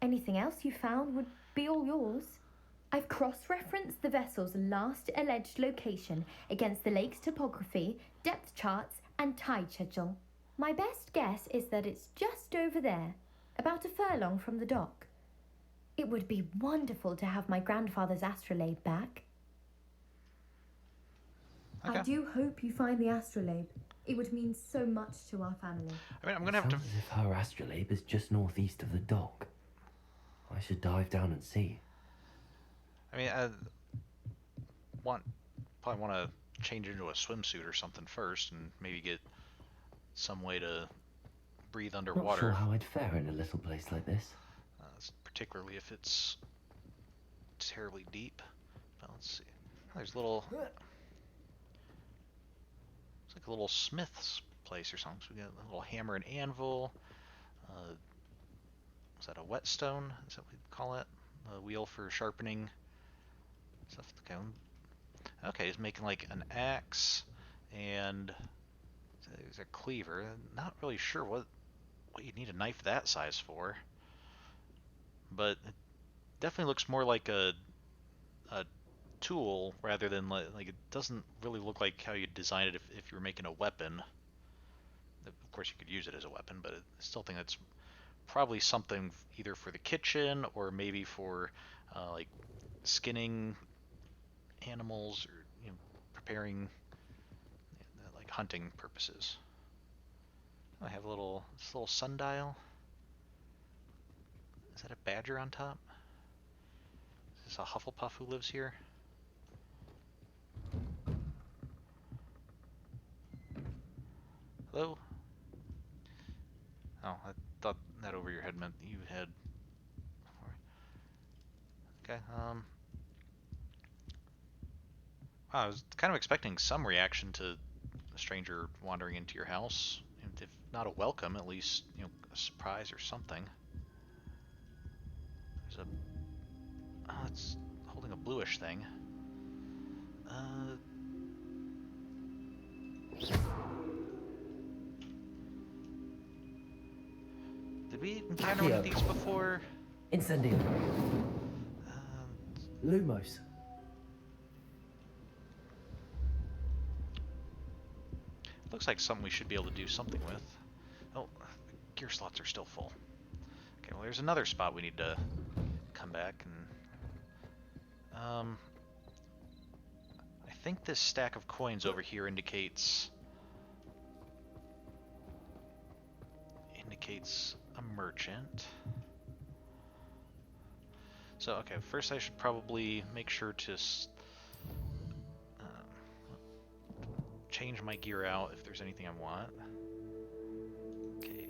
Anything else you found would be all yours. I've cross-referenced the vessel's last alleged location against the lake's topography, depth charts, and tide schedule. My best guess is that it's just over there, about a furlong from the dock. It would be wonderful to have my grandfather's astrolabe back. Okay. I do hope you find the astrolabe. It would mean so much to our family. I mean, I'm gonna have to. Sounds as if her astrolabe is just northeast of the dock. I should dive down and see. I mean, probably want to change into a swimsuit or something first, and maybe get some way to breathe underwater. Not sure how I'd fare in a little place like this. Particularly if it's terribly deep. Well, let's see. There's It's like a little smith's place or something. So we got a little hammer and anvil. Is that a whetstone? Is that what we call it? A wheel for sharpening stuff. Okay, he's making like an axe and there's a cleaver. Not really sure what you'd need a knife that size for, but it definitely looks more like a tool rather than like it doesn't really look like how you design it if you were making a weapon. Of course, you could use it as a weapon, but I still think that's probably something either for the kitchen or maybe for like skinning animals or preparing like hunting purposes. I have this little sundial. Is that a badger on top? Is this a Hufflepuff who lives here? Hello? Oh, I thought that over your head meant you had... Okay, wow, I was kind of expecting some reaction to a stranger wandering into your house. If not a welcome, at least, a surprise or something. There's a... Oh, it's holding a bluish thing. Did we encounter one of these before? Incendio. Lumos. Looks like something we should be able to do something with. Oh, gear slots are still full. Okay, well there's another spot we need to come back and... I think this stack of coins over here indicates a merchant. So, okay, first I should probably make sure to change my gear out if there's anything I want. Okay.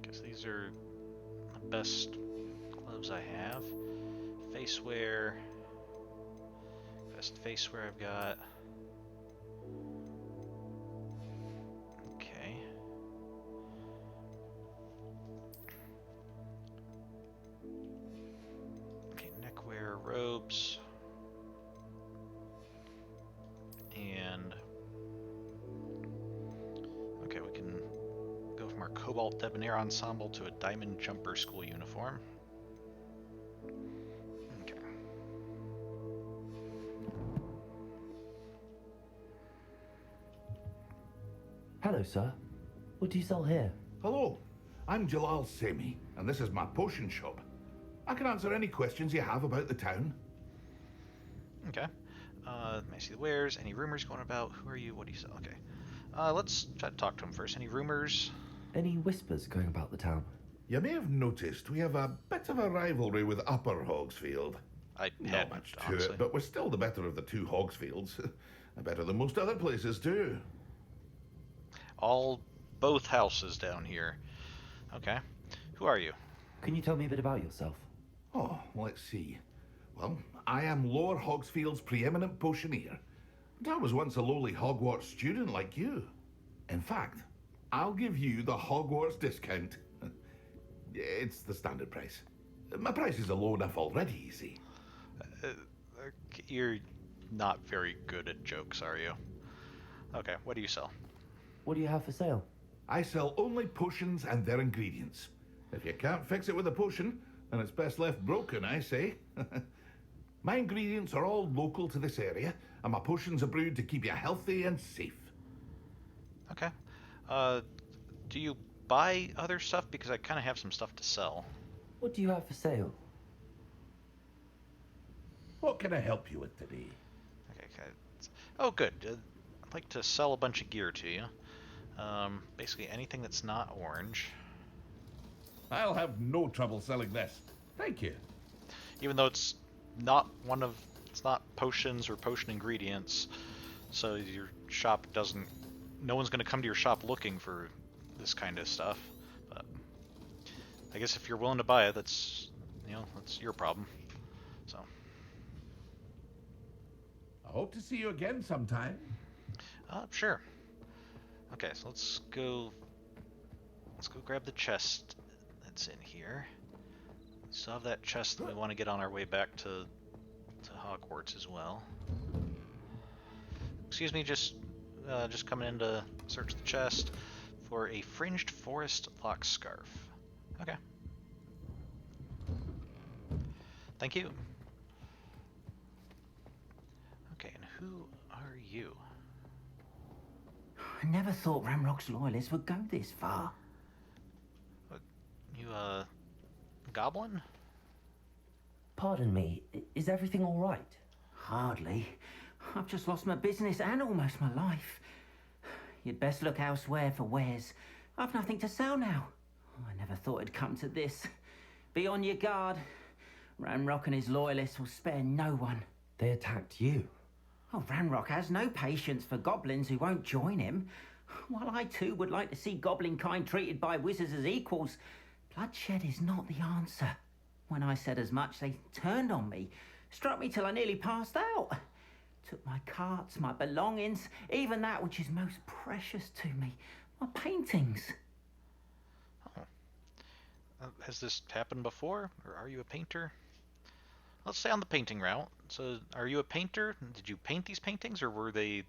Guess these are the best gloves I have. Face wear. Best face wear I've got. Okay. Okay, neckwear, robes. And okay, we can go from our Cobalt Debonair ensemble to a Diamond Jumper school uniform. Okay. Hello, sir. What do you sell here? Hello, I'm Jalal Semi, and this is my potion shop. I can answer any questions you have about the town. Okay. May I see the wares? Any rumors going about? Who are you? What do you sell? Okay. Let's try to talk to him first. Any rumors? Any whispers going about the town? You may have noticed we have a bit of a rivalry with Upper Hogsfield. Not much to it, but we're still the better of the two Hogsfields. Better than most other places, too. Both houses down here. Okay. Who are you? Can you tell me a bit about yourself? Oh, let's see. Well, I am Lord Hogsfield's preeminent potioneer. But I was once a lowly Hogwarts student like you. In fact, I'll give you the Hogwarts discount. It's the standard price. My prices are low enough already, you see. You're not very good at jokes, are you? Okay, what do you sell? What do you have for sale? I sell only potions and their ingredients. If you can't fix it with a potion, then it's best left broken, I say. My ingredients are all local to this area, and my potions are brewed to keep you healthy and safe. Okay. Do you buy other stuff? Because I kind of have some stuff to sell. What do you have for sale? What can I help you with today? Okay. Oh, good. I'd like to sell a bunch of gear to you. Basically anything that's not orange. I'll have no trouble selling this. Thank you. Even though it's not potions or potion ingredients, so your shop doesn't... No one's going to come to your shop looking for this kind of stuff. But I guess if you're willing to buy it, that's your problem. So. hope to see you again sometime. Sure. Okay, so let's go grab the chest that's in here. We still have that chest that we want to get on our way back to Hogwarts as well. Excuse me, just coming in to search the chest for a fringed forest lock scarf. Okay. Thank you. Okay, and who are you? I never thought Ramrock's loyalists would go this far. You, goblin? Pardon me, is everything all right? Hardly. I've just lost my business and almost my life. You'd best look elsewhere for wares. I've nothing to sell now. I never thought it'd come to this. Be on your guard. Ramrock and his loyalists will spare no one. They attacked you. Oh, Ramrock has no patience for goblins who won't join him. While I too would like to see goblin kind treated by wizards as equals, bloodshed is not the answer. When I said as much, they turned on me, struck me till I nearly passed out. Took my carts, my belongings, even that which is most precious to me, my paintings. Oh. Has this happened before, or are you a painter? Let's stay on the painting route. So, are you a painter? Did you paint these paintings, or were they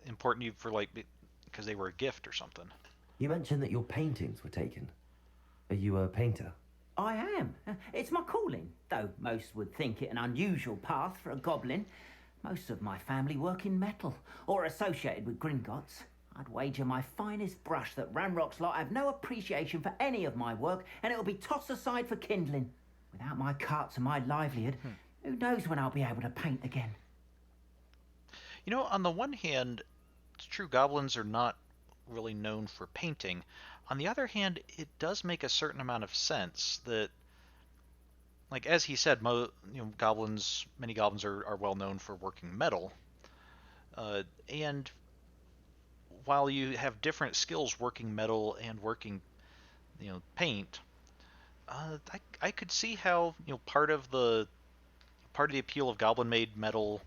important to you for, like, because they were a gift or something? You mentioned that your paintings were taken. Are you a painter? I am. It's my calling, though most would think it an unusual path for a goblin. Most of my family work in metal, or associated with Gringotts. I'd wager my finest brush that Ramrock's lot have no appreciation for any of my work, and it'll be tossed aside for kindling. Without my carts and my livelihood, who knows when I'll be able to paint again? You know, on the one hand, it's true goblins are not really known for painting. On the other hand, it does make a certain amount of sense that, like, as he said, many goblins are well known for working metal. And while you have different skills working metal and working, paint, I could see how, part of the appeal of goblin-made metal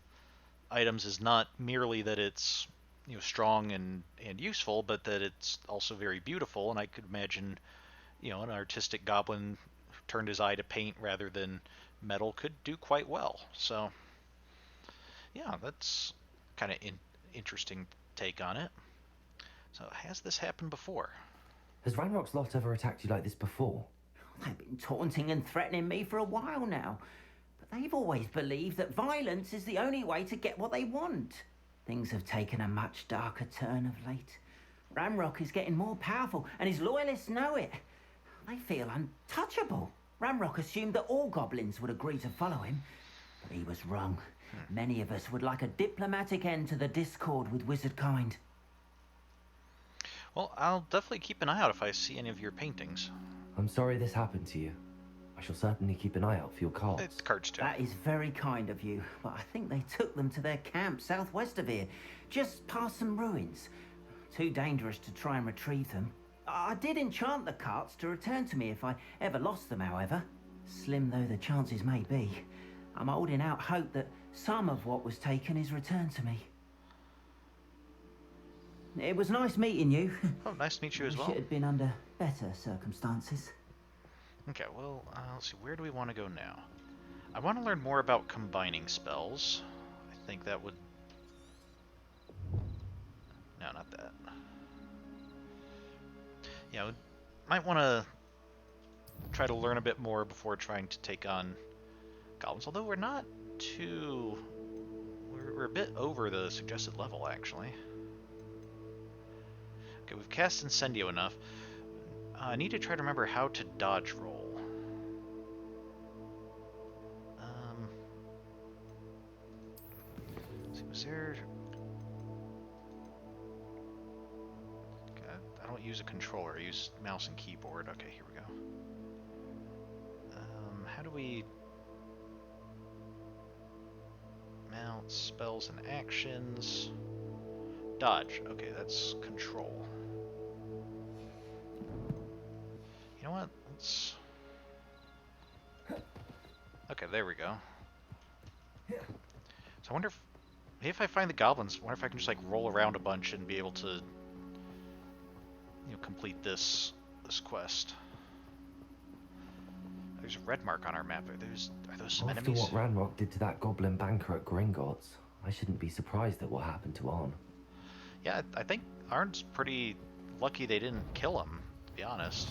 items is not merely that it's strong and useful, but that it's also very beautiful. And I could imagine, an artistic goblin who turned his eye to paint rather than metal could do quite well. So, yeah, that's kind of interesting take on it. So, has this happened before? Has Ranrock's lot ever attacked you like this before? They've been taunting and threatening me for a while now. But they've always believed that violence is the only way to get what they want. Things have taken a much darker turn of late. Ramrock is getting more powerful, and his loyalists know it. They feel untouchable. Ramrock assumed that all goblins would agree to follow him, but he was wrong. Many of us would like a diplomatic end to the discord with wizard kind. Well, I'll definitely keep an eye out if I see any of your paintings. I'm sorry this happened to you. I shall certainly keep an eye out for your cards. It's cards too. That is very kind of you, but I think they took them to their camp southwest of here, just past some ruins. Too dangerous to try and retrieve them. I did enchant the carts to return to me if I ever lost them, however. Slim though the chances may be, I'm holding out hope that some of what was taken is returned to me. It was nice meeting you. Oh, nice to meet you as well. Wish it had been under better circumstances. Okay, well, let's see, where do we want to go now? I want to learn more about combining spells. I think that would... No, not that. Yeah, we might want to try to learn a bit more before trying to take on goblins, although we're not too... We're a bit over the suggested level, actually. Okay, we've cast Incendio enough. I need to try to remember how to dodge roll. Let's see, was there... I don't use a controller, I use mouse and keyboard. Okay, here we go. How do we... Mount, spells and actions... Dodge. Okay, that's control. You know what? Let's... Okay, there we go. So I wonder if Maybe if I find the goblins, I wonder if I can just like roll around a bunch and be able to, complete this quest. There's a red mark on our map. Are those some After enemies? what Ranrock did to that goblin banker at Gringotts, I shouldn't be surprised at what happened to Arn. Yeah, I think Arn's pretty lucky they didn't kill him, to be honest.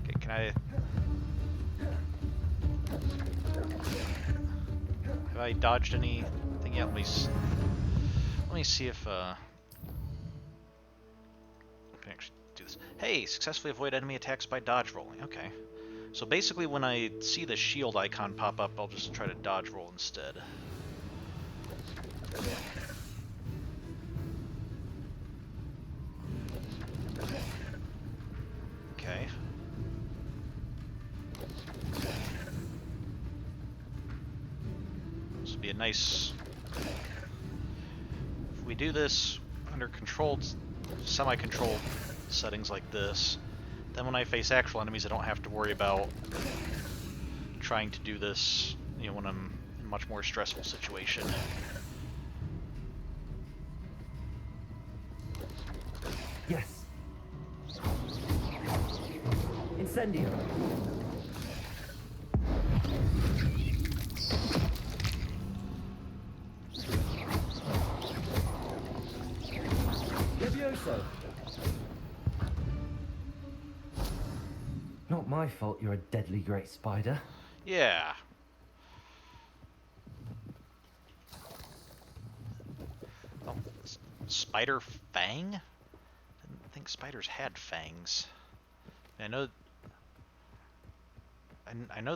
Okay, can I... Have I dodged anything yet? Let me see if I can actually do this. Hey, successfully avoid enemy attacks by dodge rolling. Okay. So basically when I see the shield icon pop up, I'll just try to dodge roll instead. Okay. This would be a nice... If we do this under controlled, semi-controlled settings like this, then when I face actual enemies, I don't have to worry about trying to do this, when I'm in a much more stressful situation. Yes. Incendio. Levioso. Not my fault you're a deadly great spider. Yeah. Oh, spider fang? Didn't think spiders had fangs. I know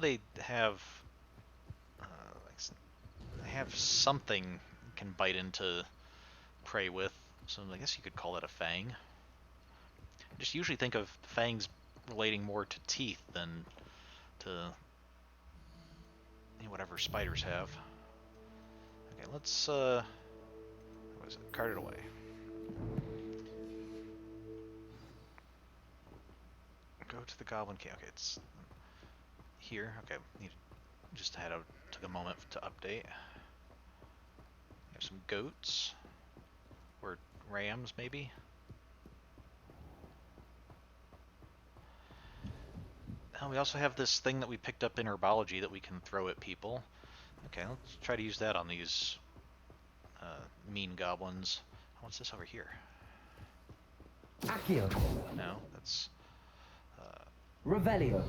they have something you can bite into prey with, so I guess you could call that a fang. I just usually think of fangs relating more to teeth than to whatever spiders have. Okay, let's what is it? Cart it away. Go to the goblin cave. Okay, it's here. Okay, just took a moment to update. We have some goats or rams, maybe. We also have this thing that we picked up in herbology that we can throw at people. Okay, let's try to use that on these mean goblins. What's this over here? Accio. No, that's... Revelio.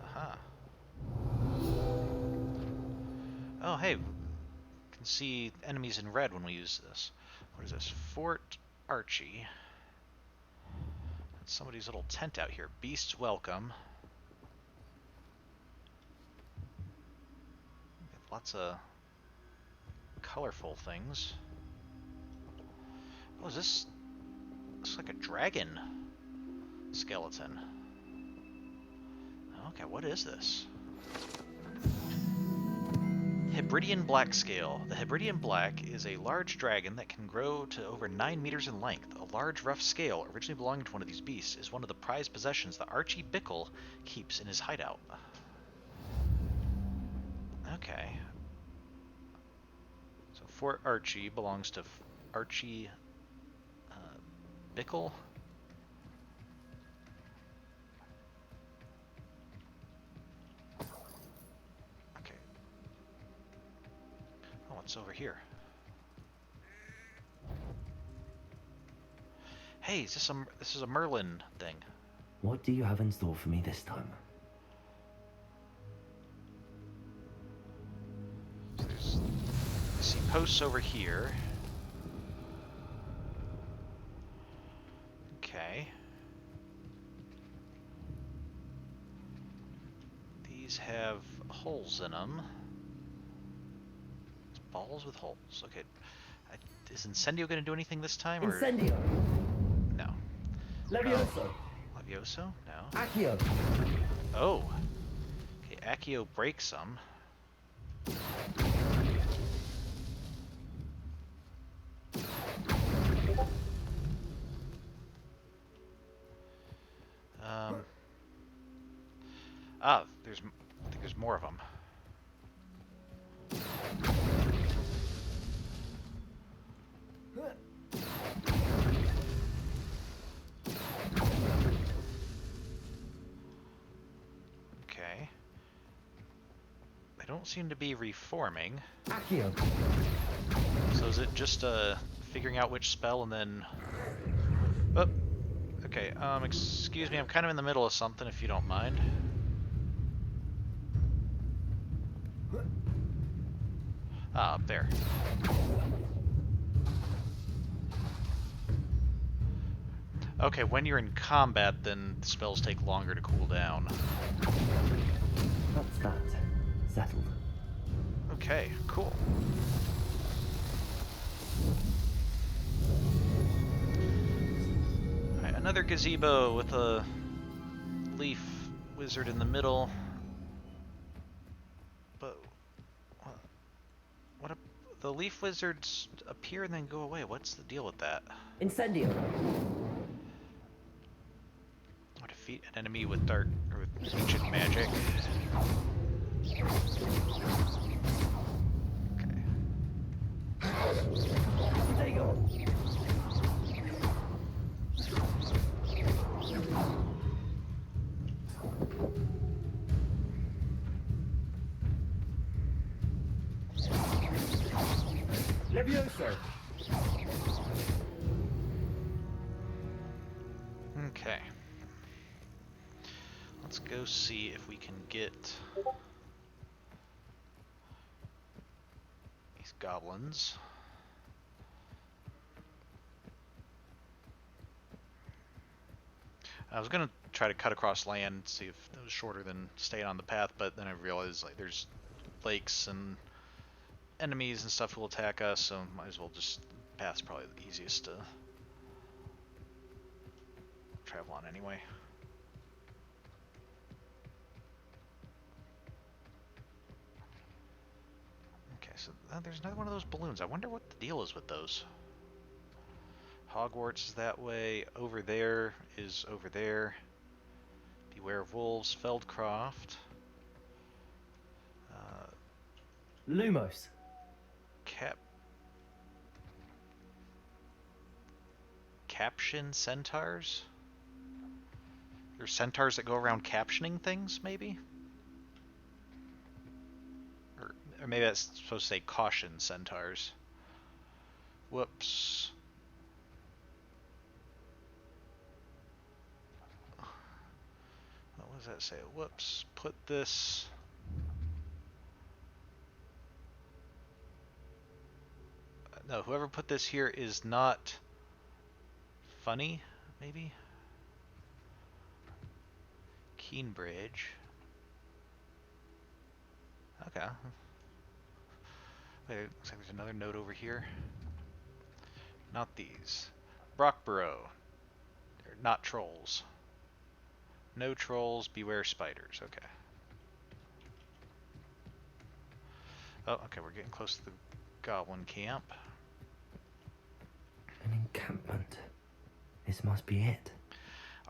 Aha. Oh, hey. Can see enemies in red when we use this. What is this? Fort Archie. That's somebody's little tent out here. Beasts welcome. Lots of colorful things. Oh, is this... Looks like a dragon skeleton. Okay, what is this? Hebridean Black Scale. The Hebridean Black is a large dragon that can grow to over 9 meters in length. A large, rough scale, originally belonging to one of these beasts, is one of the prized possessions that Archie Bickle keeps in his hideout. Okay. So Fort Archie belongs to Archie Bickle. Okay. Oh, what's over here? Hey, this is a Merlin thing. What do you have in store for me this time? So I see posts over here. Okay. These have holes in them. It's balls with holes. Okay. Is Incendio going to do anything this time? Or... Incendio. No. Levioso. Levioso? No. Accio. Oh. Okay, Accio breaks some. Ah, I think there's more of them. Okay. They don't seem to be reforming. Accio. So is it just figuring out which spell and then... Oh, okay, excuse me, I'm kind of in the middle of something if you don't mind. Ah, up there. Okay, when you're in combat, then the spells take longer to cool down. That's that. Settled. Okay, cool. Alright, another gazebo with a leaf wizard in the middle. But the leaf wizards appear and then go away. What's the deal with that? Incendio. Defeat an enemy with dark or with ancient magic. Levioso. Okay. Let's go see if we can get these goblins. I was gonna try to cut across land, see if it was shorter than staying on the path, but then I realized like there's lakes and enemies and stuff will attack us, so might as well just the path's probably the easiest to travel on anyway. Okay, so there's another one of those balloons. I wonder what the deal is with those. Hogwarts is that way. Over there is over there. Beware of wolves. Feldcroft. Lumos. Caption centaurs? There's centaurs that go around captioning things, maybe? Or maybe that's supposed to say caution centaurs. Whoops. What does that say? Whoops. Put this... No, whoever put this here is not funny, maybe? Keenbridge. Okay. Wait, looks like there's another note over here. Not these. Brockborough. They're not trolls. No trolls, beware spiders. Okay. Oh, okay, we're getting close to the goblin camp. An encampment. This must be it.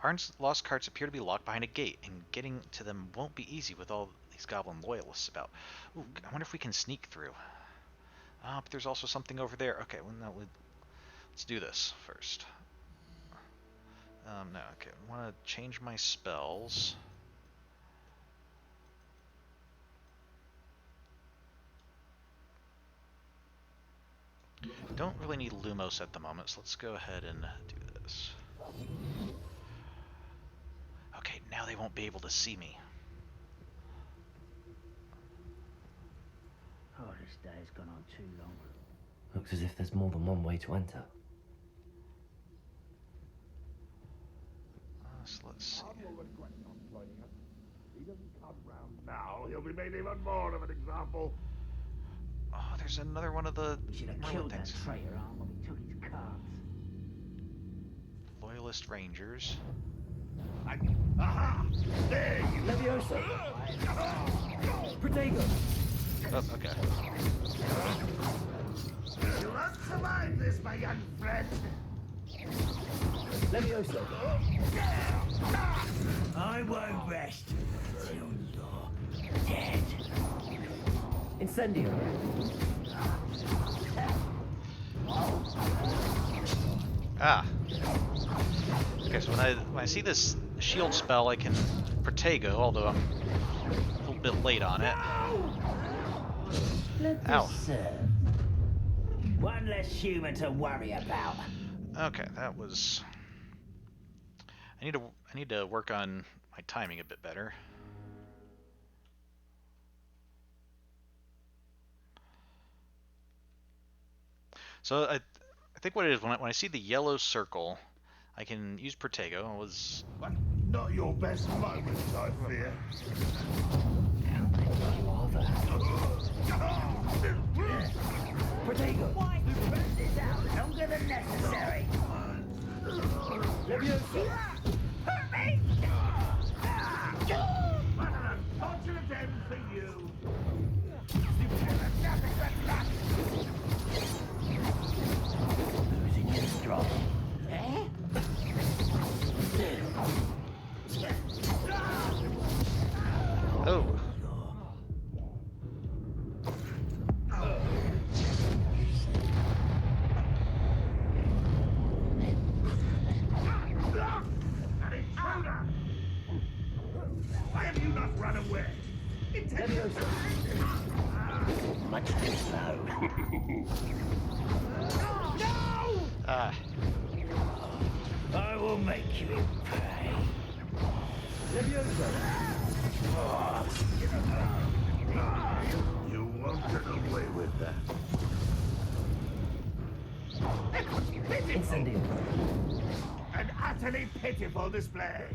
Arn's lost carts appear to be locked behind a gate, and getting to them won't be easy with all these goblin loyalists about. Ooh, I wonder if we can sneak through. Ah, but there's also something over there. Okay, well, no, let's do this first. No, okay, I want to change my spells. Don't really need Lumos at the moment, so let's go ahead and do this. Okay, now they won't be able to see me. Oh, this day's gone on too long. Looks as if there's more than one way to enter. So let's see. He doesn't come round now, he'll be made even more of an example. Oh, there's another one of the We should have killed that traitor arm when we took his cards. Loyalist Rangers. Aha! There you Levioso! Protego! Oh, okay. You won't survive this, my young friend. Levioso. I won't rest till you're dead. Incendio. Ah. Okay, so when I see this shield spell, I can Protego, although I'm a little bit late on it. Let Ow. this serve. One less human to worry about. Okay, that was. I need to work on my timing a bit better. So I think what it is when I see the yellow circle, I can use Protego. It was Not your best moment, I fear. Protego. Why spread this out longer than necessary? Levioso. Hurt me! What an unfortunate end for you. Losing your strong. Eh? oh. An intruder! Why have you not run away? Levioso. Much too slow. No! Ah. I will make you pay. Levioso. You won't get away with that. Incendio. An utterly pitiful display.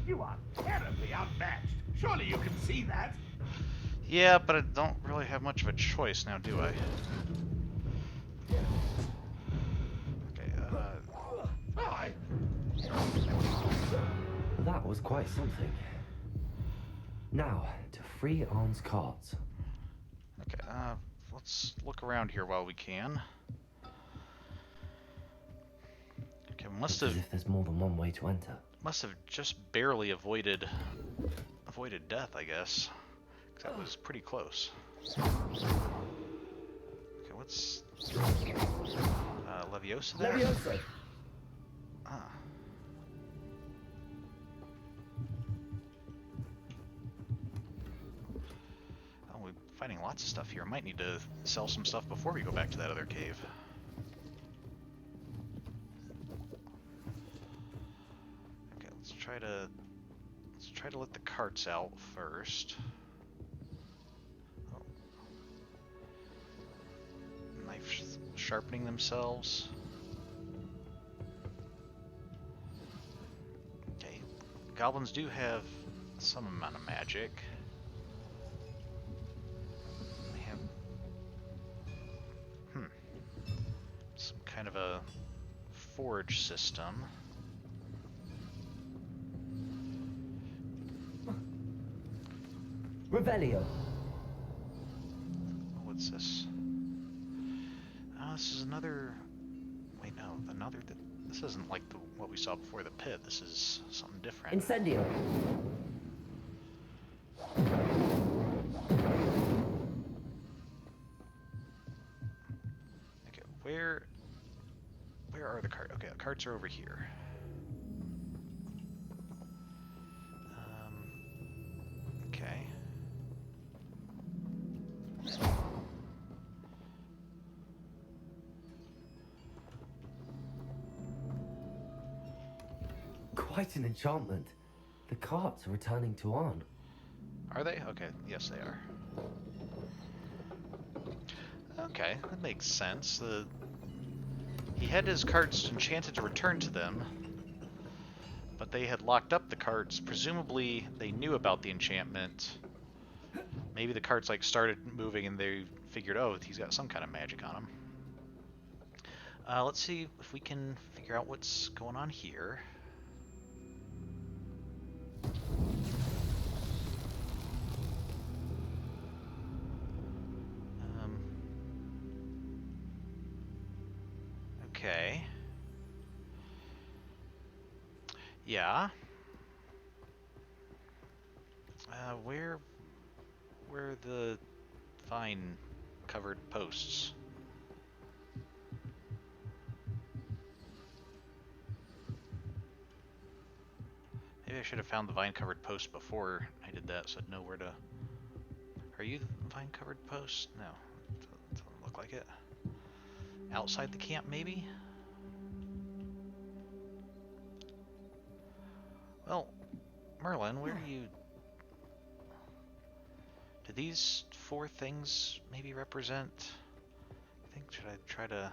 You are terribly outmatched. Surely you can see that. Yeah, but I don't really have much of a choice now, do I? Okay, Fine. That was quite something. Now, to free Arn's carts. Okay, let's look around here while we can. Okay, Looks as if there's more than one way to enter. must have just barely avoided death, I guess. 'Cause that was pretty close. Okay, what's Leviosa there? Levioso. Ah. Oh, we're finding lots of stuff here. Might need to sell some stuff before we go back to that other cave. Okay, let's try to let the carts out first. Oh. Knife sharpening themselves. Okay, goblins do have some amount of magic. They have some kind of a forge system. Revelio. What's this? Oh, this is another. Wait, no, another. This isn't like what we saw before the pit. This is something different. Incendio. Okay, where are the carts? Okay, the carts are over here. Okay. Quite an enchantment. The carts are returning to Arn. Are they? Okay, yes they are. Okay, that makes sense. He had his carts enchanted to return to them, but they had locked up the carts. Presumably, they knew about the enchantment. Maybe the carts like started moving and they figured, oh, he's got some kind of magic on him. Let's see if we can figure out what's going on here. Okay. Yeah. Where are the vine-covered posts? Maybe I should have found the vine-covered post before I did that, so I'd know where to... Are you the vine-covered post? No, doesn't look like it. Outside the camp, maybe? Well, Merlin, where do you... Do these 4 things maybe represent... I think, should I try to...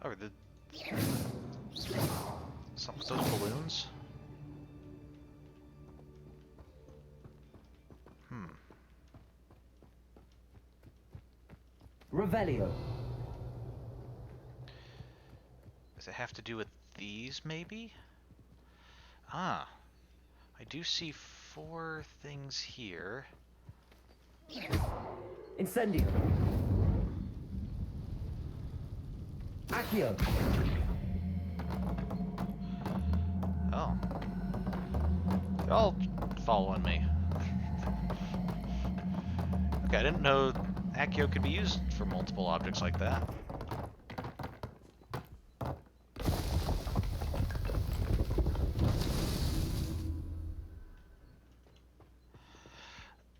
Oh, the... Something with those balloons? Revelio. Does it have to do with these, maybe? Ah. I do see 4 things here. Incendio. Accio. Oh. They're all following me. Okay, I didn't know Accio could be used for multiple objects like that.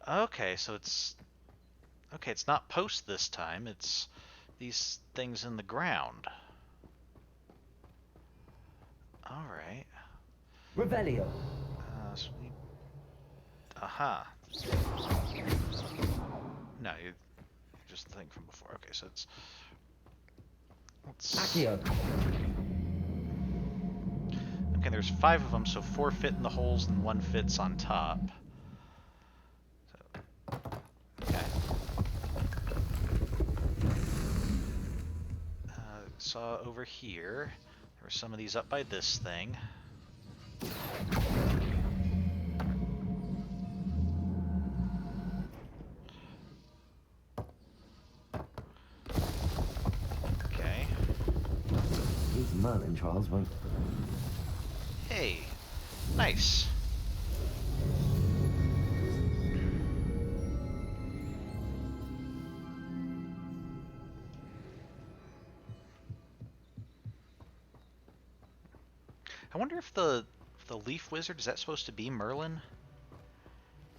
Okay, so it's... Okay, it's not posts this time, it's these things in the ground. Alright. Revelio. Sweet. Aha. No, you're just the thing from before. Okay, so it's... Accio. Okay, there's 5 of them, so 4 fit in the holes and 1 fits on top. Okay. Saw over here. There were some of these up by this thing. Okay. These Merlin trials won't... Hey, nice. I wonder if the Leaf Wizard, is that supposed to be Merlin?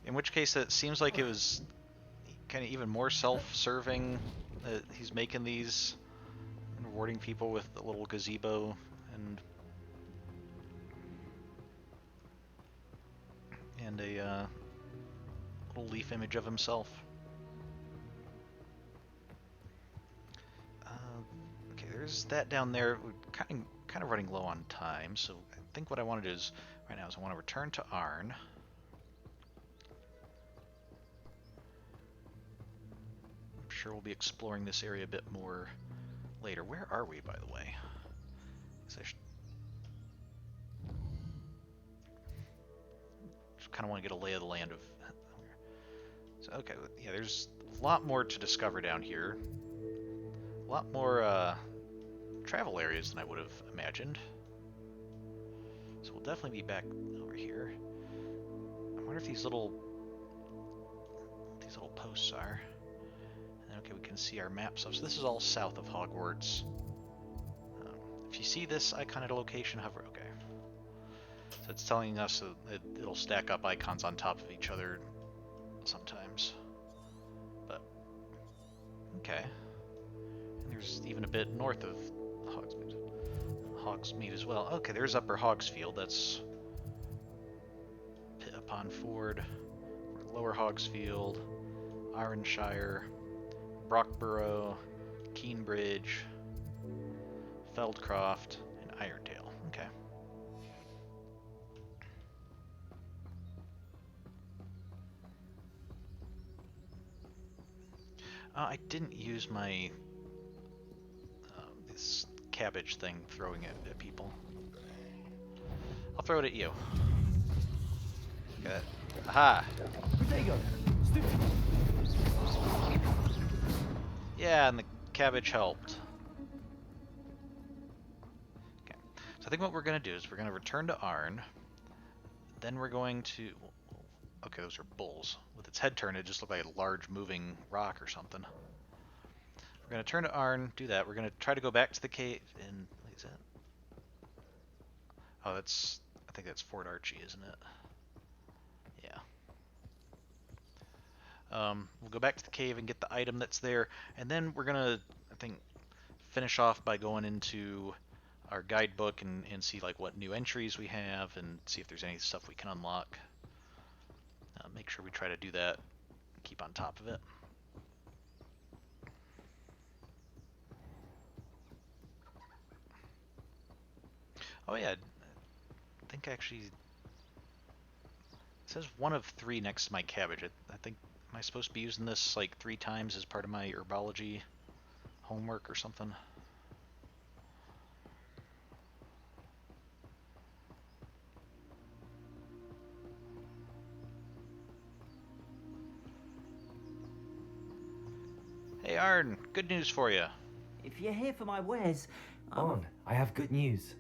In which case it seems like it was kind of even more self-serving. He's making these and rewarding people with the little gazebo and a little leaf image of himself. Okay, there's that down there. We're kind of running low on time, so I think what I want to do is right now is I want to return to Arn. I'm sure we'll be exploring this area a bit more later. Where are we, by the way? Just kind of want to get a lay of the land of... So, okay, yeah, there's a lot more to discover down here. A lot more travel areas than I would have imagined. So we'll definitely be back over here. I wonder if these little posts are. And then, okay, we can see our map stuff. So this is all south of Hogwarts. If you see this icon at a location, hover. Okay. So it's telling us that it'll stack up icons on top of each other sometimes. But okay. And there's even a bit north of Hogsmeade as well. Okay, there's Upper Hogsfield. That's Pit upon Ford, Lower Hogsfield, Ironshire, Brockborough, Keenbridge, Feldcroft, and Irontail. Okay. I didn't use my this cabbage thing throwing it at people. I'll throw it at you. Okay. Aha! Yeah, Yeah, and the cabbage helped. Okay, so I think what we're going to do is we're going to return to Arn. Then we're going to... Okay, those are bulls. With its head turned, it just looked like a large moving rock or something. We're going to turn to Arn, do that. We're going to try to go back to the cave and... Is that... Oh, that's... I think that's Fort Archie, isn't it? Yeah. We'll go back to the cave and get the item that's there, and then we're going to, I think, finish off by going into our guidebook and see like what new entries we have and see if there's any stuff we can unlock. Make sure we try to do that, keep on top of it. Oh yeah, I think actually it says 1 of 3 next to my cabbage. I think, am I supposed to be using this like 3 times as part of my herbology homework or something? Hey Arn, good news for you. If you're here for my wares, Arn, I have good news.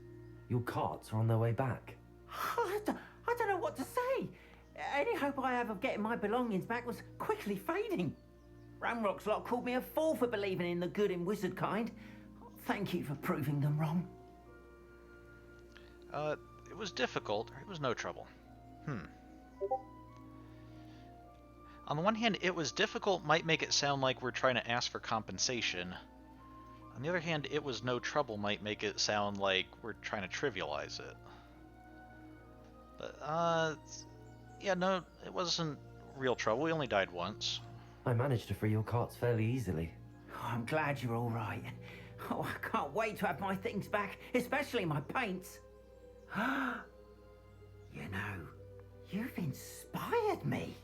Your carts are on their way back. I don't know what to say. Any hope I have of getting my belongings back was quickly fading. Ramrock's lot called me a fool for believing in the good in wizard kind. Thank you for proving them wrong. It was difficult. It was no trouble. On the one hand, it was difficult might make it sound like we're trying to ask for compensation. On the other hand, it was no trouble might make it sound like we're trying to trivialize it. But, yeah, no, it wasn't real trouble. We only died once. I managed to free your carts fairly easily. Oh, I'm glad you're all right. Oh, I can't wait to have my things back, especially my paints. You know, you've inspired me.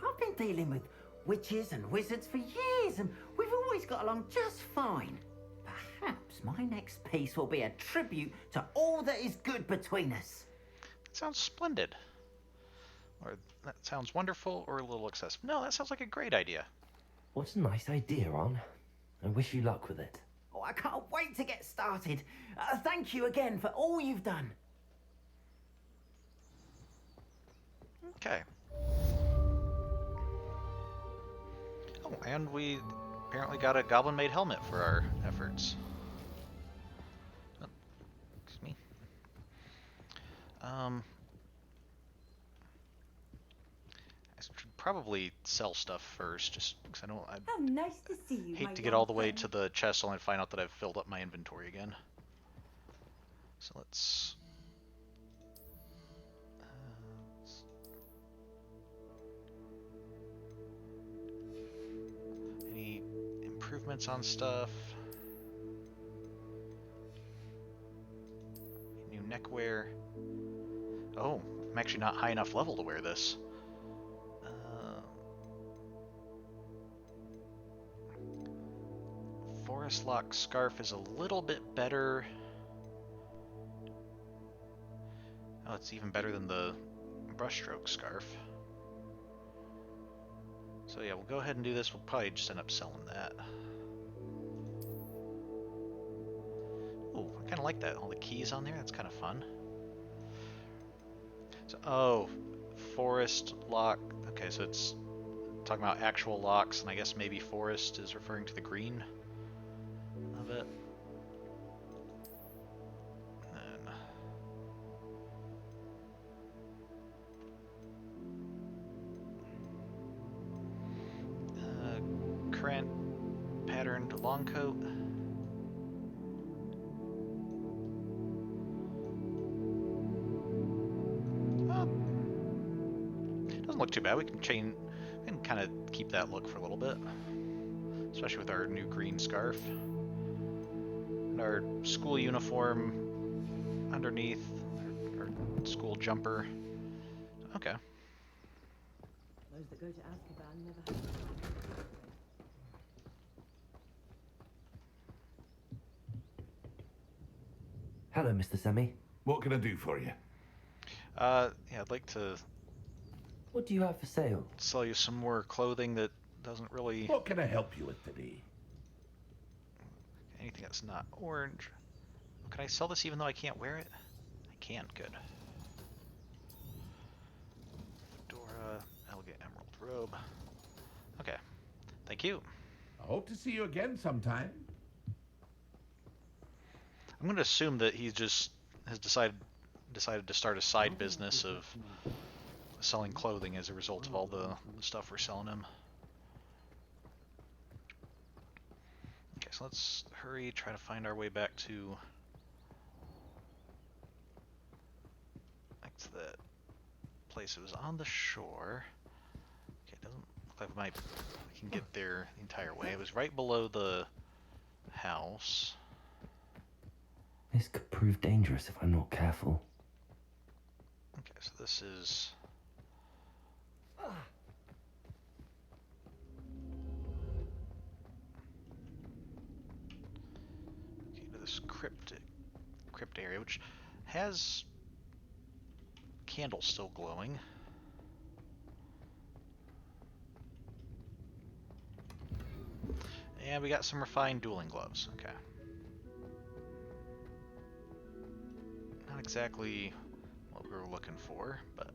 I've been dealing with witches and wizards for years, and we've always got along just fine. Perhaps my next piece will be a tribute to all that is good between us. That sounds splendid. Or that sounds wonderful, or a little excessive. No, that sounds like a great idea. What a nice idea, Arn. I wish you luck with it. Oh, I can't wait to get started. Thank you again for all you've done. Okay. Oh, and we apparently got a goblin-made helmet for our efforts. Oh, excuse me. I should probably sell stuff first, just because I don't. How nice to see you. Hate to get all the way to the chest only to find out that I've filled up my inventory again. So let's. Any improvements on stuff? New neckwear. Oh, I'm actually not high enough level to wear this. Forest Lock Scarf is a little bit better. Oh, it's even better than the Brushstroke Scarf. So yeah, we'll go ahead and do this. We'll probably just end up selling that. Oh, I kind of like that. All the keys on there. That's kind of fun. So, oh, Forest Lock. Okay, so it's talking about actual locks, and I guess maybe forest is referring to the green of it. Current patterned long coat. Doesn't look too bad. We can kind of keep that look for a little bit, especially with our new green scarf and our school uniform underneath, our school jumper. Okay. Those that go to Azkaban never have. Hello, Mr. Semi. What can I do for you? Yeah, I'd like to. What do you have for sale? Sell you some more clothing that doesn't really. What can I help you with today? Anything that's not orange. Can I sell this even though I can't wear it? I can, good. Fedora, elegant emerald robe. Okay, thank you. I hope to see you again sometime. I'm going to assume that he just has decided to start a side business of selling clothing as a result of all the stuff we're selling him. Okay, so let's hurry, try to find our way back to that place. It was on the shore. Okay, it doesn't look like we can get there the entire way. It was right below the house. This could prove dangerous if I'm not careful. Okay, so this is... Okay, to this crypt area, which has candles still glowing. And we got some refined dueling gloves. Okay. Not exactly what we were looking for, but...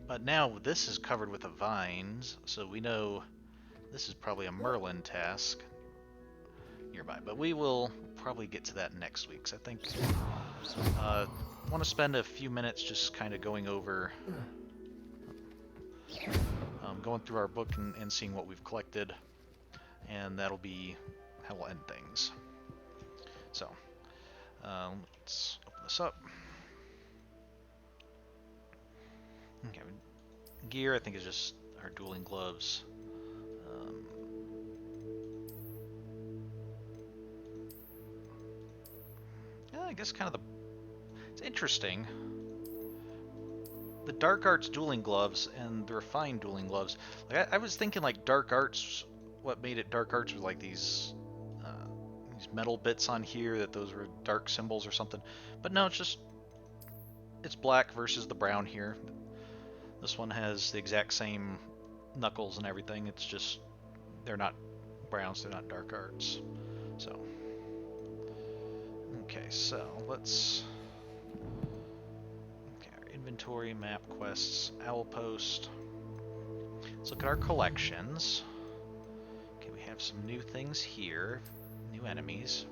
But now this is covered with the vines, so we know this is probably a Merlin task nearby. But we will probably get to that next week, 'cause I think I want to spend a few minutes just kind of going over... going through our book and seeing what we've collected, and that'll be how we'll end things. So, let's open this up. Okay, gear I think is just our dueling gloves. Yeah, I guess kind of it's interesting. The dark arts dueling gloves and the refined dueling gloves. Like I was thinking, like dark arts. What made it dark arts was like these metal bits on here, that those were dark symbols or something. But no, it's black versus the brown here. This one has the exact same knuckles and everything. It's just they're not browns. They're not dark arts. So okay, so let's. Inventory, map, quests, owl post. Let's look at our collections. Okay, we have some new things here, new enemies.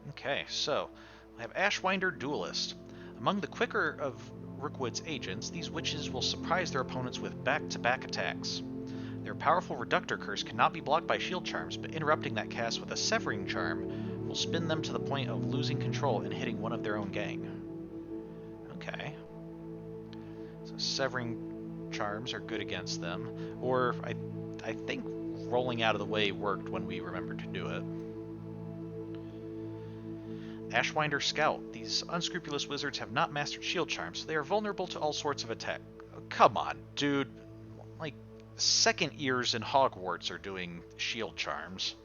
Okay, so we have Ashwinder Duelist. Among the quicker of Rookwood's agents, these witches will surprise their opponents with back-to-back attacks. Their powerful Reductor Curse cannot be blocked by shield charms, but interrupting that cast with a Severing Charm will spin them to the point of losing control and hitting one of their own gang. Okay. So Severing Charms are good against them. Or, I think rolling out of the way worked when we remembered to do it. Ashwinder Scout. These unscrupulous wizards have not mastered shield charms, so they are vulnerable to all sorts of attack. Oh, come on, dude. Like, second years in Hogwarts are doing shield charms.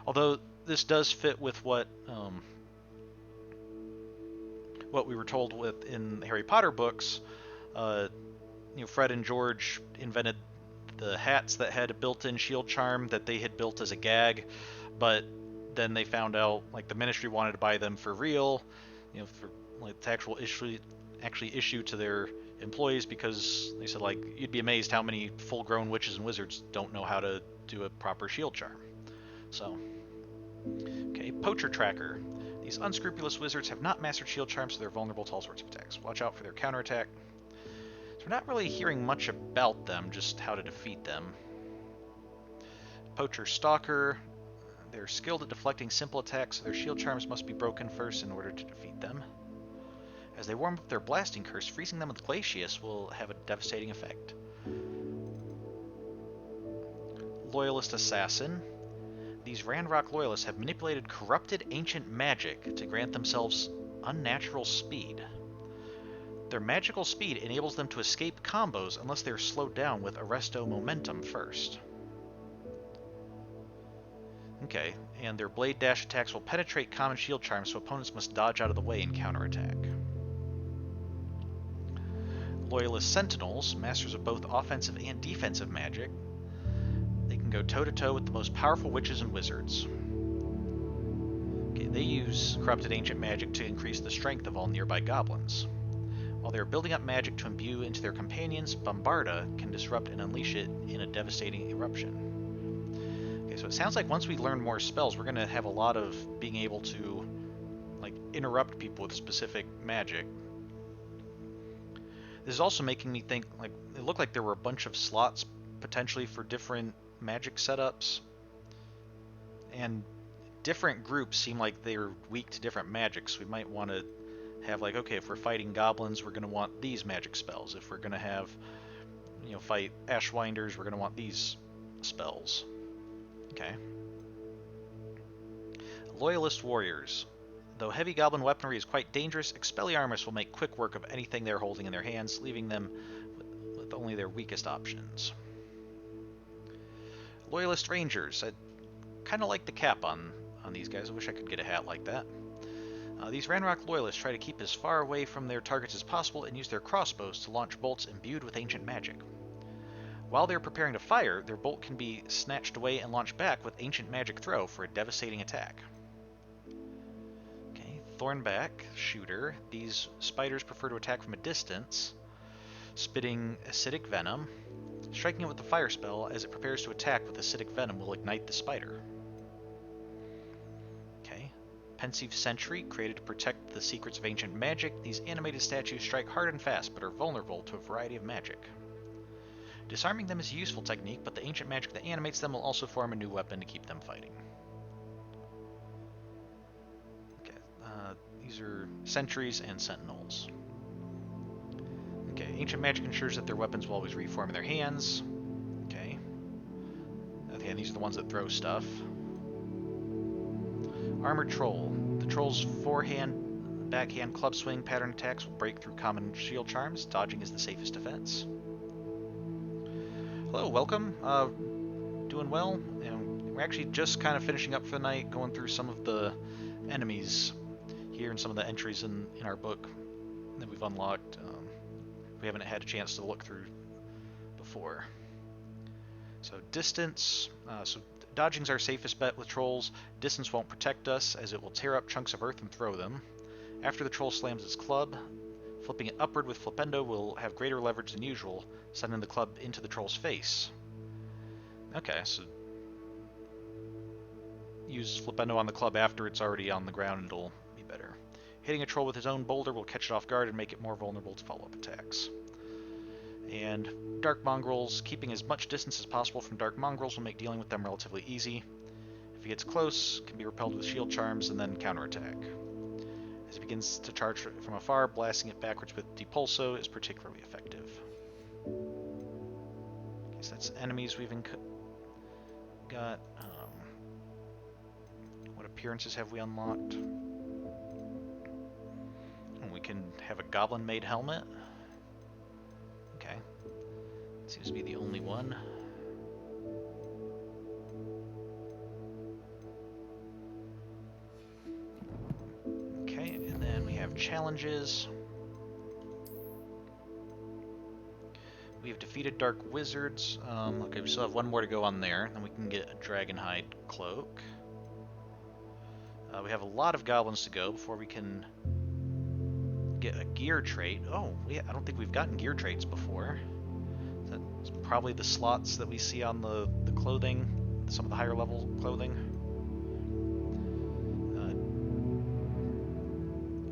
Although this does fit with what we were told with in the Harry Potter books. Fred and George invented the hats that had a built-in shield charm that they had built as a gag, but then they found out like the Ministry wanted to buy them for real, for like the actual issue to their employees, because they said like you'd be amazed how many full-grown witches and wizards don't know how to do a proper shield charm. So. Okay, Poacher Tracker. These unscrupulous wizards have not mastered shield charms, so they're vulnerable to all sorts of attacks. Watch out for their counterattack. So we're not really hearing much about them, just how to defeat them. Poacher Stalker. They're skilled at deflecting simple attacks, so their shield charms must be broken first in order to defeat them. As they warm up their blasting curse, freezing them with Glacius will have a devastating effect. Loyalist Assassin. These Ranrock Loyalists have manipulated corrupted ancient magic to grant themselves unnatural speed. Their magical speed enables them to escape combos unless they are slowed down with Arresto Momentum first. Okay, and their Blade Dash attacks will penetrate common shield charms, so opponents must dodge out of the way and counterattack. Loyalist Sentinels, masters of both offensive and defensive magic. They can go toe-to-toe with the most powerful witches and wizards. Okay, they use corrupted ancient magic to increase the strength of all nearby goblins. While they are building up magic to imbue into their companions, Bombarda can disrupt and unleash it in a devastating eruption. Okay, so it sounds like once we learn more spells, we're going to have a lot of being able to like interrupt people with specific magic. This is also making me think, like, it looked like there were a bunch of slots potentially for different magic setups, and different groups seem like they're weak to different magics. We might want to have, like, okay, if we're fighting goblins, we're going to want these magic spells. If we're going to have, you know, fight Ashwinders, we're going to want these spells. Okay. Loyalist Warriors. Though heavy goblin weaponry is quite dangerous, Expelliarmus will make quick work of anything they're holding in their hands, leaving them with only their weakest options. Loyalist Rangers. I kind of like the cap on these guys. I wish I could get a hat like that. These Ranrock Loyalists try to keep as far away from their targets as possible and use their crossbows to launch bolts imbued with ancient magic. While they're preparing to fire, their bolt can be snatched away and launched back with ancient magic throw for a devastating attack. Thornback, shooter. These spiders prefer to attack from a distance, spitting acidic venom. Striking it with the fire spell as it prepares to attack with acidic venom will ignite the spider. Okay. Pensive Sentry, created to protect the secrets of ancient magic. These animated statues strike hard and fast, but are vulnerable to a variety of magic. Disarming them is a useful technique, but the ancient magic that animates them will also form a new weapon to keep them fighting. These are sentries and sentinels. Okay, ancient magic ensures that their weapons will always reform in their hands. Okay. Okay, and these are the ones that throw stuff. Armored Troll. The Troll's forehand, backhand, club swing pattern attacks will break through common shield charms. Dodging is the safest defense. Hello, welcome. Doing well. And we're actually just kind of finishing up for the night, going through some of the enemies here and some of the entries in our book that we've unlocked. We haven't had a chance to look through before. So distance. So dodging's our safest bet with trolls. Distance won't protect us as it will tear up chunks of earth and throw them. After the troll slams its club, flipping it upward with Flipendo will have greater leverage than usual, sending the club into the troll's face. Okay, so use Flipendo on the club after it's already on the ground and it'll better. Hitting a troll with his own boulder will catch it off guard and make it more vulnerable to follow-up attacks. And Dark Mongrels, keeping as much distance as possible from Dark Mongrels will make dealing with them relatively easy. If he gets close, can be repelled with shield charms and then counterattack. As he begins to charge from afar, blasting it backwards with Depulso is particularly effective. Okay, so that's enemies we've got. What appearances have we unlocked? We can have a goblin-made helmet. Okay. Seems to be the only one. Okay, and then we have challenges. We have defeated Dark Wizards. Okay, we still have one more to go on there. Then we can get a Dragonhide Cloak. We have a lot of goblins to go before we can get a gear trait. Oh, I don't think we've gotten gear traits before. That's probably the slots that we see on the clothing, some of the higher level clothing.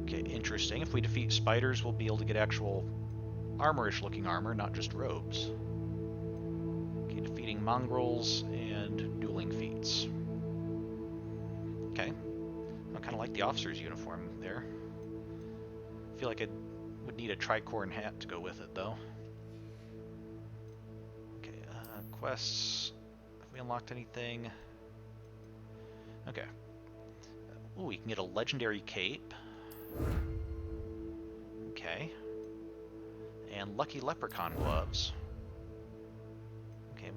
Okay, interesting. If we defeat spiders, we'll be able to get actual armorish looking armor, not just robes. Okay, defeating mongrels and dueling feats. Okay. I kind of like the officer's uniform there. I feel like I would need a tricorn hat to go with it, though. Okay, quests. Have we unlocked anything? Okay. Ooh, we can get a legendary cape. Okay. And lucky leprechaun gloves. Okay,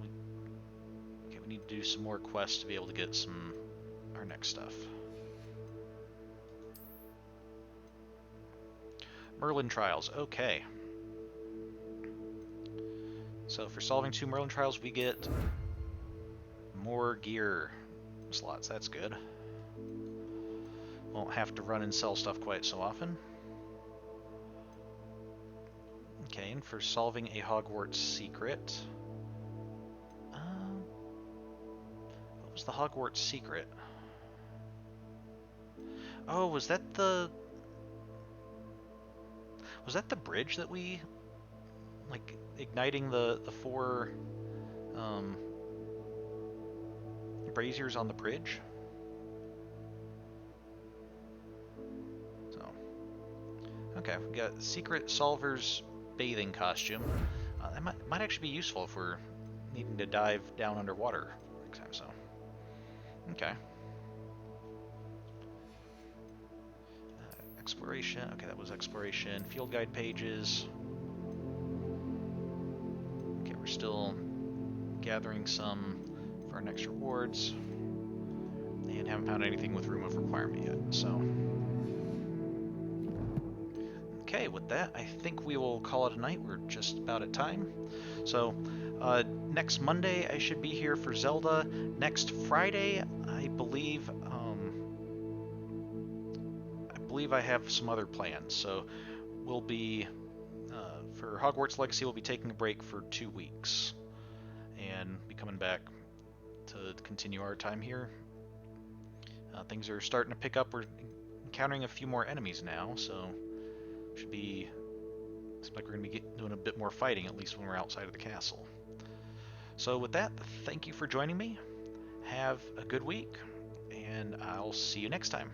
we need to do some more quests to be able to get our next stuff. Merlin Trials, okay. So for solving 2 Merlin trials, we get more gear slots. That's good. Won't have to run and sell stuff quite so often. Okay, and for solving a Hogwarts secret... what was the Hogwarts secret? Oh, was that the... Was that the bridge that we... like, igniting the 4... braziers on the bridge? So... Okay, we got Secret Solver's bathing costume. That might actually be useful if we're needing to dive down underwater next time, so... Okay. Exploration. Okay, that was exploration. Field guide pages. Okay, we're still gathering some for our next rewards. And haven't found anything with room of requirement yet, so... Okay, with that, I think we will call it a night. We're just about at time. So, next Monday I should be here for Zelda. Next Friday, I believe I have some other plans. So, we'll be for Hogwarts Legacy. We'll be taking a break for 2 weeks, and be coming back to continue our time here. Things are starting to pick up. We're encountering a few more enemies now, so should be. Looks like we're going to be doing a bit more fighting, at least when we're outside of the castle. So with that, thank you for joining me. Have a good week, and I'll see you next time.